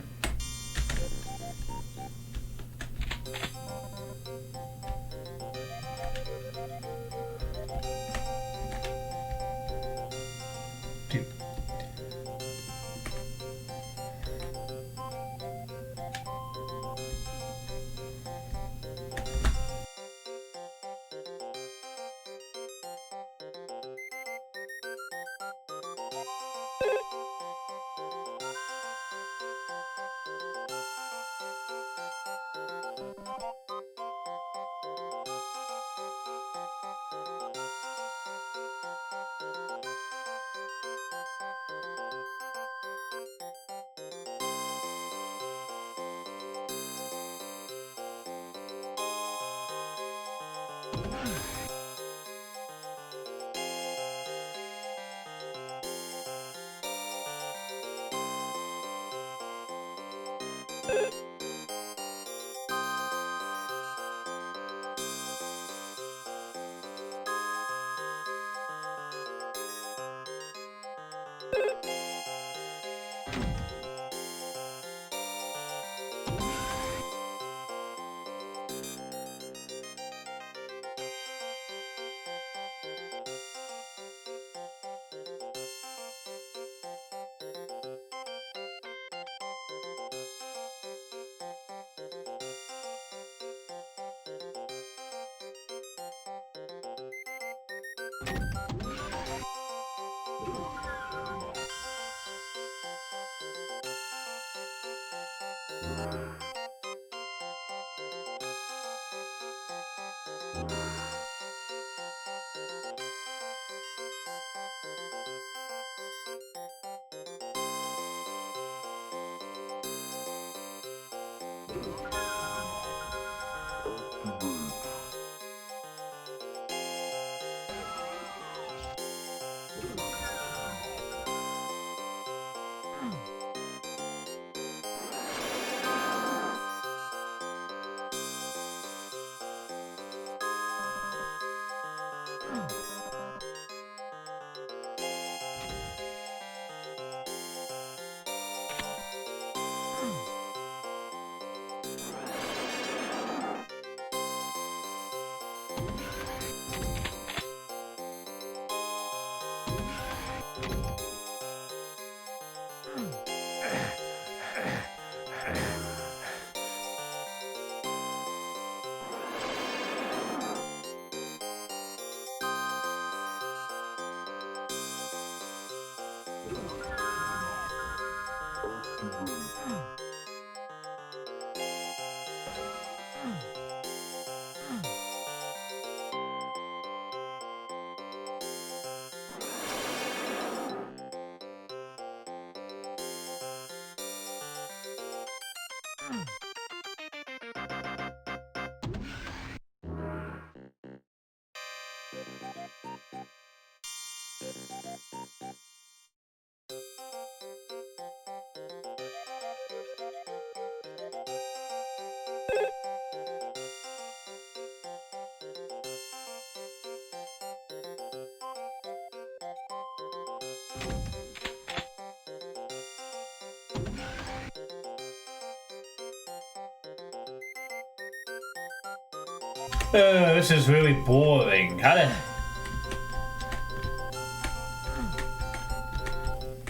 This is really boring. How the...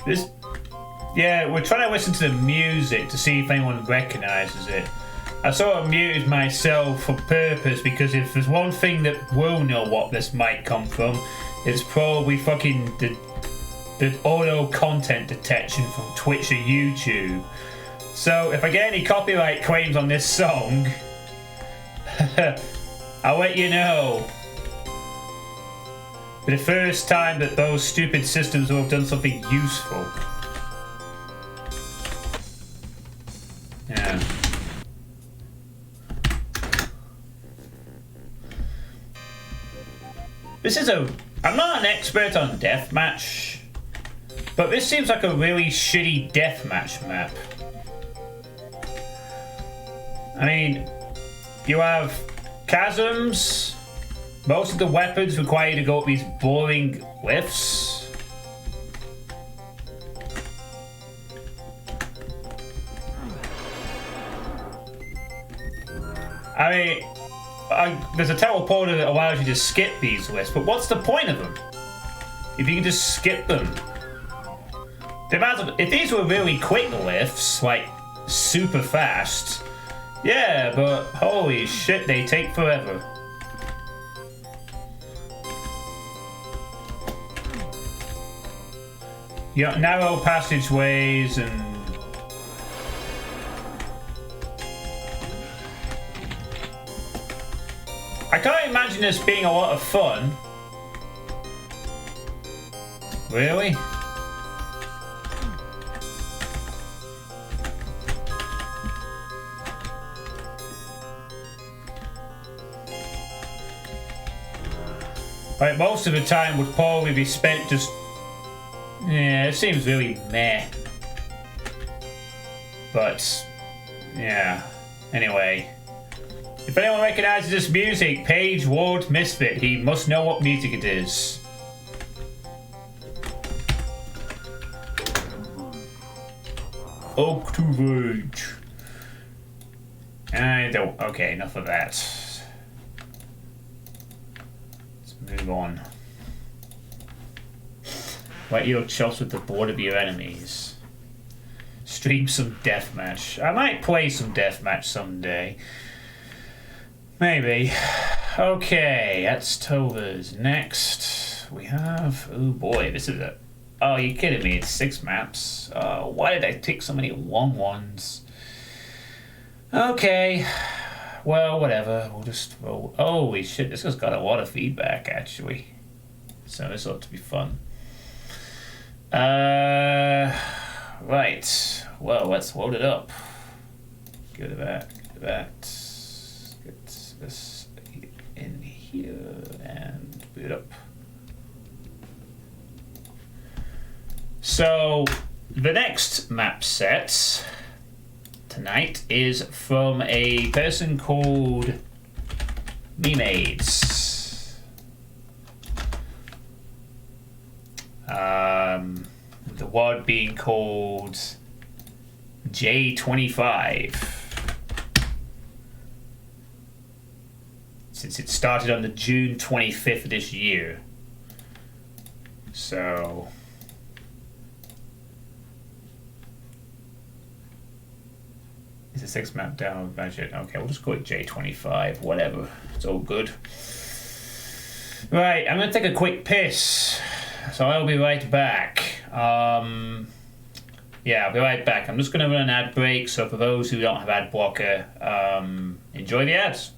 This... Yeah, we're trying to listen to the music to see if anyone recognises it. I sort of muted myself for purpose because if there's one thing that will know what this might come from, it's probably fucking the auto content detection from Twitch or YouTube. So if I get any copyright claims on this song, I'll let you know. For the first time that those stupid systems will have done something useful. Yeah. I'm not an expert on deathmatch, but this seems like a really shitty deathmatch map. I mean, you have chasms. Most of the weapons require you to go up these boring lifts. I mean, there's a teleporter that allows you to skip these lifts, but what's the point of them? If you can just skip them. If these were really quick lifts, like super fast, yeah, but holy shit, they take forever. You got narrow passageways and... I can't imagine this being a lot of fun. Really? Like, most of the time would probably be spent just... Yeah, it seems really meh. But, yeah. Anyway. If anyone recognizes this music, Page Ward Misfit, he must know what music it is. Activate. I don't... Okay, enough of that. Let's move on. Wet your chops with the board of your enemies. Stream some deathmatch. I might play some deathmatch someday. Maybe. Okay, that's Tova's. Next, we have... Oh boy, this is a... Oh, you're kidding me. It's 6 maps. Why did I pick so many long ones? Okay. Well, whatever. We'll just roll. Holy shit, this has got a lot of feedback, actually. So this ought to be fun. Right. Well, let's load it up. Go to that. Go to that. Get this in here and boot it up. So, the next map set tonight is from a person called Memades. The word being called J25. Since it started on the June 25th of this year. So... It's a 6 map down budget. Okay, we'll just call it J25. Whatever. It's all good. Right, I'm going to take a quick piss. So I'll be right back. Yeah, I'll be right back. I'm just going to run an ad break. So for those who don't have ad blocker, enjoy the ads.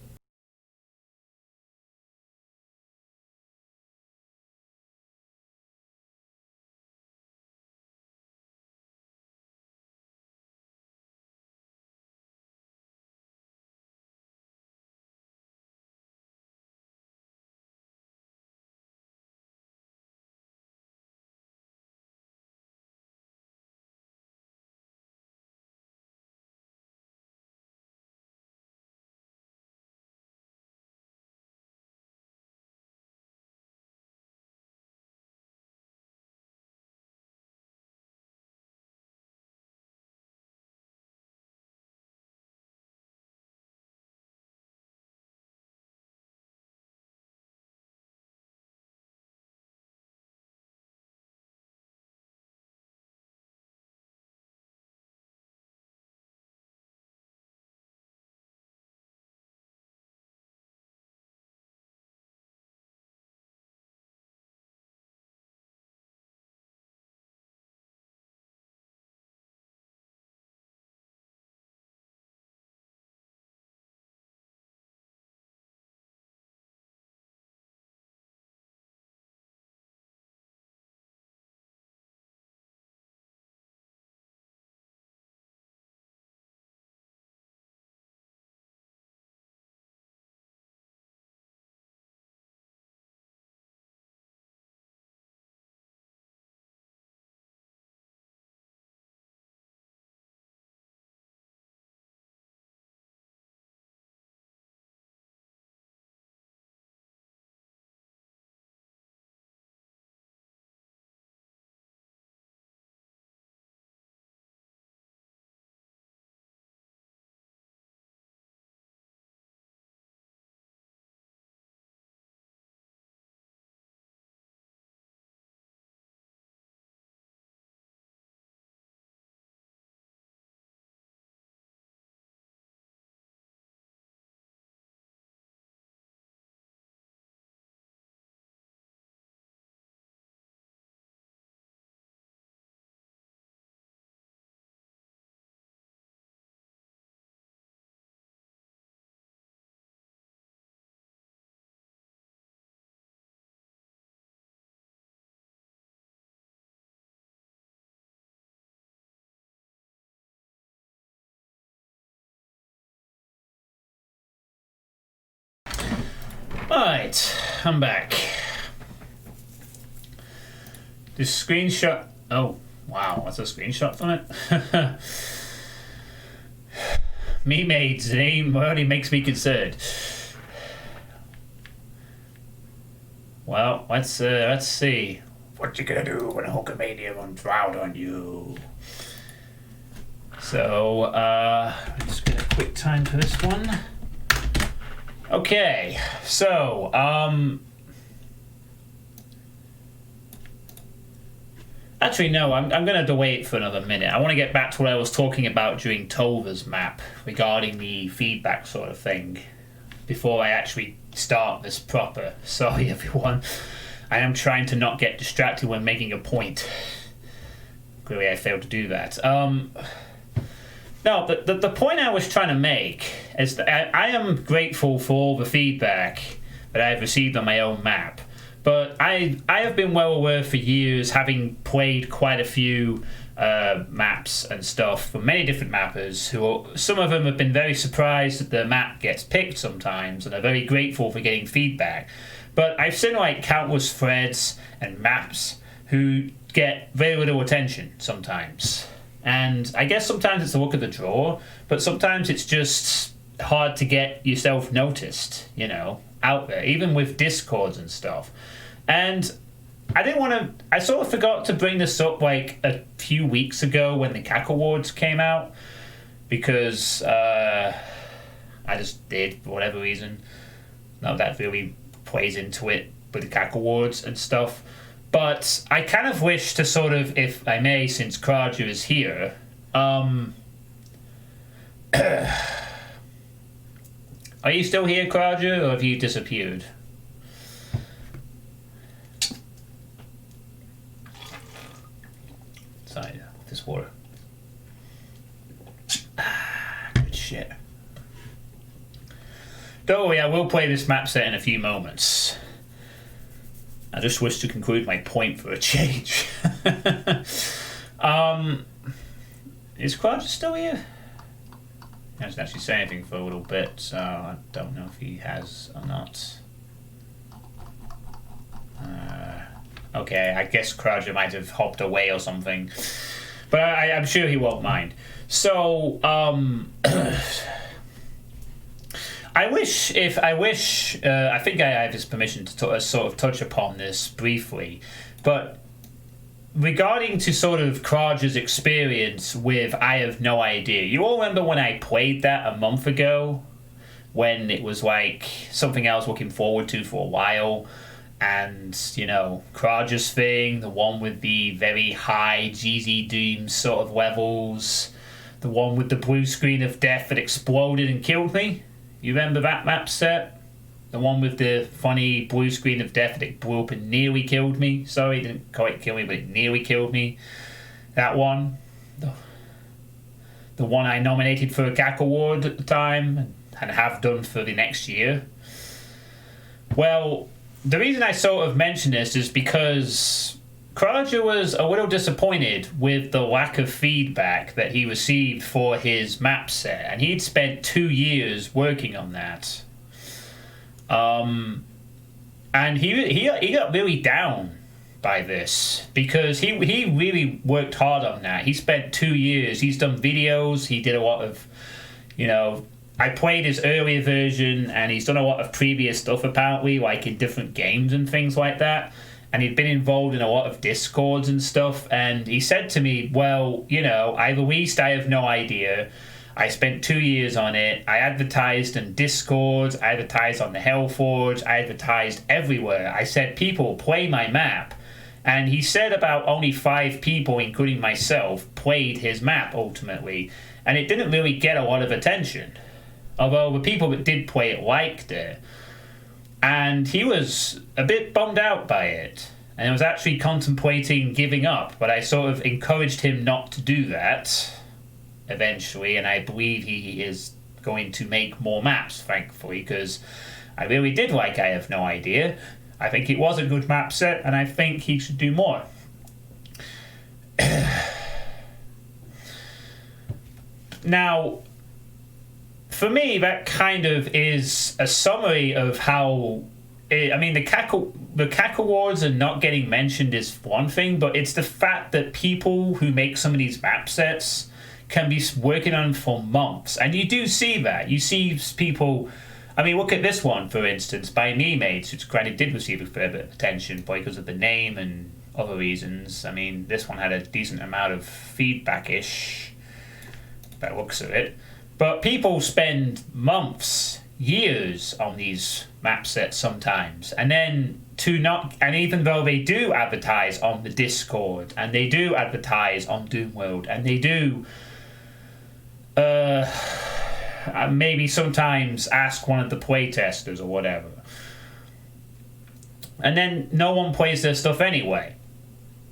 Alright, I'm back. This screenshot. Oh, wow, that's a screenshot from it. Me mate's name already makes me concerned. Well, let's see. What you gonna do when a Hulkamania runs wild on you? So, I'm just gonna quick time for this one. Okay, so, actually, no, I'm going to have to wait for another minute. I want to get back to what I was talking about during Tova's map regarding the feedback sort of thing before I actually start this proper. Sorry, everyone. I am trying to not get distracted when making a point. Clearly, I failed to do that. No, the point I was trying to make is that I am grateful for all the feedback that I've received on my own map. But I have been well aware for years, having played quite a few maps and stuff from many different mappers, some of them have been very surprised that the map gets picked sometimes and are very grateful for getting feedback. But I've seen like countless threads and maps who get very little attention sometimes. And I guess sometimes it's a look at the draw, but sometimes it's just hard to get yourself noticed, you know, out there, even with Discords and stuff. And I sort of forgot to bring this up like a few weeks ago when the CAC Awards came out, because I just did for whatever reason. Not that really plays into it with the CAC Awards and stuff. But I kind of wish to sort of, if I may, since Kraja is here, are you still here, Kraja, or have you disappeared? Sorry, this water. Good shit. Don't worry, I will play this map set in a few moments. I just wish to conclude my point for a change. Is Kraja still here? He hasn't actually said anything for a little bit, so I don't know if he has or not. Okay, I guess Kraja might have hopped away or something. But I'm sure he won't mind. So, I think I have his permission to sort of touch upon this briefly, but regarding to sort of Kraja's experience with I Have No Idea, you all remember when I played that a month ago, when it was like something I was looking forward to for a while, and, you know, Kraja's thing, the one with the very high GZ Doom sort of levels, the one with the blue screen of death that exploded and killed me? You remember that map set? The one with the funny blue screen of death that it blew up and nearly killed me. Sorry, it didn't quite kill me, but it nearly killed me. That one. The one I nominated for a CAC Award at the time and have done for the next year. Well, the reason I sort of mention this is because Kraja was a little disappointed with the lack of feedback that he received for his map set, and he'd spent 2 years working on that. And he got really down by this because he really worked hard on that. He spent 2 years. He's done videos. He did a lot of, you know, I played his earlier version, and he's done a lot of previous stuff apparently, like in different games and things like that. And he'd been involved in a lot of Discords and stuff, and he said to me, well, you know, I released I Have No Idea. I spent 2 years on it. I advertised in Discords, I advertised on the Hellforge, I advertised everywhere. I said, people, play my map. And he said about only 5 people, including myself, played his map ultimately. And it didn't really get a lot of attention. Although the people that did play it liked it. And he was a bit bummed out by it. And he was actually contemplating giving up. But I sort of encouraged him not to do that eventually. And I believe he is going to make more maps, thankfully. Because I really did like I Have No Idea. I think it was a good map set. And I think he should do more. Now, for me, that kind of is a summary of how I mean, the CAC awards and not getting mentioned is one thing, but it's the fact that people who make some of these map sets can be working on them for months, and you do see that. You see people. I mean, look at this one, for instance, by Me Mates, which granted did receive a fair bit of attention because of the name and other reasons. I mean, this one had a decent amount of feedback-ish, by the looks of it. But people spend months, years on these map sets sometimes, and then and even though they do advertise on the Discord, and they do advertise on Doomworld, and they do maybe sometimes ask one of the playtesters or whatever, and then no one plays their stuff anyway.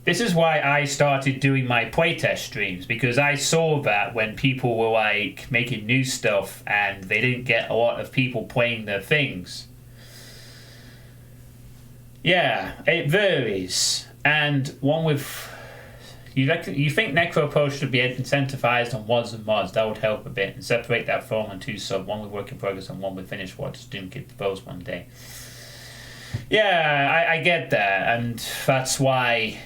This is why I started doing my playtest streams, because I saw that when people were like making new stuff and they didn't get a lot of people playing their things. Yeah, it varies. And one with... You think Necropro should be incentivized on WODs and mods? That would help a bit, and separate that form on 2 sub, one with work in progress and one with finished WODs. Doom get those one day. Yeah, I get that, and that's why...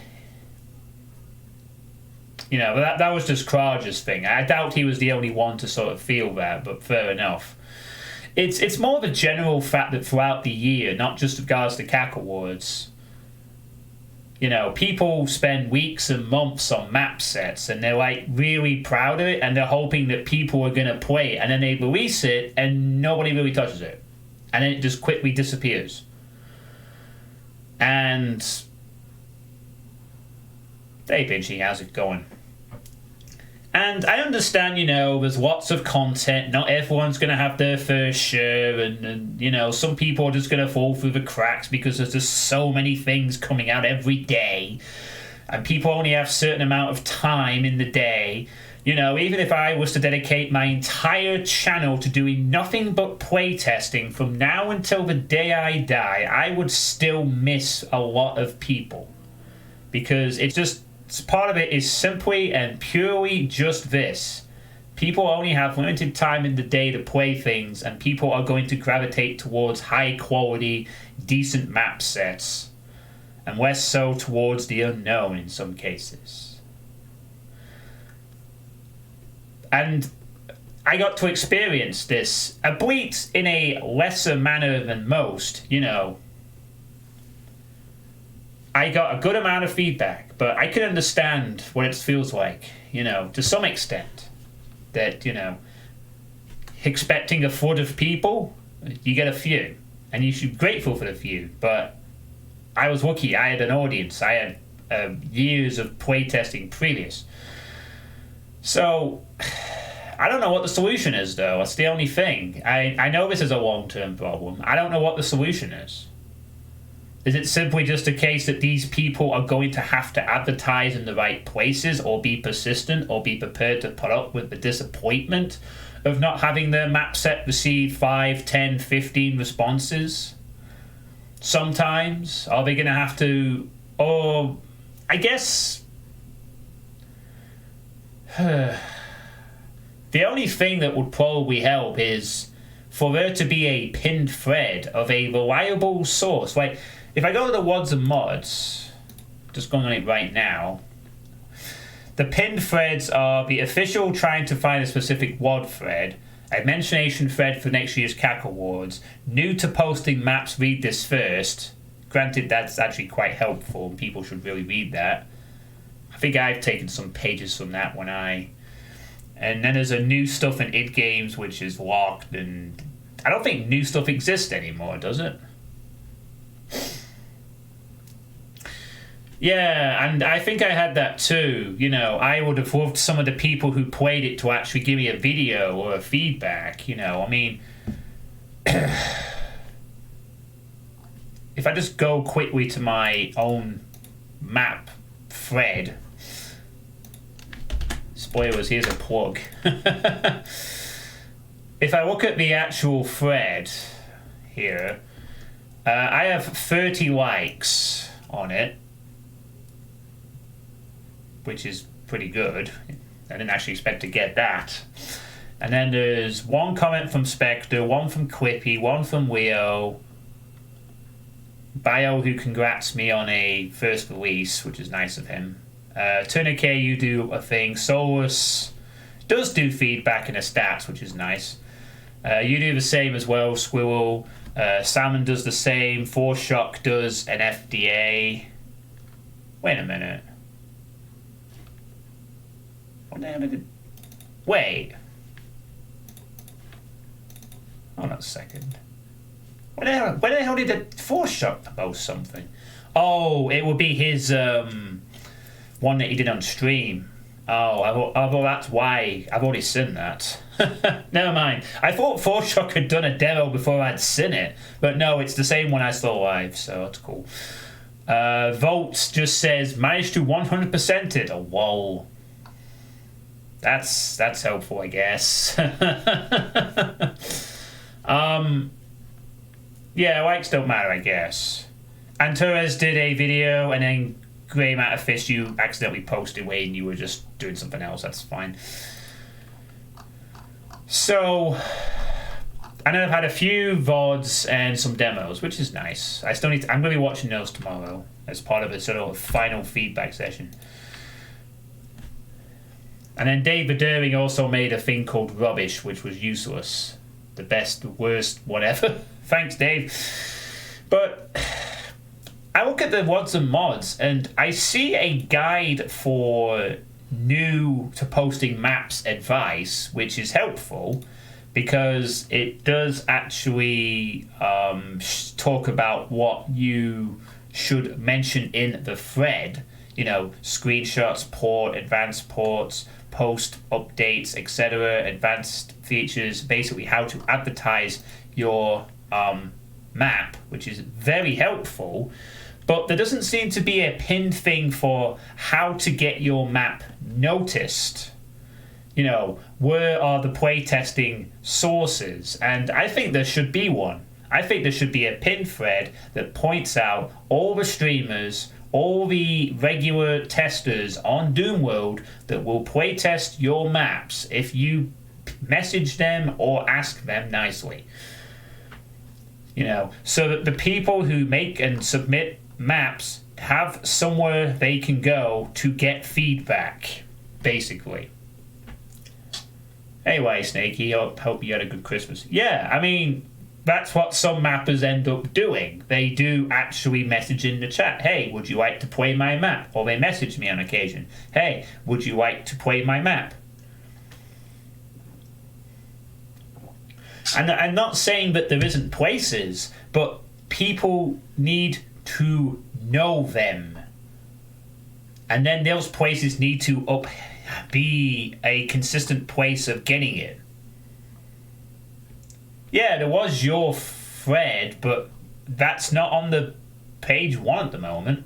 You know, that was just Kraja's thing. I doubt he was the only one to sort of feel that, but fair enough. It's more the general fact that throughout the year, not just regards to CAC Awards, you know, people spend weeks and months on map sets and they're like really proud of it and they're hoping that people are going to play it, and then they release it and nobody really touches it. And then it just quickly disappears. And... Hey, Binchy, how's it going? And I understand, you know, there's lots of content. Not everyone's going to have their fair share. And, you know, some people are just going to fall through the cracks because there's just so many things coming out every day. And people only have a certain amount of time in the day. You know, even if I was to dedicate my entire channel to doing nothing but playtesting from now until the day I die, I would still miss a lot of people. Because it's just... Part of it is simply and purely just this. People only have limited time in the day to play things, and people are going to gravitate towards high quality, decent map sets, and less so towards the unknown in some cases. And I got to experience this, albeit in a lesser manner than most, you know. I got a good amount of feedback, but I can understand what it feels like, you know, to some extent. That, you know, expecting a flood of people, you get a few. And you should be grateful for the few, but I was lucky. I had an audience. I had years of playtesting previous. So, I don't know what the solution is, though. That's the only thing. I know this is a long-term problem. I don't know what the solution is. Is it simply just a case that these people are going to have to advertise in the right places, or be persistent, or be prepared to put up with the disappointment of not having their map set receive 5, 10, 15 responses? Sometimes. Are they going to have to... Or, I guess... the only thing that would probably help is for there to be a pinned thread of a reliable source. Like, if I go to the WODs and mods, just going on it right now, the pinned threads are the official trying to find a specific WOD thread, a mentionation thread for next year's CAC Awards, new to posting maps, read this first. Granted, that's actually quite helpful and people should really read that. I think I've taken some pages from that when And then there's a new stuff in id Games which is locked, and I don't think new stuff exists anymore, does it? Yeah, and I think I had that too. You know, I would have loved some of the people who played it to actually give me a video or a feedback, you know. I mean, if I just go quickly to my own map thread, spoilers, here's a plug. If I look at the actual thread here, I have 30 likes on it, which is pretty good. I didn't actually expect to get that. And then there's one comment from Spectre, one from Quippy, one from Leo, Bio, who congrats me on a first release, which is nice of him. Turner K, you do a thing. Solus does do feedback in the stats, which is nice. You do the same as well, Squirrel. Salmon does the same. Foreshock does an FDA. Wait a minute. What the hell did it... Wait. Hold on a second. Where the hell did the Foreshock post something? Oh, it would be his one that he did on stream. Oh, I thought that's why. I've already seen that. Never mind. I thought Foreshock had done a demo before I'd seen it. But no, it's the same one I saw live, so that's cool. Volts just says, managed to 100% it. Oh, whoa. That's helpful, I guess. Yeah, likes don't matter, I guess. And Torres did a video, and then Grey Matter Fish, you accidentally posted when you were just doing something else. That's fine. So, and I've had a few VODs and some demos, which is nice. I still need to, I'm going to be watching those tomorrow as part of a sort of final feedback session. And then David During also made a thing called Rubbish, which was useless. The best, worst, whatever. Thanks, Dave. But I look at the WODs and mods, and I see a guide for new to posting maps advice, which is helpful because it does actually talk about what you should mention in the thread. You know, screenshots, port, advanced ports, post updates, etc., advanced features, basically how to advertise your map, which is very helpful. But there doesn't seem to be a pinned thing for how to get your map noticed. You know, where are the playtesting sources? And I think there should be one. I think there should be a pinned thread that points out all the streamers, all the regular testers on Doomworld that will playtest your maps if you message them or ask them nicely. You know, so that the people who make and submit maps have somewhere they can go to get feedback, basically. Anyway, Snakey, I hope you had a good Christmas. Yeah, I mean, that's what some mappers end up doing. They do actually message in the chat, hey, would you like to play my map? Or they message me on occasion, hey, would you like to play my map? And I'm not saying that there isn't places, but people need to know them. And then those places need to be a consistent place of getting it. Yeah, there was your thread, but that's not on the page 1 at the moment.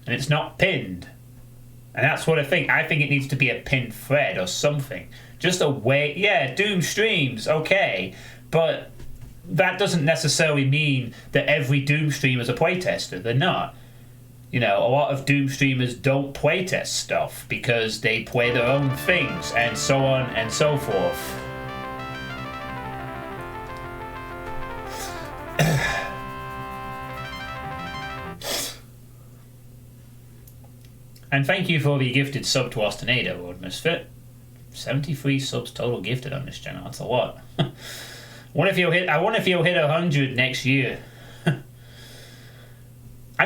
And it's not pinned. And that's what I think. I think it needs to be a pinned thread or something. Just a way, yeah, Doom streams, okay. But that doesn't necessarily mean that every Doom streamer is a playtester. They're not. You know, a lot of Doom streamers don't playtest stuff because they play their own things and so on and so forth. And thank you for the gifted sub to Austinado, Lord Misfit. 73 subs total gifted on this channel. That's a lot. I wonder if you'll hit 100 next year. I'm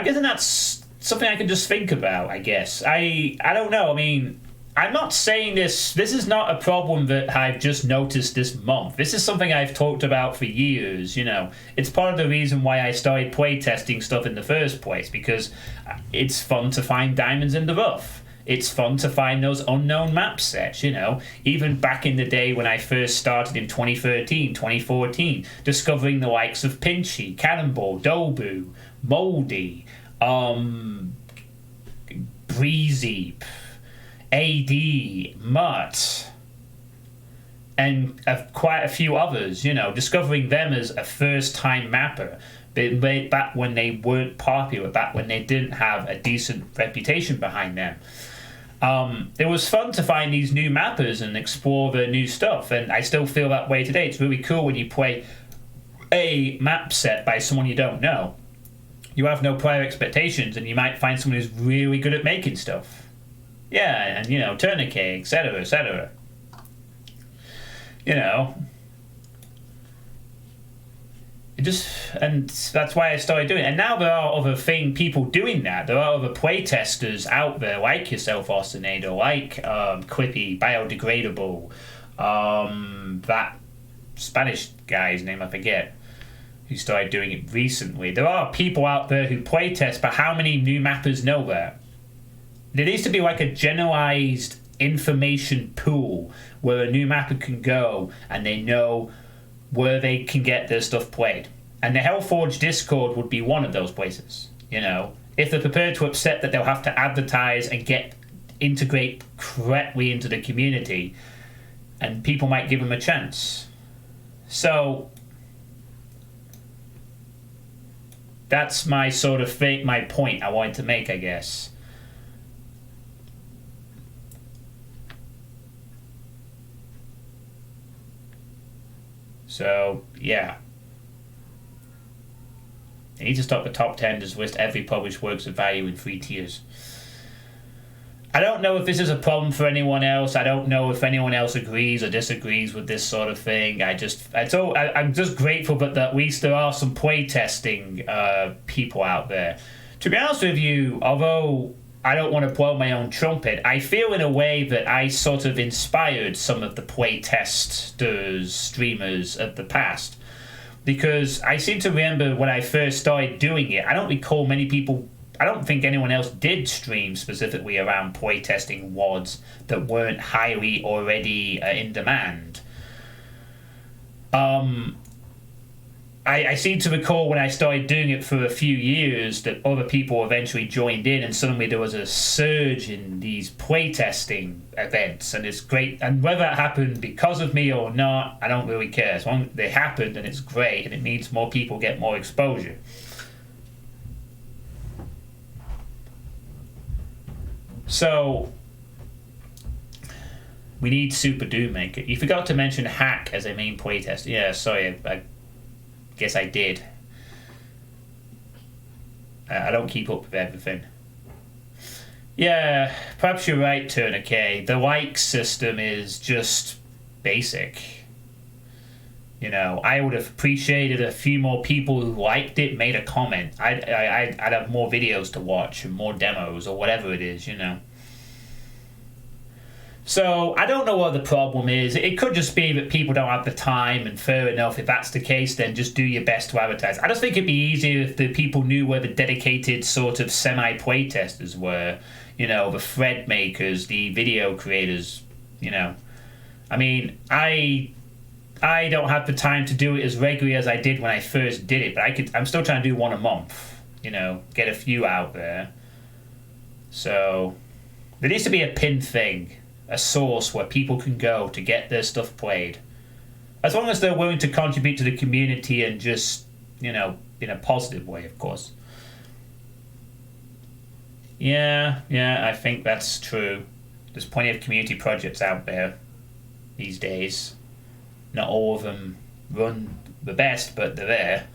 guessing that's something I can just think about, I guess. I don't know. I mean, I'm not saying this is not a problem that I've just noticed this month. This is something I've talked about for years, you know. It's part of the reason why I started playtesting stuff in the first place, because it's fun to find diamonds in the rough. It's fun to find those unknown map sets, you know. Even back in the day when I first started in 2013, 2014, discovering the likes of Pinchy, Cannonball, Dobu, Moldy, Breezy, AD, Mutt, and quite a few others, you know, discovering them as a first-time mapper back when they weren't popular, back when they didn't have a decent reputation behind them. It was fun to find these new mappers and explore the new stuff, and I still feel that way today. It's really cool when you play a map set by someone you don't know. You have no prior expectations, and you might find someone who's really good at making stuff. Yeah, and, you know, tourniquet, etc., etc. You know, and that's why I started doing it. And now there are other people doing that. There are other playtesters out there like yourself, Austinator, like Quippy, Biodegradable, that Spanish guy's name I forget, who started doing it recently. There are people out there who playtest, but how many new mappers know that? There needs to be like a generalized information pool where a new mapper can go and they know where they can get their stuff played. And the Hellforge Discord would be one of those places, you know. If they're prepared to accept that they'll have to advertise and integrate correctly into the community, and people might give them a chance. So that's my sort of my point I wanted to make, I guess. So, yeah. They need to stop the top 10 to list every published works of value in 3 tiers. I don't know if this is a problem for anyone else. I don't know if anyone else agrees or disagrees with this sort of thing. I'm just grateful that at least there are some playtesting people out there. To be honest with you, although I don't want to blow my own trumpet, I feel in a way that I sort of inspired some of the playtesters, streamers of the past. Because I seem to remember when I first started doing it, I don't recall many people, I don't think anyone else did stream specifically around playtesting WODs that weren't highly already in demand. I seem to recall when I started doing it for a few years that other people eventually joined in, and suddenly there was a surge in these playtesting events, and it's great. And whether it happened because of me or not, I don't really care. As long as they happened, and it's great, and it means more people get more exposure. So we need Super Doom Maker. You forgot to mention Hack as a main playtest. Yeah, sorry, I guess I did. I don't keep up with everything. Yeah, perhaps you're right, Tourniquet. The like system is just basic. You know, I would have appreciated a few more people who liked it, made a comment. I'd have more videos to watch and more demos or whatever it is, you know. So, I don't know what the problem is. It could just be that people don't have the time, and fair enough. If that's the case, then just do your best to advertise. I just think it'd be easier if the people knew where the dedicated sort of semi-playtesters were. You know, the thread makers, the video creators, you know. I mean, I don't have the time to do it as regularly as I did when I first did it, but I'm still trying to do one a month, you know, get a few out there. So, there needs to be a pinned thing. A source where people can go to get their stuff played. As long as they're willing to contribute to the community and just, you know, in a positive way, of course. Yeah, I think that's true. There's plenty of community projects out there these days. Not all of them run the best, but they're there.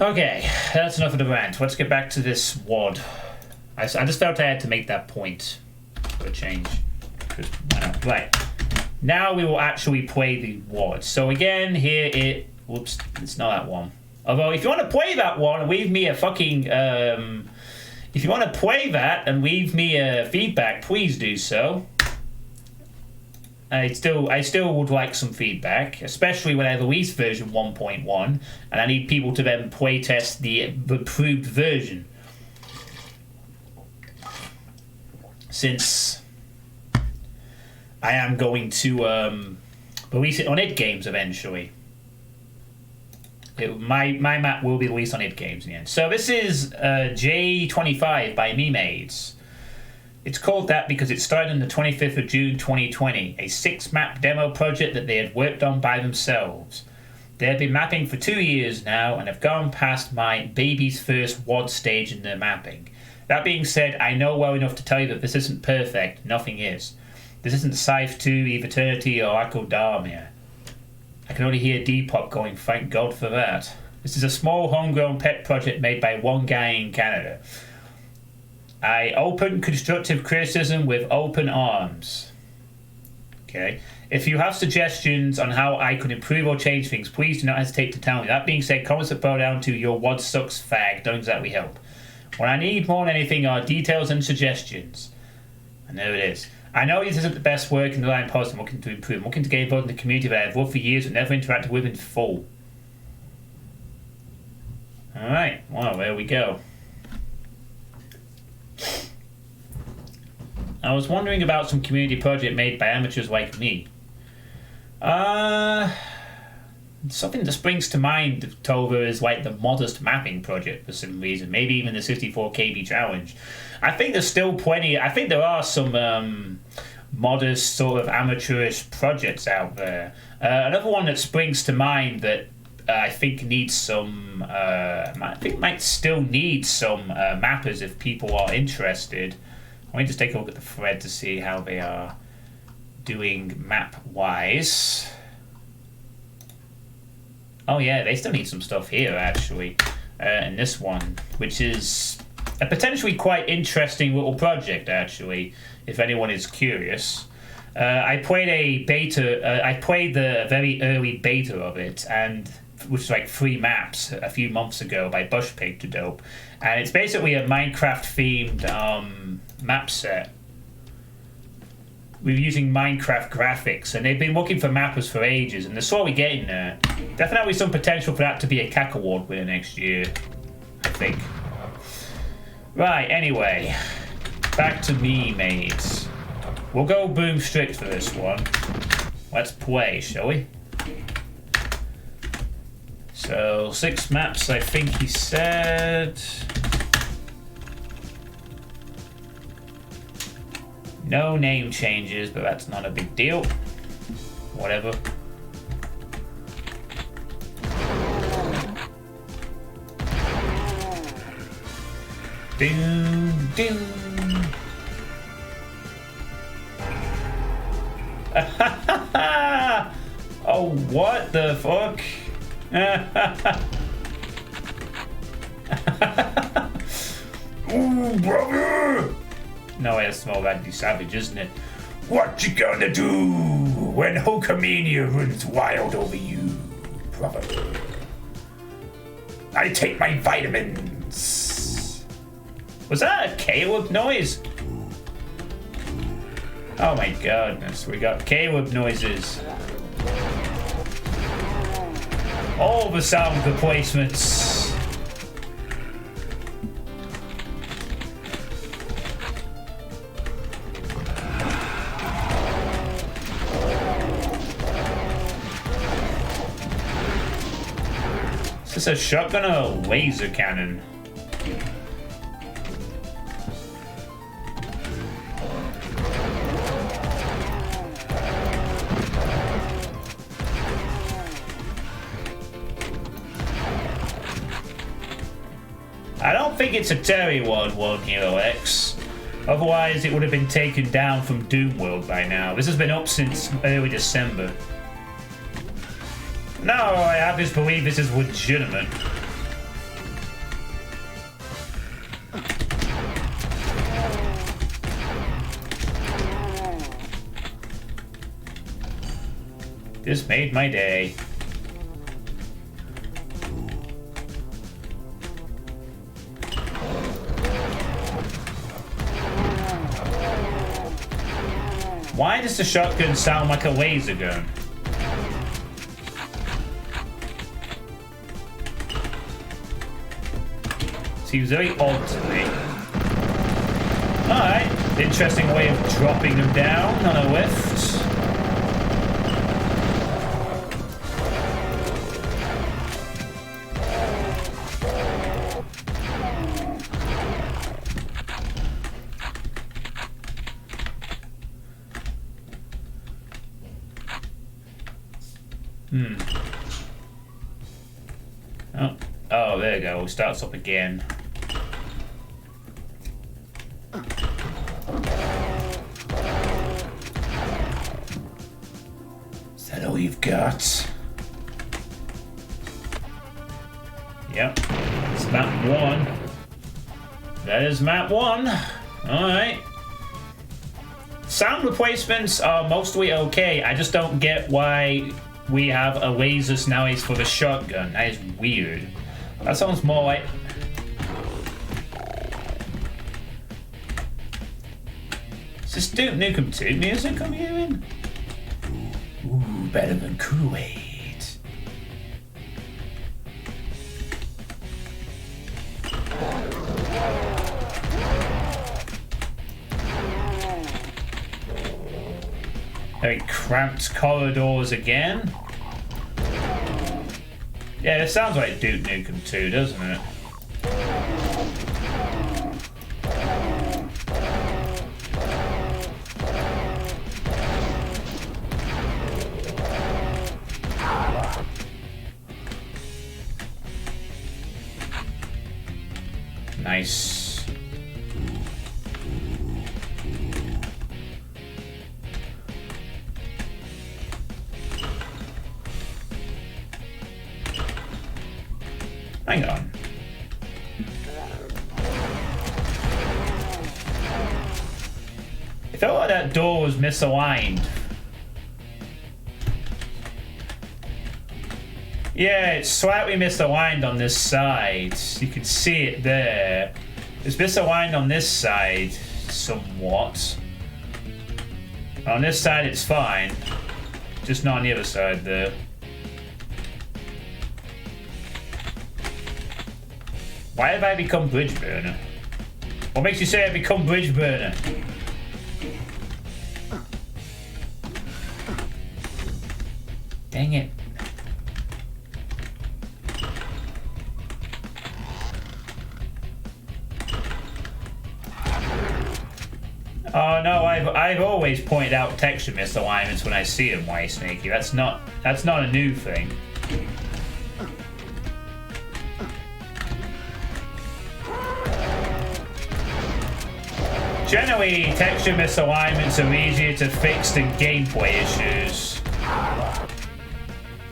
Okay, that's enough of the rant. Let's get back to this WOD. I just felt I had to make that point. For a change. Why not? Right. Now we will actually play the WOD. So again, here whoops, it's not that one. Although, if you want to play that one and leave me a fucking, if you want to play that and leave me a feedback, please do so. I still would like some feedback, especially when I release version 1.1, and I need people to then playtest the improved version. Since I am going to release it on id Games eventually. My map will be released on id Games in the end. So this is J25 by MeMades. It's called that because it started on the 25th of June 2020, a 6-map demo project that they had worked on by themselves. They have been mapping for 2 years now and have gone past my baby's first WOD stage in their mapping. That being said, I know well enough to tell you that this isn't perfect. Nothing is. This isn't Scythe 2, Eve Eternity, or Echo Dharmia. I can only hear Depop going, thank God for that. This is a small homegrown pet project made by one guy in Canada. I open constructive criticism with open arms. Okay. If you have suggestions on how I could improve or change things, please do not hesitate to tell me. That being said, comments that boil down to your WAD sucks fag don't exactly help. What I need more than anything are details and suggestions. And there it is. I know this isn't the best work in the line post. I'm looking to improve. I'm looking to get involved in the community that I've worked for years but never interacted with in full. Alright, well, there we go. I was wondering about some community project made by amateurs like me. Something that springs to mind, Tova, is like the modest mapping project for some reason. Maybe even the 64 KB challenge. I think there's still plenty. I think there are some modest sort of amateurish projects out there. Another one that springs to mind that I think needs some. I think might still need some mappers if people are interested. Let me just take a look at the thread to see how they are doing map-wise. Oh yeah, they still need some stuff here actually, in this one, which is a potentially quite interesting little project actually, if anyone is curious. I played a beta. I played the very early beta of it, and which was like 3 maps a few months ago by Bushpig to Dope, and it's basically a Minecraft-themed map set. We're using Minecraft graphics, and they've been looking for mappers for ages, and they're slowly getting there. Definitely some potential for that to be a CAC Award winner next year, I think. Right, anyway, back to me, mates. We'll go boom strict for this one. Let's play, shall we? So, 6 maps, I think he said. No name changes, but that's not a big deal. Whatever. Ding, ding. Oh, what the fuck? Ooh, brother! No, it's small Randy Savage, isn't it? What you gonna do when Hulkamania runs wild over you, brother? I take my vitamins. Was that a Caleb noise? Oh my goodness, we got Caleb noises. All the sound replacements. Is this a shotgun or a laser cannon? I don't think it's a Terry World 1 Hero X. Otherwise, it would have been taken down from Doom World by now. This has been up since early December. No, I have this belief this is legitimate. This made my day. Why does the shotgun sound like a laser gun? Seems very odd to me. Alright, interesting way of dropping them down on a lift. Oh, there you go. It starts up again. Is that all you've got? Yep. It's map 1. That is map 1. Alright. Sound replacements are mostly okay. I just don't get why we have a laser nowadays for the shotgun. That is weird. That sounds more like... Is this Duke Nukem 2 music I'm hearing? Ooh, better than Kool-Aid. Very cramped corridors again. Yeah, it sounds like Duke Nukem 2, doesn't it? Nice. Hang on. It felt like that door was misaligned. Yeah, it's slightly misaligned on this side. You can see it there. It's misaligned on this side somewhat. On this side it's fine. Just not on the other side there. Why have I become bridge burner? What makes you say I become bridge burner? Dang it. Oh no, I've always pointed out texture misalignments when I see them, White Snakey. That's not a new thing. Generally, texture misalignments are easier to fix than gameplay issues.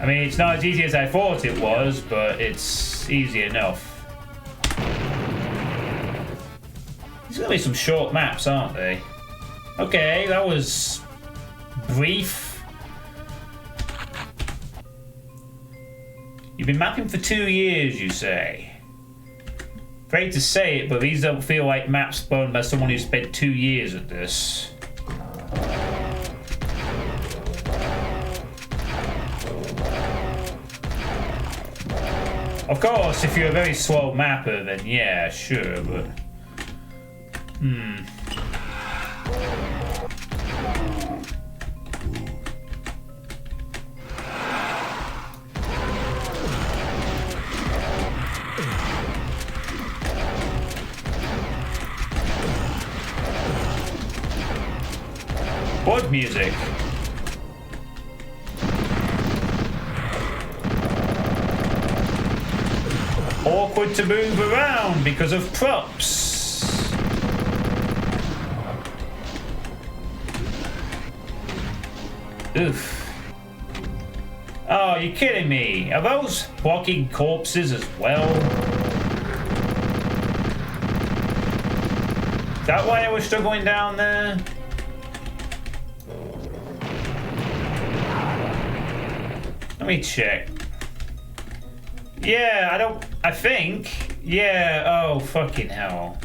I mean, it's not as easy as I thought it was, but it's easy enough. These are going to be some short maps, aren't they? Okay, that was brief. You've been mapping for 2 years, you say? Afraid to say it, but these don't feel like maps spawned by someone who spent 2 years at this. Of course, if you're a very slow mapper, then yeah, sure, but... What music? Awkward to move around because of props. Oof. Oh, you're kidding me. Are those blocking corpses as well? Is that why I was struggling down there? Let me check. Yeah, I think. Yeah, oh, fucking hell.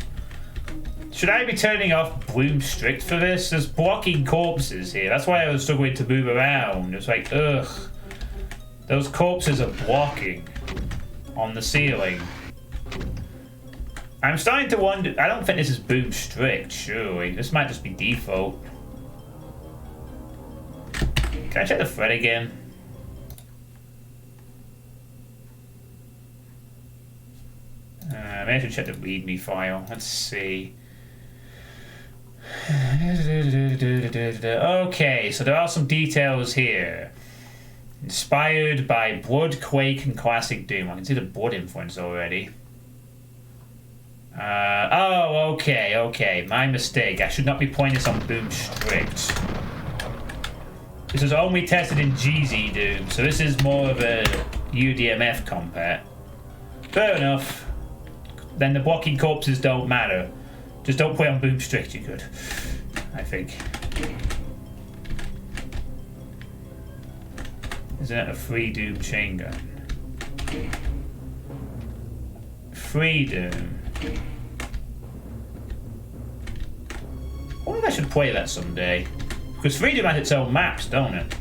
Should I be turning off Bloom Strict for this? There's blocking corpses here. That's why I was struggling to move around. It's like, ugh. Those corpses are blocking on the ceiling. I'm starting to wonder. I don't think this is Bloom Strict, surely. This might just be default. Can I check the thread again? Maybe I should check the README file. Let's see. Okay, so there are some details here. Inspired by Blood, Quake, and Classic Doom. I can see the Blood influence already. Oh, okay. My mistake. I should not be playing this on Boom Strict. This was only tested in GZ Doom, so this is more of a UDMF compat. Fair enough. Then the blocking corpses don't matter. Just don't play on boom strict, you could. I think. Isn't it a free Doom chain gun? Free Doom. I wonder if I should play that someday. Because free Doom has its own maps, don't it?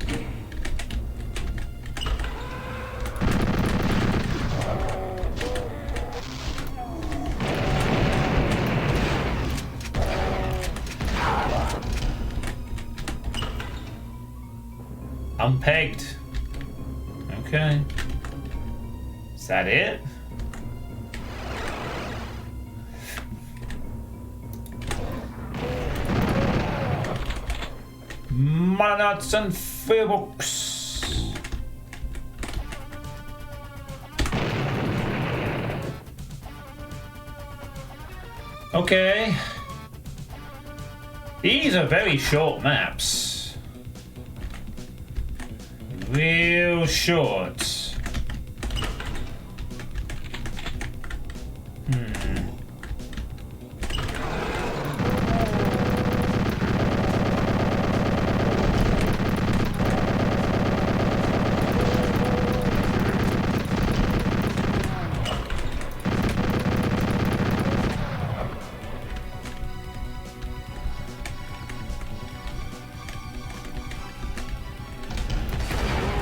Unpegged. Okay. Is that it? Nuts and fireworks. Okay. These are very short maps. Real short.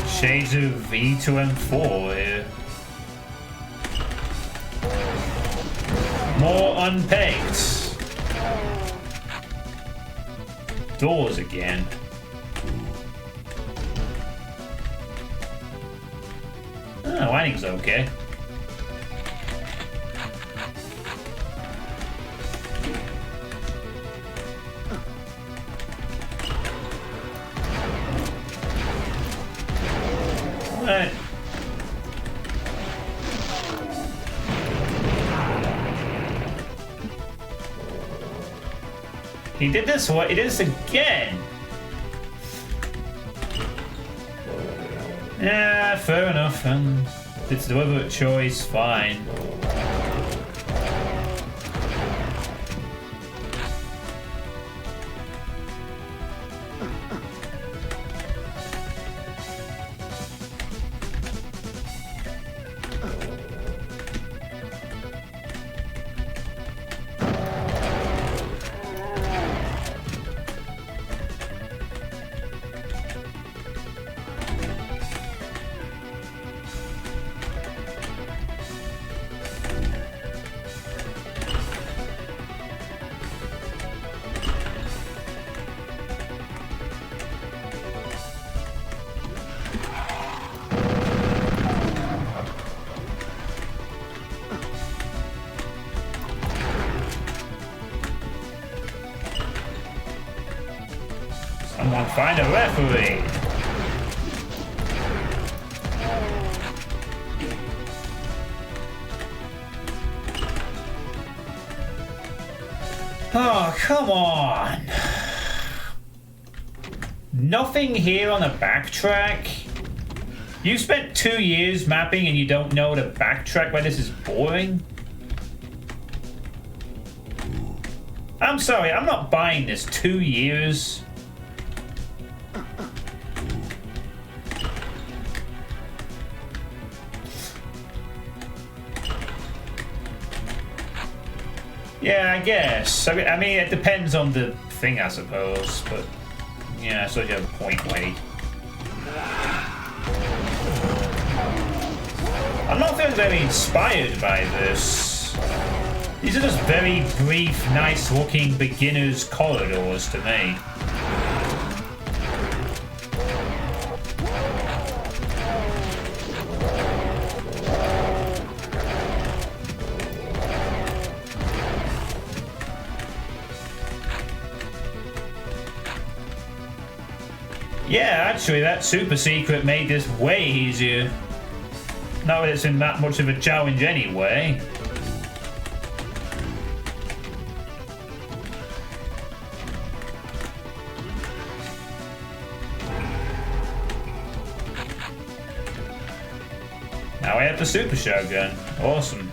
Shades of E2 and 4 here. More unpegged. Doors again. Lighting's okay. Right. He did this. What? He did this again. Yeah, fair enough. It's a deliberate choice. Fine. Someone find a referee. Oh, come on. Nothing here on the backtrack? You spent 2 years mapping and you don't know to backtrack why this is boring? I'm sorry, I'm not buying this. 2 years. Yeah, I guess. I mean, it depends on the thing, I suppose. But yeah, I suppose you have a point, lady. I'm not feeling very inspired by this. These are just very brief, nice-looking beginner's corridors to me. Yeah, actually, that super secret made this way easier. Not that it's in that much of a challenge anyway. Now I have the super shotgun. Awesome.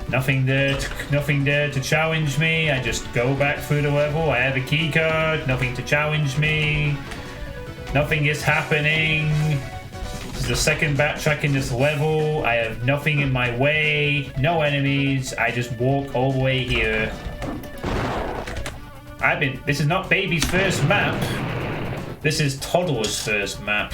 Nothing there to challenge me. I just go back through the level. I have a key card. Nothing to challenge me. Nothing is happening. This is the second backtrack in this level. I have nothing in my way. No enemies. I just walk all the way here. This is not baby's first map. This is toddler's first map.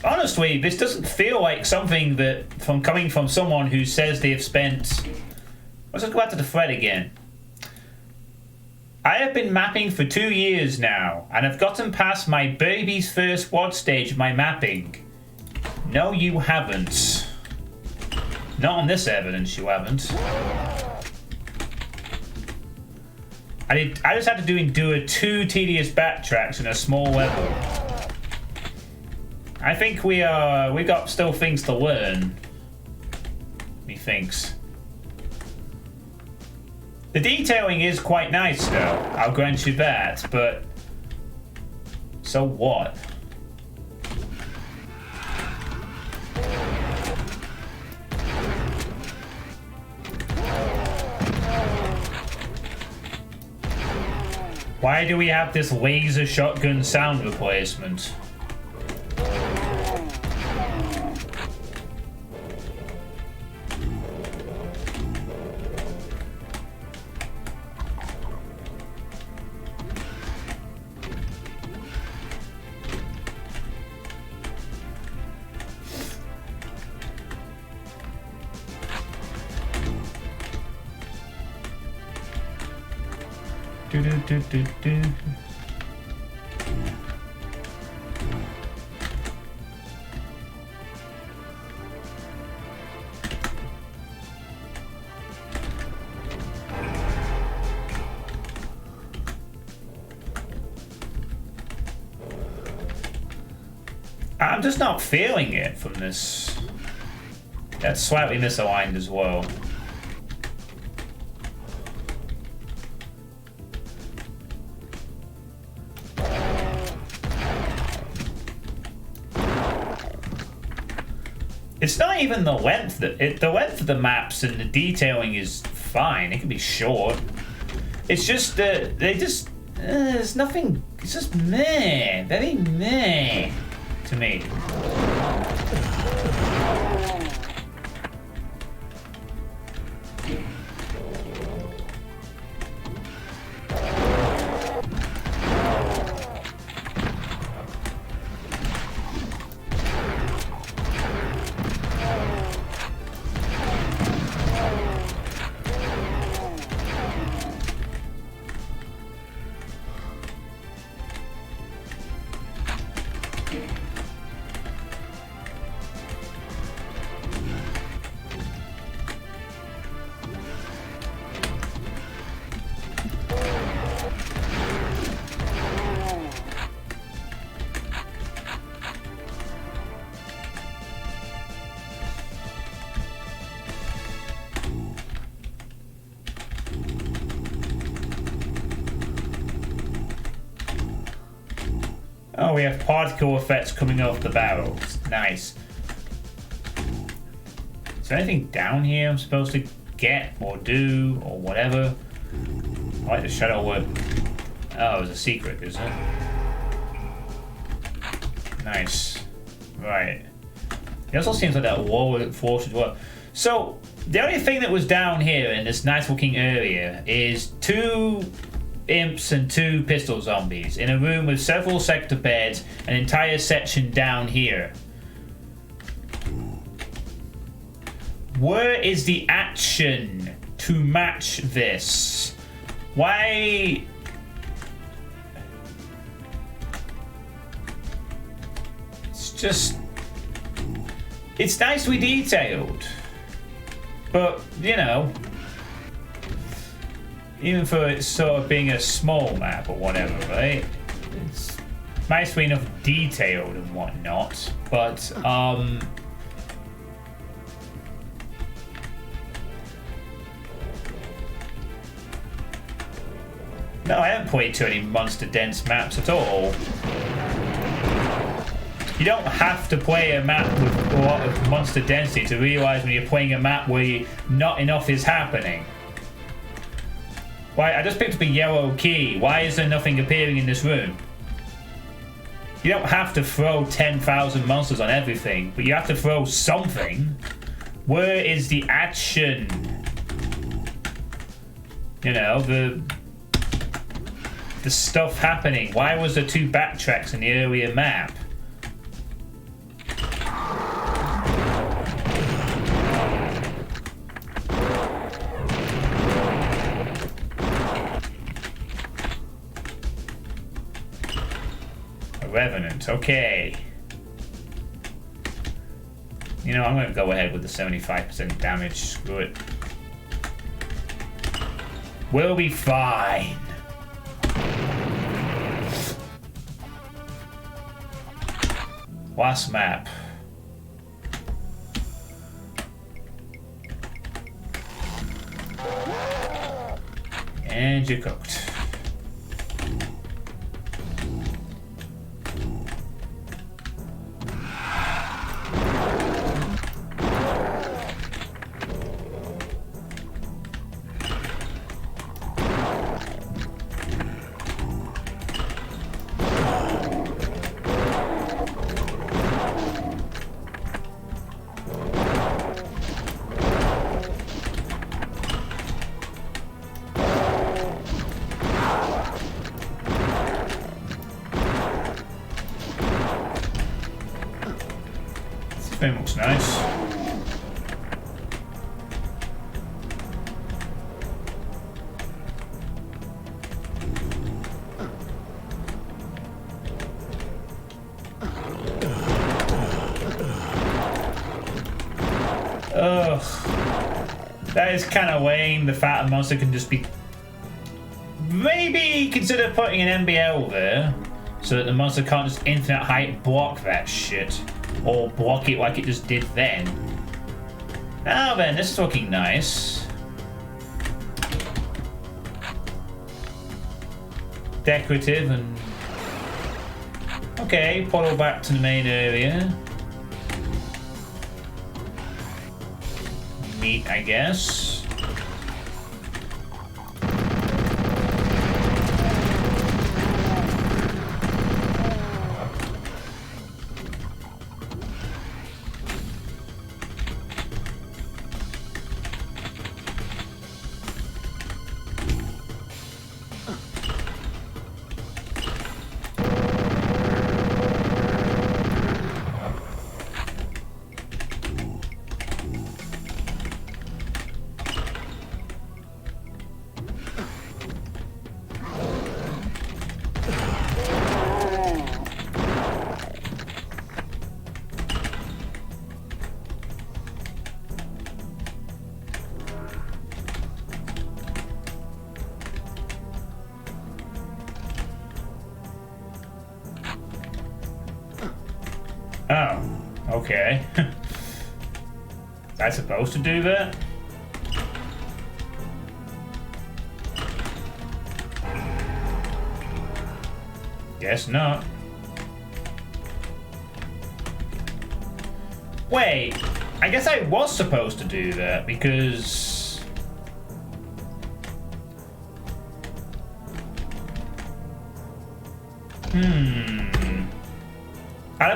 Honestly, this doesn't feel like something that coming from someone who says they've spent. Let's just go back to the thread again. I have been mapping for 2 years now, and I've gotten past my baby's first WOD stage of my mapping. No, you haven't. Not on this evidence, you haven't. I just had to do 2 tedious backtracks in a small level. I think we got still things to learn. Methinks. The detailing is quite nice though, I'll grant you that, but so what? Why do we have this laser shotgun sound replacement? I'm just not feeling it from this. That's slightly misaligned as well. It's not even the length. The length of the maps and the detailing is fine. It can be short. It's just there's nothing. It's just meh, very meh to me. Oh, we have particle effects coming off the barrels. Nice. Is there anything down here I'm supposed to get or do or whatever? I like the shadow work. Oh, it's a secret, is it? Nice. Right. It also seems like that lower force as well. So, the only thing that was down here in this nice looking area is 2 imps and 2 pistol zombies in a room with several sector beds, an entire section down here. Where is the action to match this? Why? It's just... It's nicely detailed. But, you know... even for it sort of being a small map or whatever, right? It's nicely enough detailed and whatnot, but no, I haven't played too many monster dense maps at all. You don't have to play a map with a lot of monster density to realise when you're playing a map where not enough is happening. Why, I just picked up a yellow key. Why is there nothing appearing in this room? You don't have to throw 10,000 monsters on everything, but you have to throw something. Where is the action? You know, the stuff happening. Why was there 2 backtracks in the earlier map? Revenant, okay. You know, I'm going to go ahead with the 75% damage. Screw it. We'll be fine. Last map. And you're cooked. This looks nice. Ugh. That is kind of lame. The fact a monster can just be... Maybe consider putting an MBL there so that the monster can't just infinite height block that shit. Or block it like it just did then. Now then, this is looking nice. Decorative and... Okay, portal back to the main area. Neat, I guess. Oh, okay. Was I supposed to do that? Guess not. Wait, I guess I was supposed to do that because...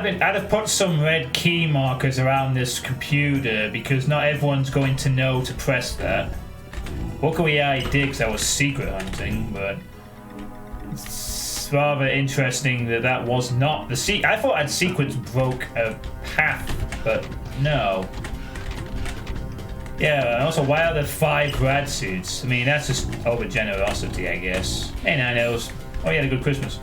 I'd have put some red key markers around this computer because not everyone's going to know to press that. Luckily I did because I was secret hunting, but it's rather interesting that that was not the I thought I'd sequence broke a path, but no. Yeah, and also why are there 5 rad suits? I mean, that's just over generosity, I guess. Hey, Nanos. Oh, you had a good Christmas.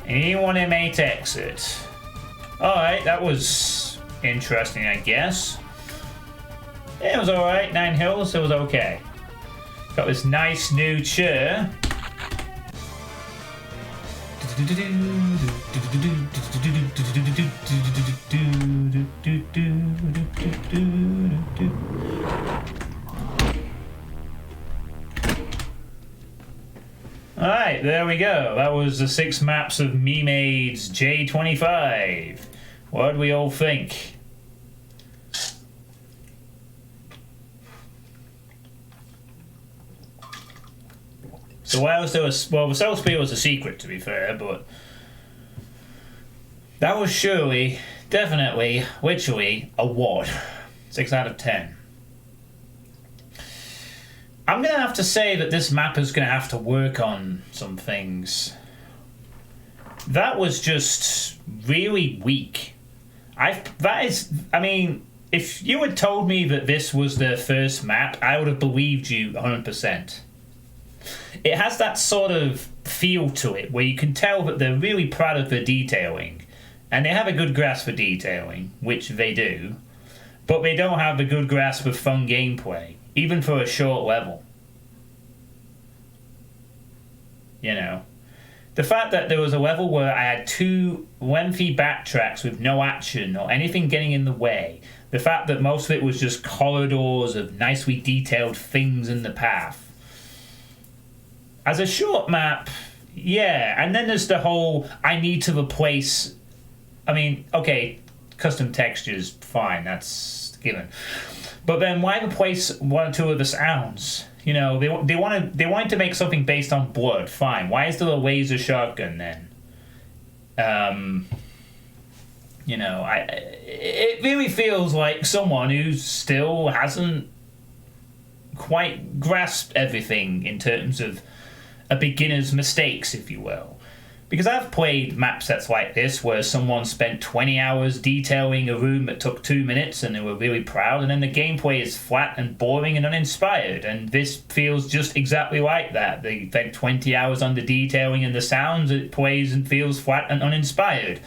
Anyone inmate exit. Alright, that was interesting, I guess. Yeah, it was alright. 9 hills, it was okay. Got this nice new chair. Alright, there we go. That was the 6 maps of Me-Made's J25. What do we all think? So whilst there was, well, the South Spear was a secret, to be fair, but that was surely, definitely, literally, a what? 6 out of 10. I'm going to have to say that this map is going to have to work on some things. That was just really weak. I mean, if you had told me that this was their first map, I would have believed you 100%. It has that sort of feel to it where you can tell that they're really proud of the detailing. And they have a good grasp for detailing, which they do. But they don't have a good grasp of fun gameplay, even for a short level. You know. The fact that there was a level where I had 2 lengthy backtracks with no action or anything getting in the way. The fact that most of it was just corridors of nicely detailed things in the path. As a short map, yeah, and then there's the whole, I need to replace, I mean, okay, custom textures, fine, that's given. But then why replace 1 or 2 of the sounds? You know, they wanted to make something based on blood, fine. Why is there a laser shotgun then? You know, it really feels like someone who still hasn't quite grasped everything in terms of a beginner's mistakes, if you will. Because I've played map sets like this where someone spent 20 hours detailing a room that took 2 minutes and they were really proud, and then the gameplay is flat and boring and uninspired, and this feels just exactly like that. They spent 20 hours on the detailing and the sounds, it plays and feels flat and uninspired.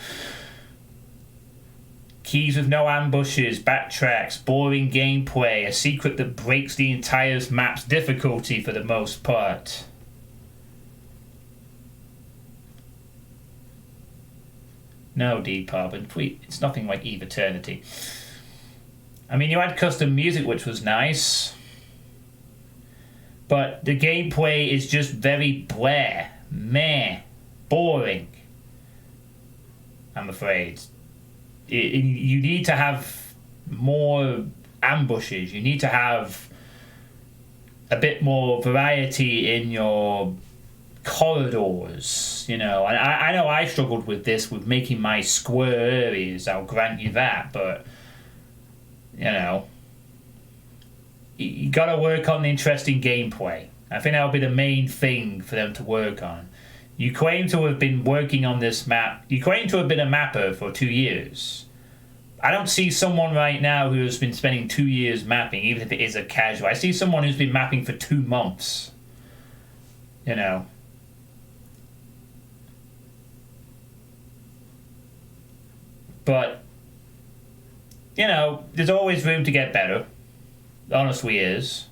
Keys with no ambushes, backtracks, boring gameplay, a secret that breaks the entire map's difficulty for the most part. No, Depop, and it's nothing like Eve Eternity. I mean, you had custom music, which was nice, but the gameplay is just very bleh, meh, boring, I'm afraid. You need to have more ambushes. You need to have a bit more variety in your corridors, you know. And I know I struggled with this, with making my square areas, I'll grant you that, but, you know, you gotta work on the interesting gameplay. I think that'll be the main thing for them to work on. You claim to have been working on this map, you claim to have been a mapper for 2 years. I don't see someone right now who has been spending 2 years mapping, even if it is a casual. I see someone who's been mapping for 2 months, you know. But, you know, there's always room to get better. Honestly is.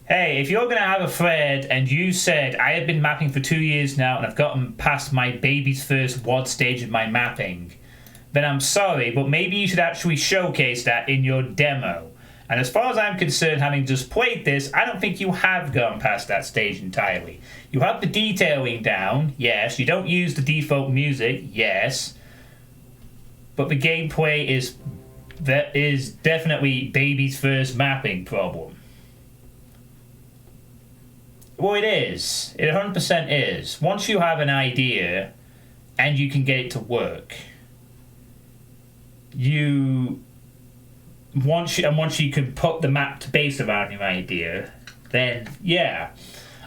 Hey, if you're going to have a thread and you said, I have been mapping for 2 years now and I've gotten past my baby's first WAD stage of my mapping, then I'm sorry, but maybe you should actually showcase that in your demo. And as far as I'm concerned, having just played this, I don't think you have gone past that stage entirely. You have the detailing down, yes. You don't use the default music, yes. But the gameplay is definitely baby's first mapping problem. Well, it is. It 100% is. Once you have an idea and you can get it to work, once you can put the map to base around your idea, then yeah.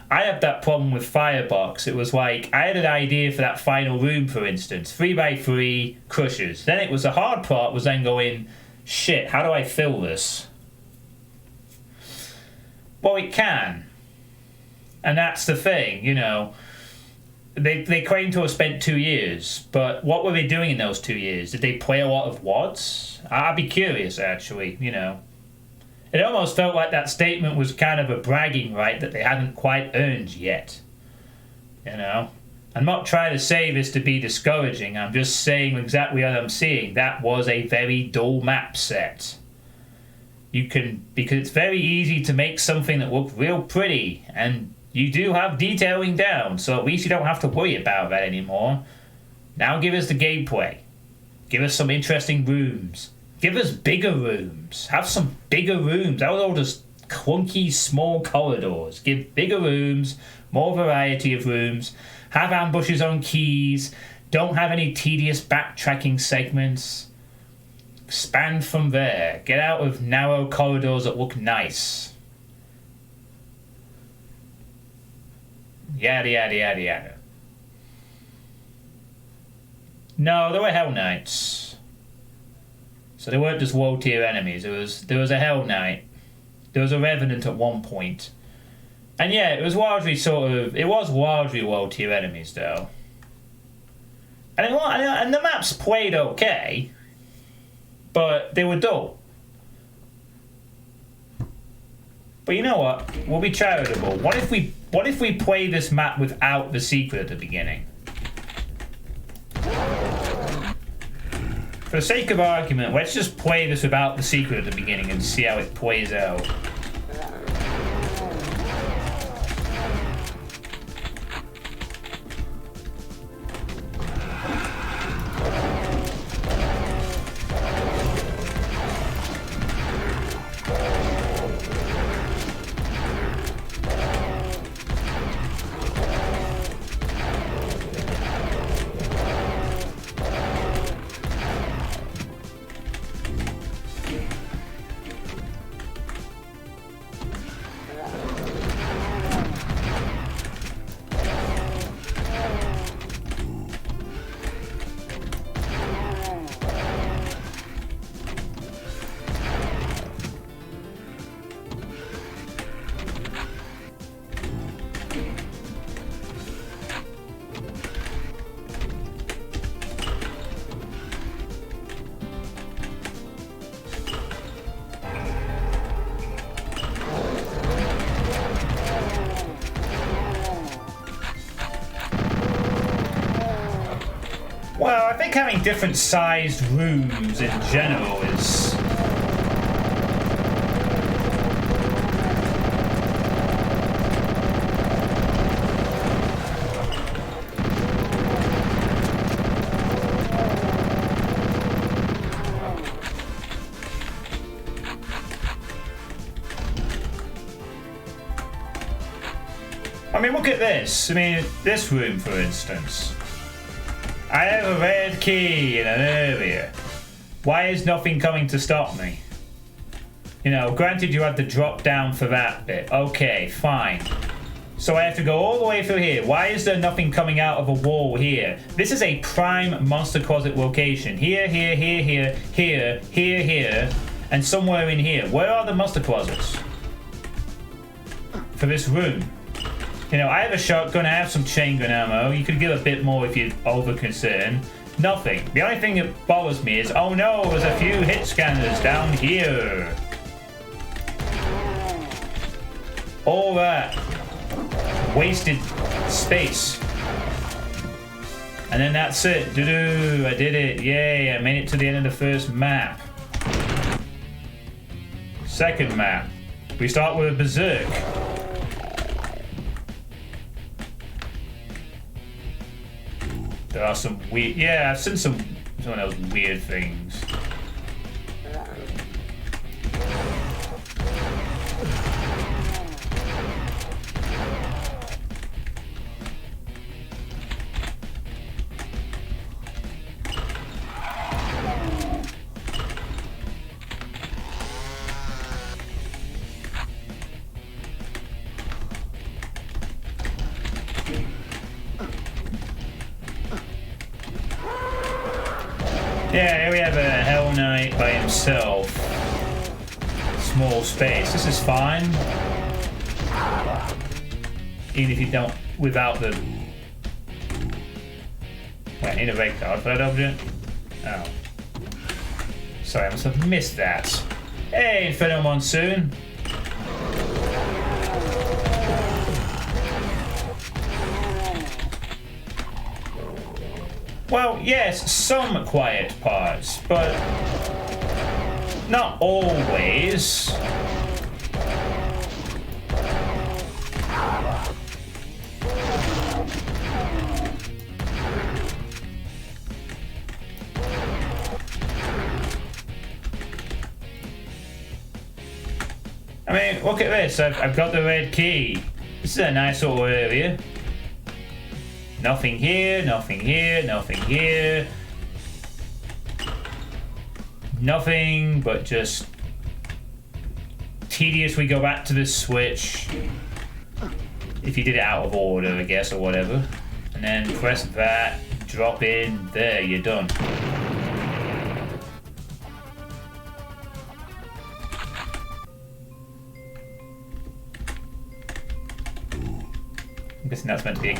I had that problem with Firebox. It was like, I had an idea for that final room, for instance, 3x3 crushers. Then it was the hard part was then going, shit, how do I fill this? Well, it can. And that's the thing, you know. They claim to have spent 2 years, but what were they doing in those 2 years? Did they play a lot of WADs? I'd be curious, actually, you know. It almost felt like that statement was kind of a bragging right that they hadn't quite earned yet. You know? I'm not trying to say this to be discouraging, I'm just saying exactly what I'm seeing. That was a very dull map set. Because it's very easy to make something that looks real pretty, and you do have detailing down, so at least you don't have to worry about that anymore. Now give us the gameplay. Give us some interesting rooms. Give us bigger rooms. Have some bigger rooms. That was all just clunky, small corridors. Give bigger rooms, more variety of rooms. Have ambushes on keys. Don't have any tedious backtracking segments. Expand from there. Get out of narrow corridors that look nice. Yada yada yada yada. No, there were Hell Knights. So they weren't just low tier enemies. There was a Hell Knight. There was a Revenant at one point. And yeah, it was largely low tier enemies though. And the maps played okay, but they were dull. But you know what? We'll be charitable. What if we play this map without the secret at the beginning? For the sake of argument, let's just play this without the secret at the beginning and see how it plays out. Well, I think having different sized rooms in general is... I mean, look at this. I mean, this room, for instance. I have a red key in an area. Why is nothing coming to stop me? You know, granted you had the drop down for that bit. Okay, fine. So I have to go all the way through here. Why is there nothing coming out of a wall here? This is a prime monster closet location. Here, here, here, here, here, here, here, and somewhere in here. Where are the monster closets? For this room. You know, I have a shotgun, I have some chain gun ammo. You could give a bit more if you're over concerned. Nothing. The only thing that bothers me is, oh no, there's a few hit scanners down here. All that wasted space. And then that's it. Doo-doo, I did it. Yay, I made it to the end of the first map. Second map. We start with a berserk. There are some weird... Yeah, I've seen some of those weird things. Yeah, here we have a Hell Knight by himself. Small space. This is fine. Even if you don't, without the... Wait, I need a red card for that object? Oh. Sorry, I must have missed that. Hey, Inferno Monsoon! Well, yes, some quiet parts, but not always. I mean, look at this. I've got the red key. This is a nice little area. Nothing here, nothing here, nothing here. Nothing but just tedious. We go back to the switch. If you did it out of order, I guess, or whatever. And then press that, drop in, there, you're done. I'm guessing that's meant to be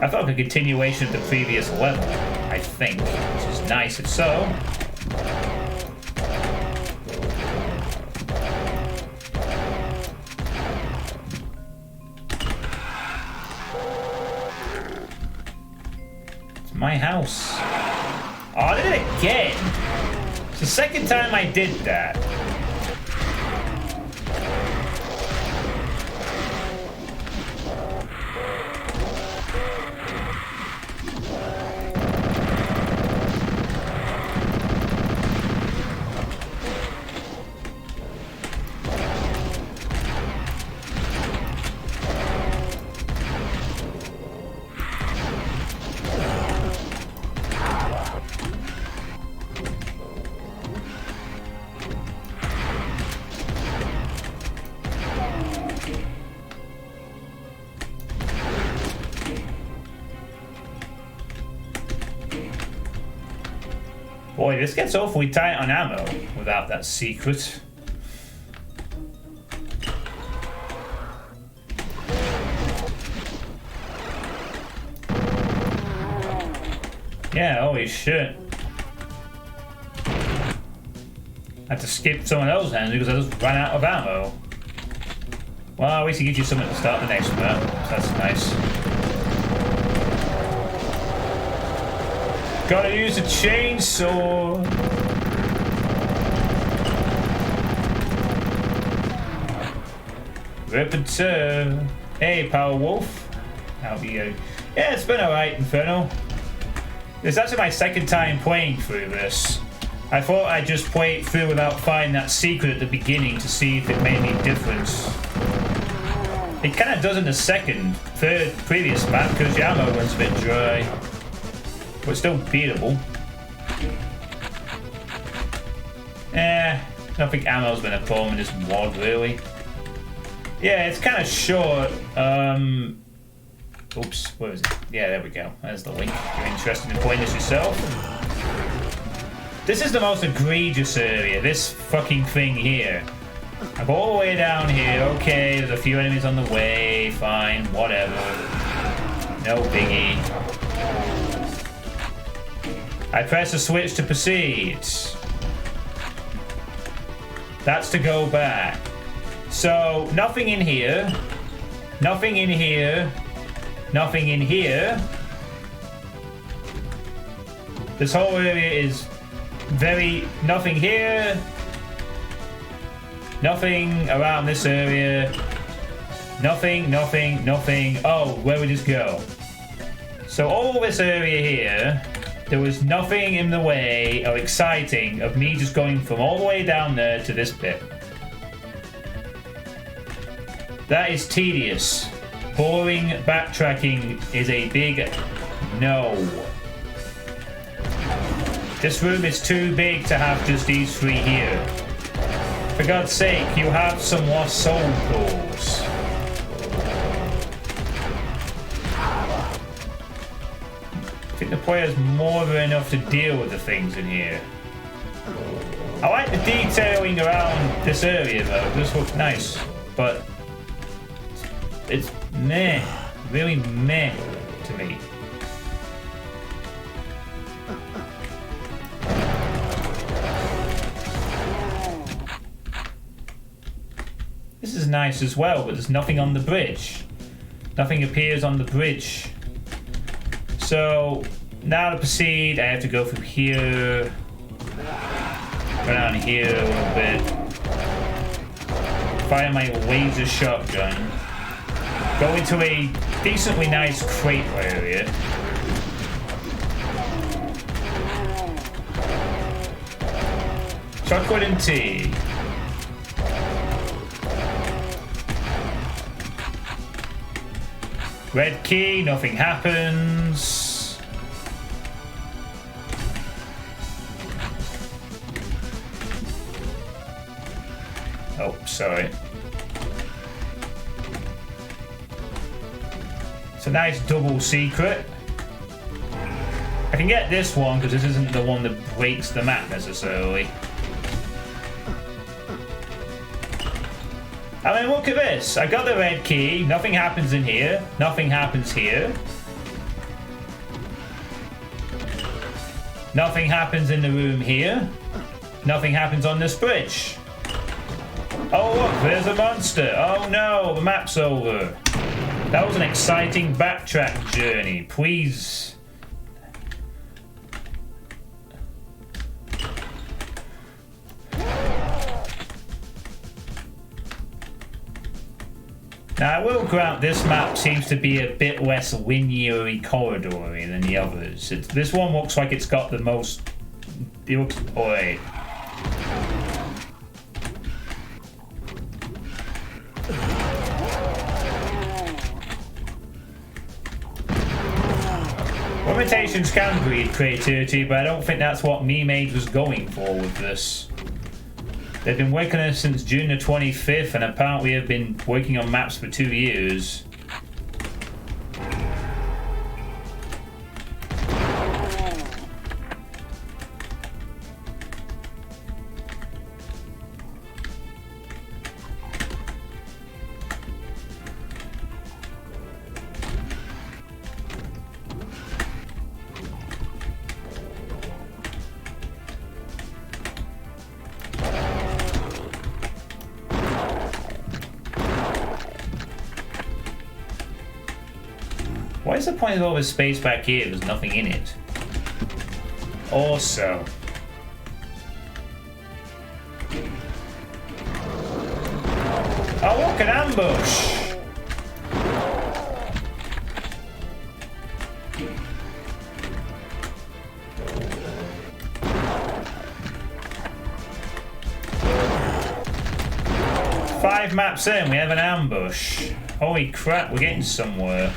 I thought a continuation of the previous level, I think, which is nice if so. It's my house. Oh, I did it again! It's the second time I did that. Boy, this gets awfully tight on ammo without that secret. Yeah, holy shit. I had to skip someone else's hands because I just ran out of ammo. Well, at least it gives you something to start the next one. That's nice. Gotta use a chainsaw. Rip and tear. Hey, Power Wolf. How are you? Yeah, it's been alright, Inferno. This is actually my second time playing through this. I thought I'd just play it through without finding that secret at the beginning to see if it made any difference. It kind of does in the previous map because your ammo runs a bit dry. But it's still beatable. I don't think ammo's been a problem in this mod, really. Yeah, it's kind of short. Oops, where is it? Yeah, there we go. There's the link. If you're interested in playing this yourself. This is the most egregious area. This fucking thing here. I go all the way down here. Okay, there's a few enemies on the way. Fine, whatever. No biggie. I press the switch to proceed. That's to go back. So, nothing in here. Nothing in here. Nothing in here. This whole area is nothing here. Nothing around this area. Nothing, nothing, nothing. Oh, where would this go? So all this area here, there was nothing in the way or exciting of me just going from all the way down there to this bit. That is tedious. Boring backtracking is a big no. This room is too big to have just these three here. For God's sake, you have some lost soul pools. I think the player's more than enough to deal with the things in here. I like the detailing around this area though, this looks nice, but it's meh. Really meh to me. This is nice as well, but there's nothing on the bridge. Nothing appears on the bridge. So now to proceed, I have to go through here, around here a little bit, fire my laser shotgun, go into a decently nice crate area. Chocolate and tea. Red key, nothing happens. Oh, sorry. It's a nice double secret. I can get this one because this isn't the one that breaks the map necessarily. I mean, look at this. I got the red key. Nothing happens in here. Nothing happens here. Nothing happens in the room here. Nothing happens on this bridge. Oh, look, there's a monster. Oh no, the map's over. That was an exciting backtrack journey. Please. Now, I will grant this map seems to be a bit less linear corridory than the others. This one looks like it's got the most... It looks... Oh, wait. Limitations can breed creativity, but I don't think that's what MeMade was going for with this. They've been working on it since June the 25th, and apparently have been working on maps for 2 years. What is the point of all this space back here? There's nothing in it. Also, oh look, an ambush! Five maps in, we have an ambush. Holy crap, we're getting somewhere.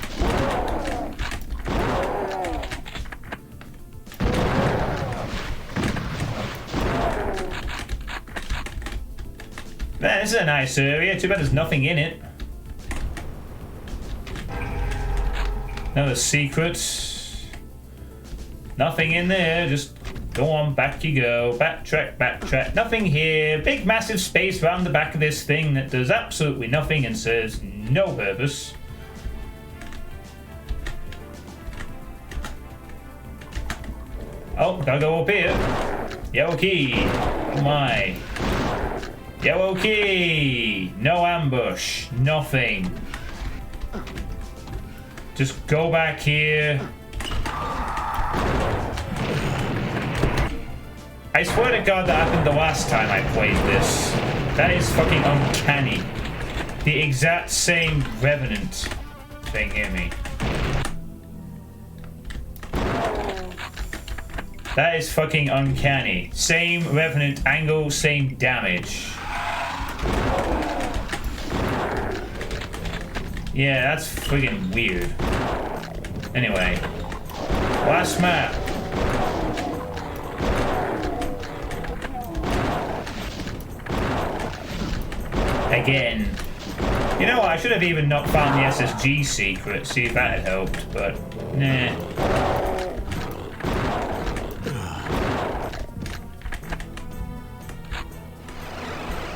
Man, this is a nice area. Too bad there's nothing in it. Another secret. Nothing in there. Just go on, back you go. Backtrack, backtrack. Nothing here. Big massive space around the back of this thing that does absolutely nothing and serves no purpose. Oh, gotta go up here. Yellow key. Oh my. Yellow key! No ambush. Nothing. Just go back here. I swear to God that happened the last time I played this. That is fucking uncanny. The exact same Revenant thing in me. That is fucking uncanny. Same Revenant angle, same damage. Yeah, that's friggin' weird. Anyway. Last map. Again. You know what, I should have even not found the SSG secret, see if that had helped, but nah.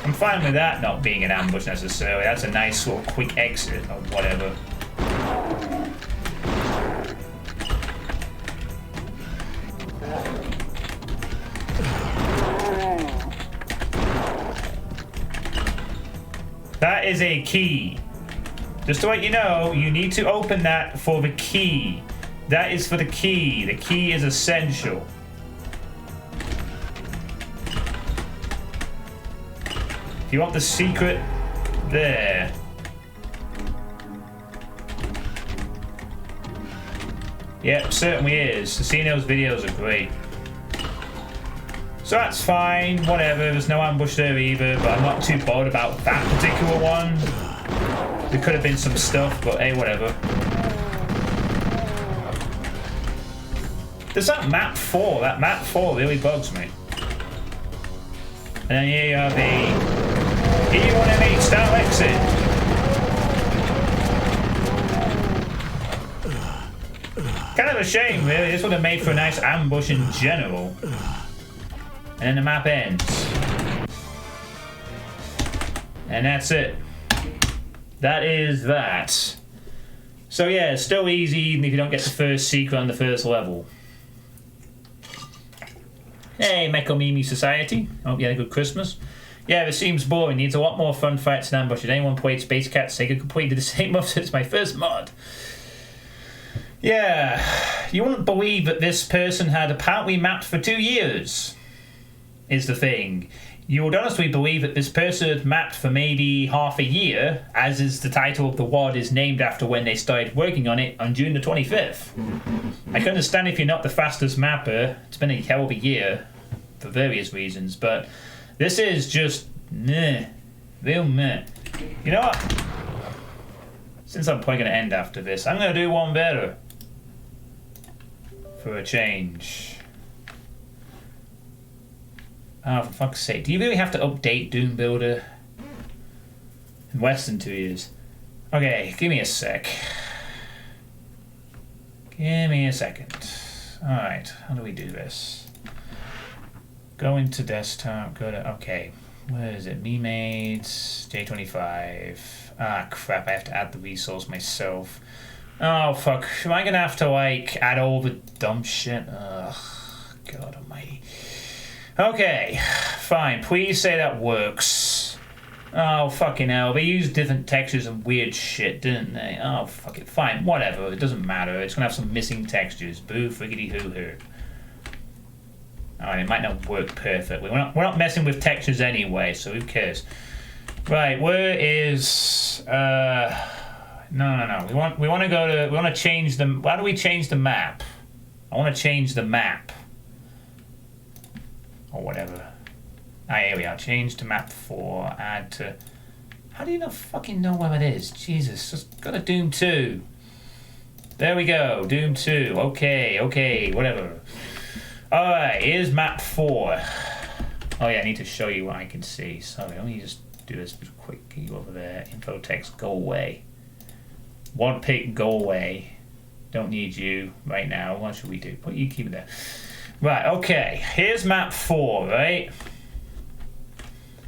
I'm fine with that not being an ambush necessarily. That's a nice sort of quick exit or whatever. That is a key. Just to let you know, you need to open that for the key. That is for the key. The key is essential. If you want the secret, there. Yep, certainly is. Seeing those videos are great. So that's fine, whatever. There's no ambush there either, but I'm not too bothered about that particular one. There could have been some stuff, but hey, whatever. There's that map 4. That map 4 really bugs me. And then here you have the E1M8 style exit. Kind of a shame, really. This would have made for a nice ambush in general. And then the map ends. And that's it. That is that. So yeah, it's still easy even if you don't get the first secret on the first level. Hey, Mecha Mimi Society. Hope you had a good Christmas. Yeah, it seems boring. Needs a lot more fun fights and ambushes. Anyone played Space Cat Sega completed the same mod as my first mod. Yeah, you wouldn't believe that this person had apparently mapped for 2 years. Is the thing. You would honestly believe that this person had mapped for maybe half a year, as is the title of the WOD is named after when they started working on it on June the 25th. I can understand if you're not the fastest mapper. It's been a hell of a year for various reasons, but this is just meh. Real meh. You know what? Since I'm probably going to end after this, I'm going to do one better. For a change. Oh, for fuck's sake. Do you really have to update Doom Builder? In less than 2 years. Okay, give me a sec. Give me a second. Alright, how do we do this? Go into desktop, go to... Okay, where is it? MeMades, J25. Ah, crap, I have to add the resource myself. Oh, fuck. Am I gonna have to, like, add all the dumb shit? Ugh, God almighty. Okay, fine. Please say that works. Oh, fucking hell. They used different textures and weird shit, didn't they? Oh, fuck it. Fine, whatever. It doesn't matter. It's gonna have some missing textures. Boo, friggity hoo-hoo. Alright, it might not work perfectly. We're not messing with textures anyway, so who cares? Right, where is... No. We want to go to... We want to change the... How do we change the map? I want to change the map. Or whatever. Ah, here we are. Change to map 4. Add to... How do you not fucking know where it is? Jesus. Just go to Doom 2. There we go. Doom 2. Okay. Whatever. Alright. Here's map 4. Oh yeah, I need to show you what I can see. Sorry, let me just do this quick. You over there. Info text. Go away. One pick. Go away. Don't need you right now. What should we do? Put you keep it there. Right, okay, here's map 4, right?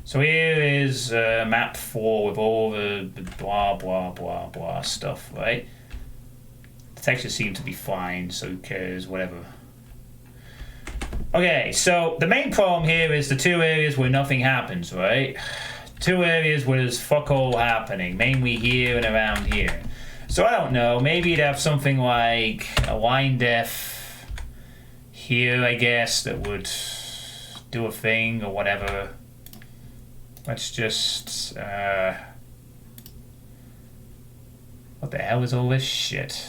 So here is map 4 with all the blah stuff, right? The textures seem to be fine, so who cares, whatever. Okay, so the main problem here is the 2 areas where nothing happens, right? 2 areas where there's fuck all happening, mainly here and around here. So I don't know, maybe you'd have something like a line def here, I guess, that would do a thing or whatever. Let's just what the hell is all this shit?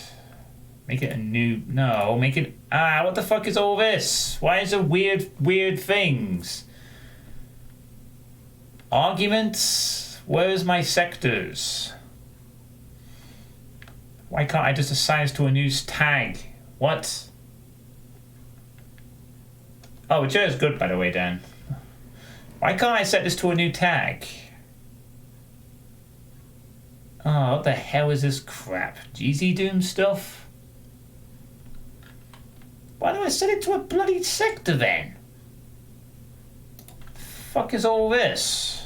Make it a new... No, make it... Ah, what the fuck is all this? Why is there weird things? Arguments? Where's my sectors? Why can't I just assign this to a new tag? What? Oh, which is good, by the way, Dan. Why can't I set this to a new tag? Oh, what the hell is this crap? GZ Doom stuff? Why do I set it to a bloody sector then? Fuck is all this?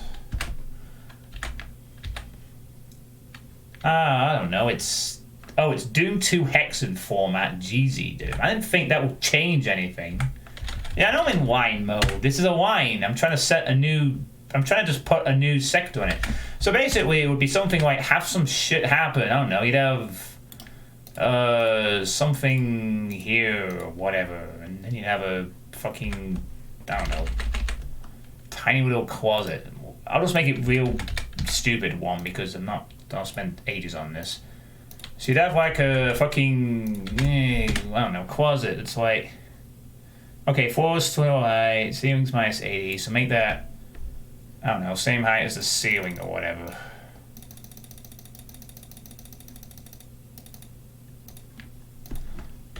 I don't know. It's Doom 2 Hexen format. GZ, dude. I didn't think that would change anything. Yeah, I know I'm in wine mode. This is a wine. I'm trying to just put a new sector in it. So basically, it would be something like have some shit happen. I don't know. You'd have something here or whatever, and then you'd have a fucking, I don't know, tiny little closet. I'll just make it real stupid one because I'll spend ages on this. So you'd have like a fucking, I don't know, closet. It's like, okay, floors to height, ceiling's minus 80, so make that, I don't know, same height as the ceiling or whatever.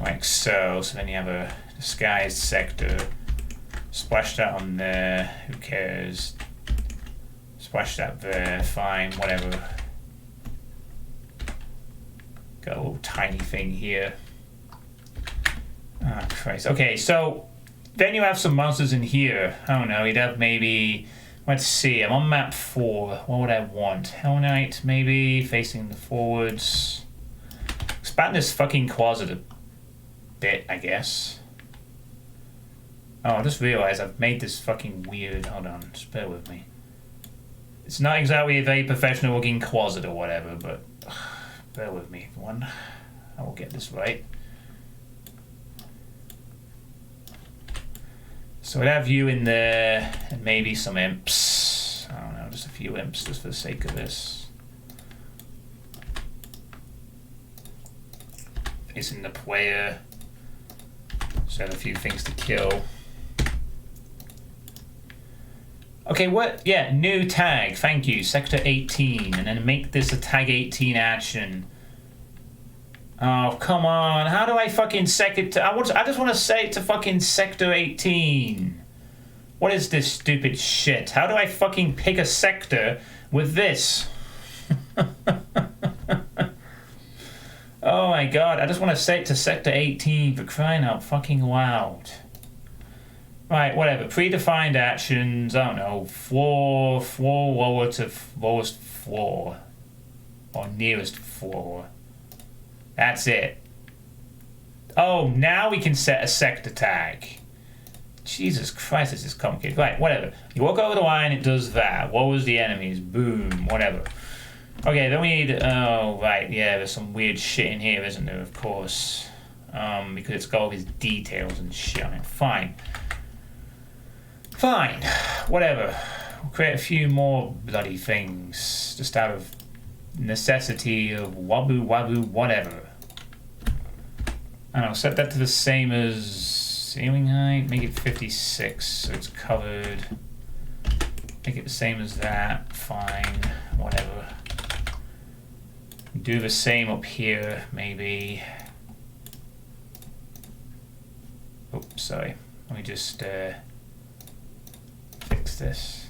Like so. So then you have a disguised sector. Splash that on there. Who cares? Splash that there. Fine. Whatever. Got a little tiny thing here. Ah, Christ. Okay, so then you have some monsters in here. I don't know. You'd have maybe. Let's see. I'm on map 4. What would I want? Hell Knight, maybe. Facing the forwards. Expand this fucking closet a bit, I guess. Oh, I just realized I've made this fucking weird. Hold on, just bear with me. It's not exactly a very professional looking closet or whatever, but bear with me, everyone. I will get this right. So I'd have you in there, and maybe some imps. I don't know, just a few imps just for the sake of this. Facing the player. So I have a few things to kill. Okay, what? Yeah, new tag. Thank you. Sector 18. And then make this a tag 18 action. Oh, come on. How do I fucking set it to... I just want to set it to fucking Sector 18. What is this stupid shit? How do I fucking pick a sector with this? Oh my god, I just want to set it to Sector 18 for crying out fucking loud. Right, whatever. Predefined actions, I don't know. Floor, lower to lowest floor. Or nearest floor. That's it. Oh, now we can set a sector tag. Jesus Christ, this is complicated. Right, whatever. You walk over the line, it does that. Lowers the enemies. Boom, whatever. Okay, then we need... Oh, right, yeah, there's some weird shit in here, isn't there, of course. Because it's got all these details and shit on it. Fine. Fine. Whatever. We'll create a few more bloody things. Just out of necessity of waboo, whatever. And I'll set that to the same as ceiling height. Make it 56, so it's covered. Make it the same as that. Fine. Whatever. Do the same up here, maybe. Oops, sorry. Let me just fix this.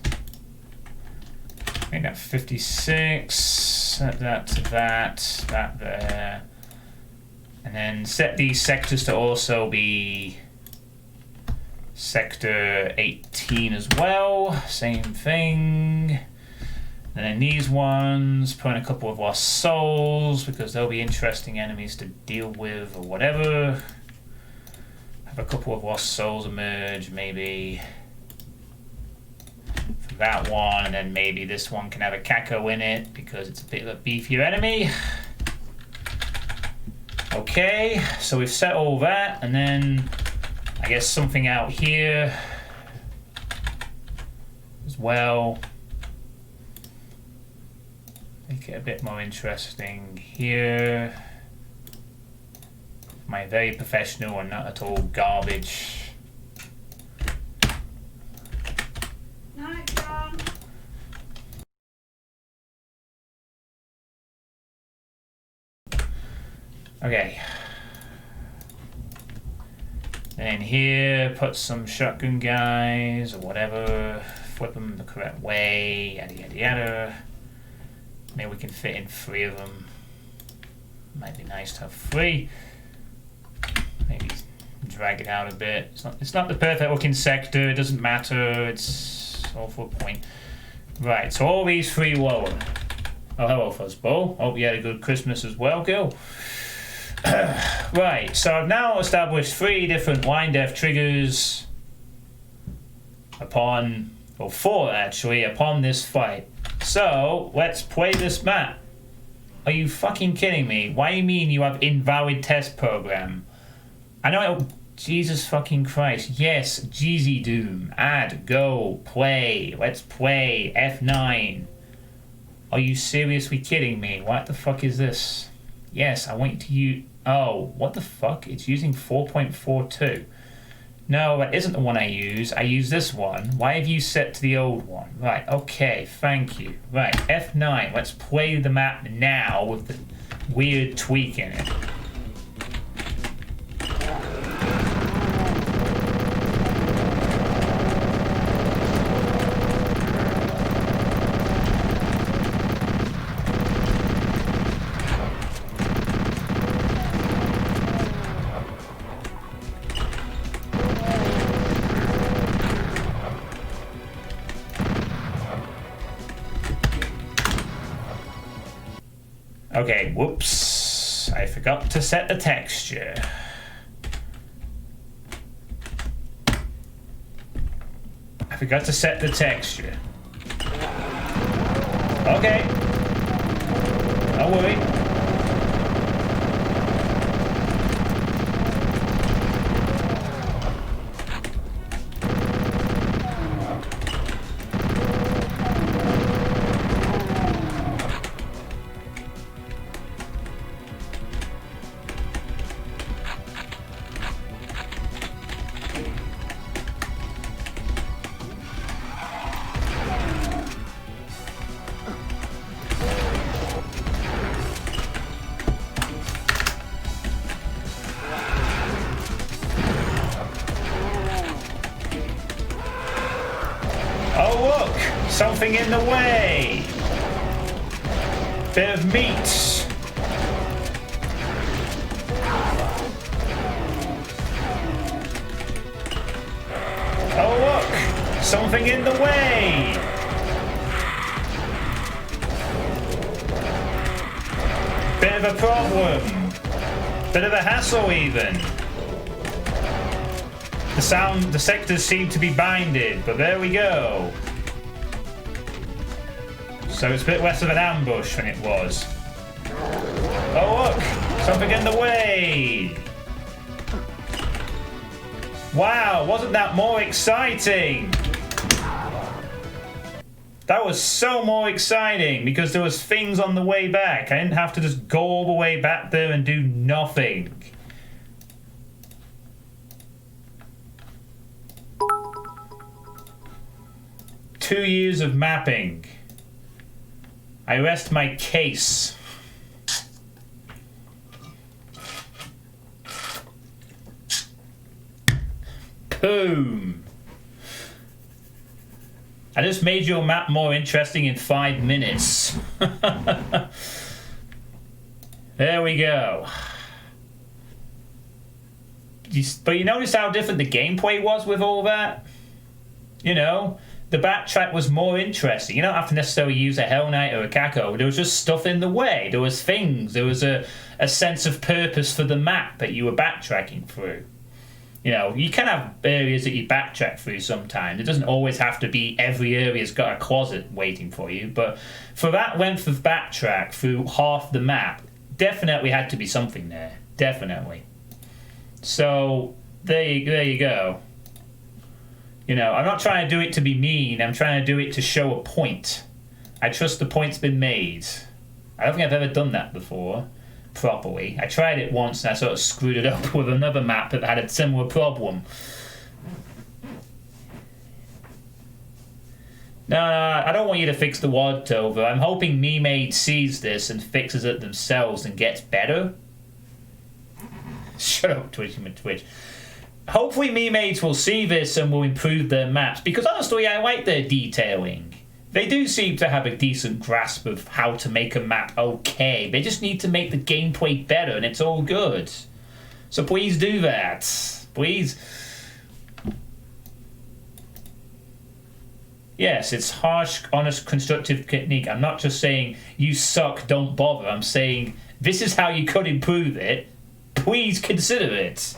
Make that 56. Set that to that. That there. And then set these sectors to also be Sector 18 as well. Same thing. And then these ones, put in a couple of lost souls because they'll be interesting enemies to deal with or whatever. Have a couple of lost souls emerge, maybe for that one, and then maybe this one can have a Kako in it because it's a bit of a beefier enemy. Okay, so we've set all that, and then I guess something out here as well. Make it a bit more interesting here. My very professional and not at all garbage. Night, John. Okay. Then here, put some shotgun guys or whatever. Flip them the correct way. Yada yada yada. Maybe we can fit in 3 of them. Might be nice to have 3. Maybe drag it out a bit. It's not the perfect looking sector. It doesn't matter. It's all for a point. Right. So all these 3 lower. Oh, hello, Fuzzball. Hope you had a good Christmas as well, girl. Right, so I've now established 3 different line depth triggers upon, or 4 actually, upon this fight. So, let's play this map. Are you fucking kidding me? Why do you mean you have invalid test program? I know it... Jesus fucking Christ. Yes, Jeezy Doom. Add, go, play. Let's play. F9. Are you seriously kidding me? What the fuck is this? Yes, I want you to use... Oh, what the fuck? It's using 4.42. No, that isn't the one I use. I use this one. Why have you set to the old one? Right, okay, thank you. Right, F9. Let's play the map now with the weird tweak in it. Okay, whoops. I forgot to set the texture. I forgot to set the texture. Okay. Don't worry. Something in the way. Bit of meat. Oh look, something in the way. Bit of a problem. Bit of a hassle even. The sectors seem to be binded, but there we go. So it's a bit less of an ambush than it was. Oh look! Something in the way! Wow, wasn't that more exciting? That was so more exciting because there was things on the way back. I didn't have to just go all the way back there and do nothing. Two years of mapping. I rest my case. Boom. I just made your map more interesting in 5 minutes. There we go. But you notice how different the gameplay was with all that? You know? The backtrack was more interesting. You don't have to necessarily use a Hell Knight or a Kako. There was just stuff in the way. There was things. There was a sense of purpose for the map that you were backtracking through. You know, you can have areas that you backtrack through sometimes. It doesn't always have to be every area's got a closet waiting for you. But for that length of backtrack through half the map, definitely had to be something there. Definitely. So, there you go. You know, I'm not trying to do it to be mean. I'm trying to do it to show a point. I trust the point's been made. I don't think I've ever done that before, properly. I tried it once and I sort of screwed it up with another map that had a similar problem. No, I don't want you to fix the Wadtover. I'm hoping MeMade sees this and fixes it themselves and gets better. Shut up, Twitch. Hopefully MeMates will see this and will improve their maps, because honestly I like their detailing. They do seem to have a decent grasp of how to make a map okay. They just need to make the gameplay better and it's all good. So please do that. Please. Yes, it's harsh, honest, constructive critique. I'm not just saying you suck, don't bother. I'm saying this is how you could improve it. Please consider it.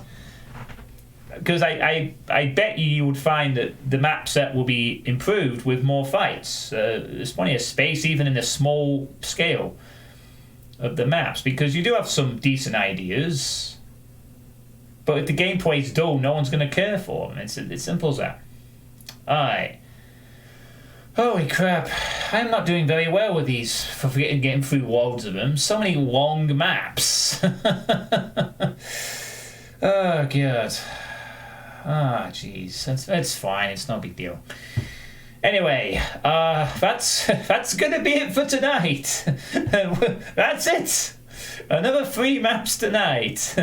Because I bet you would find that the map set will be improved with more fights. There's plenty of space, even in the small scale of the maps, because you do have some decent ideas. But if the gameplay's dull, no one's going to care for them. It's simple as that. Alright. Holy crap. I'm not doing very well with these, for getting through loads of them. So many long maps. Oh, God. Ah, jeez. That's fine. It's no big deal. Anyway, that's gonna be it for tonight. That's it. Another 3 maps tonight.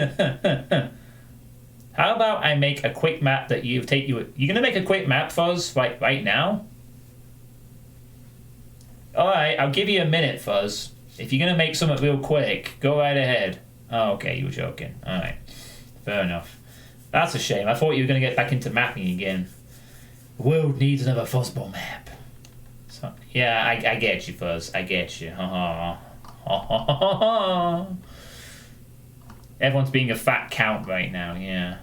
How about I make a quick map that you're gonna make a quick map for us right now? Alright, I'll give you a minute, Fuzz. If you're gonna make something real quick, go right ahead. Oh, okay, you were joking. Alright. Fair enough. That's a shame. I thought you were going to get back into mapping again. The world needs another fuzzball map. So, yeah, I get you, Fuzz. I get you. Everyone's being a fat count right now, yeah.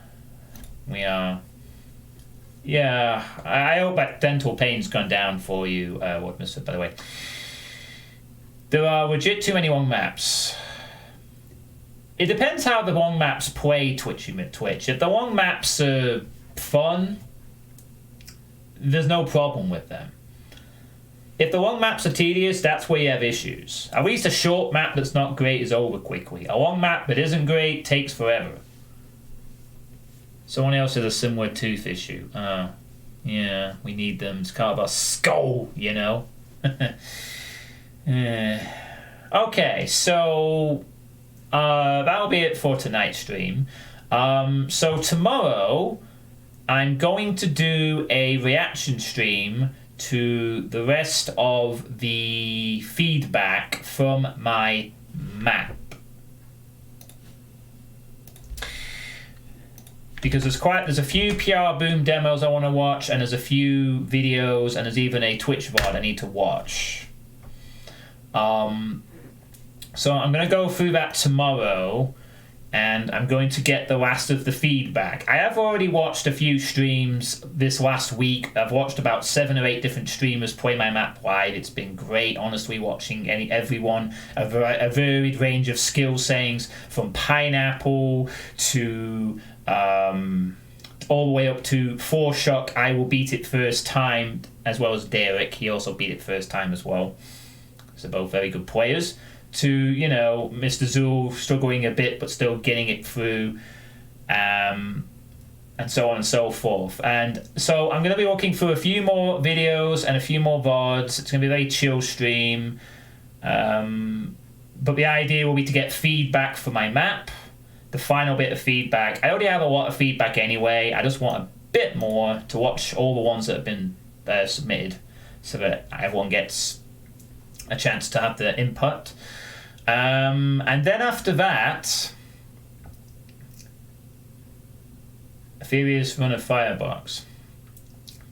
We are. Yeah, I hope that dental pain's gone down for you, what Mr. By the way. There are legit too many long maps. It depends how the long maps play Twitch. If the long maps are fun, there's no problem with them. If the long maps are tedious, that's where you have issues. At least a short map that's not great is over quickly. A long map that isn't great takes forever. Someone else has a similar tooth issue. Yeah, we need them. It's kind of a skull, you know? Okay, so that'll be it for tonight's stream. So tomorrow, I'm going to do a reaction stream to the rest of the feedback from my map. Because there's a few PR Boom demos I want to watch, and there's a few videos, and there's even a Twitch VOD I need to watch. So I'm going to go through that tomorrow, and I'm going to get the last of the feedback. I have already watched a few streams this last week. I've watched about 7 or 8 different streamers play my map live. It's been great, honestly, watching everyone, a varied range of skill sayings, from Pineapple to all the way up to Forshock. I will beat it first time, as well as Derek. He also beat it first time as well. So both very good players. To, you know, Mr. Zool struggling a bit but still getting it through, and so on and so forth. And so I'm going to be walking through a few more videos and a few more VODs. It's going to be a very chill stream. But the idea will be to get feedback for my map, the final bit of feedback. I already have a lot of feedback anyway. I just want a bit more to watch all the ones that have been submitted so that everyone gets a chance to have the input. And then after that, a furious run of Firebox.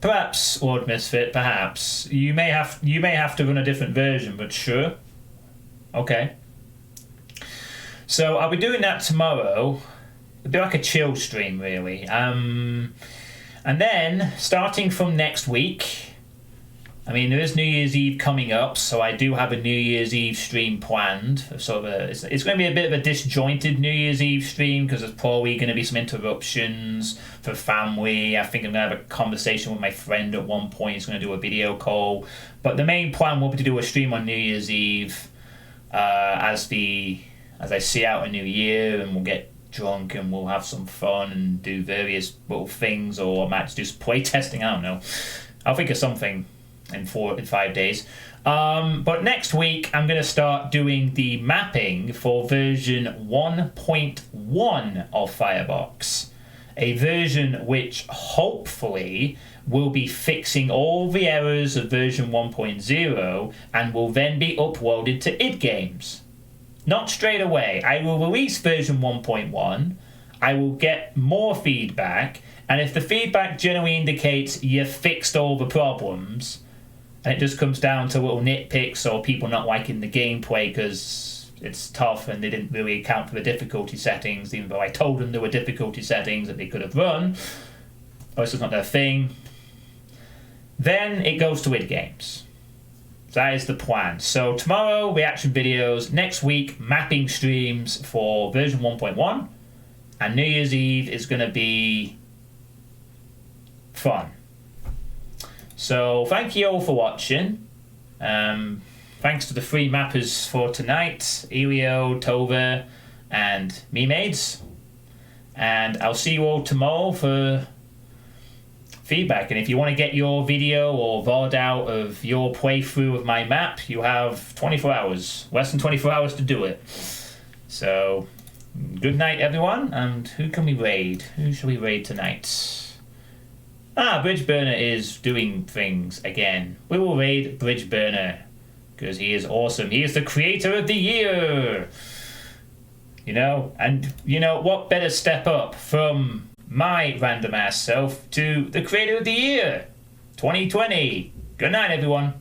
Perhaps, Lord Misfit, perhaps. You may have to run a different version, but sure. Okay. So I'll be doing that tomorrow. It'll be like a chill stream, really. And then, starting from next week, I mean, there is New Year's Eve coming up, so I do have a New Year's Eve stream planned. Sort of it's going to be a bit of a disjointed New Year's Eve stream, because there's probably going to be some interruptions for family. I think I'm going to have a conversation with my friend at one point. He's going to do a video call. But the main plan will be to do a stream on New Year's Eve as I see out a new year, and we'll get drunk and we'll have some fun and do various little things, or I might just do some playtesting. I don't know. I'll think of something in 5 days. But next week I'm going to start doing the mapping for version 1.1 of Firebox, a version which hopefully will be fixing all the errors of version 1.0 and will then be uploaded to id Games. Not straight away. I will release version 1.1. I will get more feedback, and if the feedback generally indicates you've fixed all the problems, and it just comes down to little nitpicks or people not liking the gameplay because it's tough and they didn't really account for the difficulty settings, even though I told them there were difficulty settings that they could have run, or it's just not their thing, then it goes to id games. That is the plan. So tomorrow, reaction videos. Next week, mapping streams for version 1.1. And New Year's Eve is going to be fun. So thank you all for watching. Thanks to the 3 mappers for tonight, Elio, Tova, and MeMaids. And I'll see you all tomorrow for feedback. And if you want to get your video or VOD out of your playthrough of my map, you have 24 hours. Less than 24 hours to do it. So, good night, everyone. And who can we raid? Who shall we raid tonight? Bridge Burner is doing things again. We will raid Bridge Burner because he is awesome. He is the creator of the year. You know, and you know what better step up from my random ass self to the creator of the year 2020. Good night, everyone.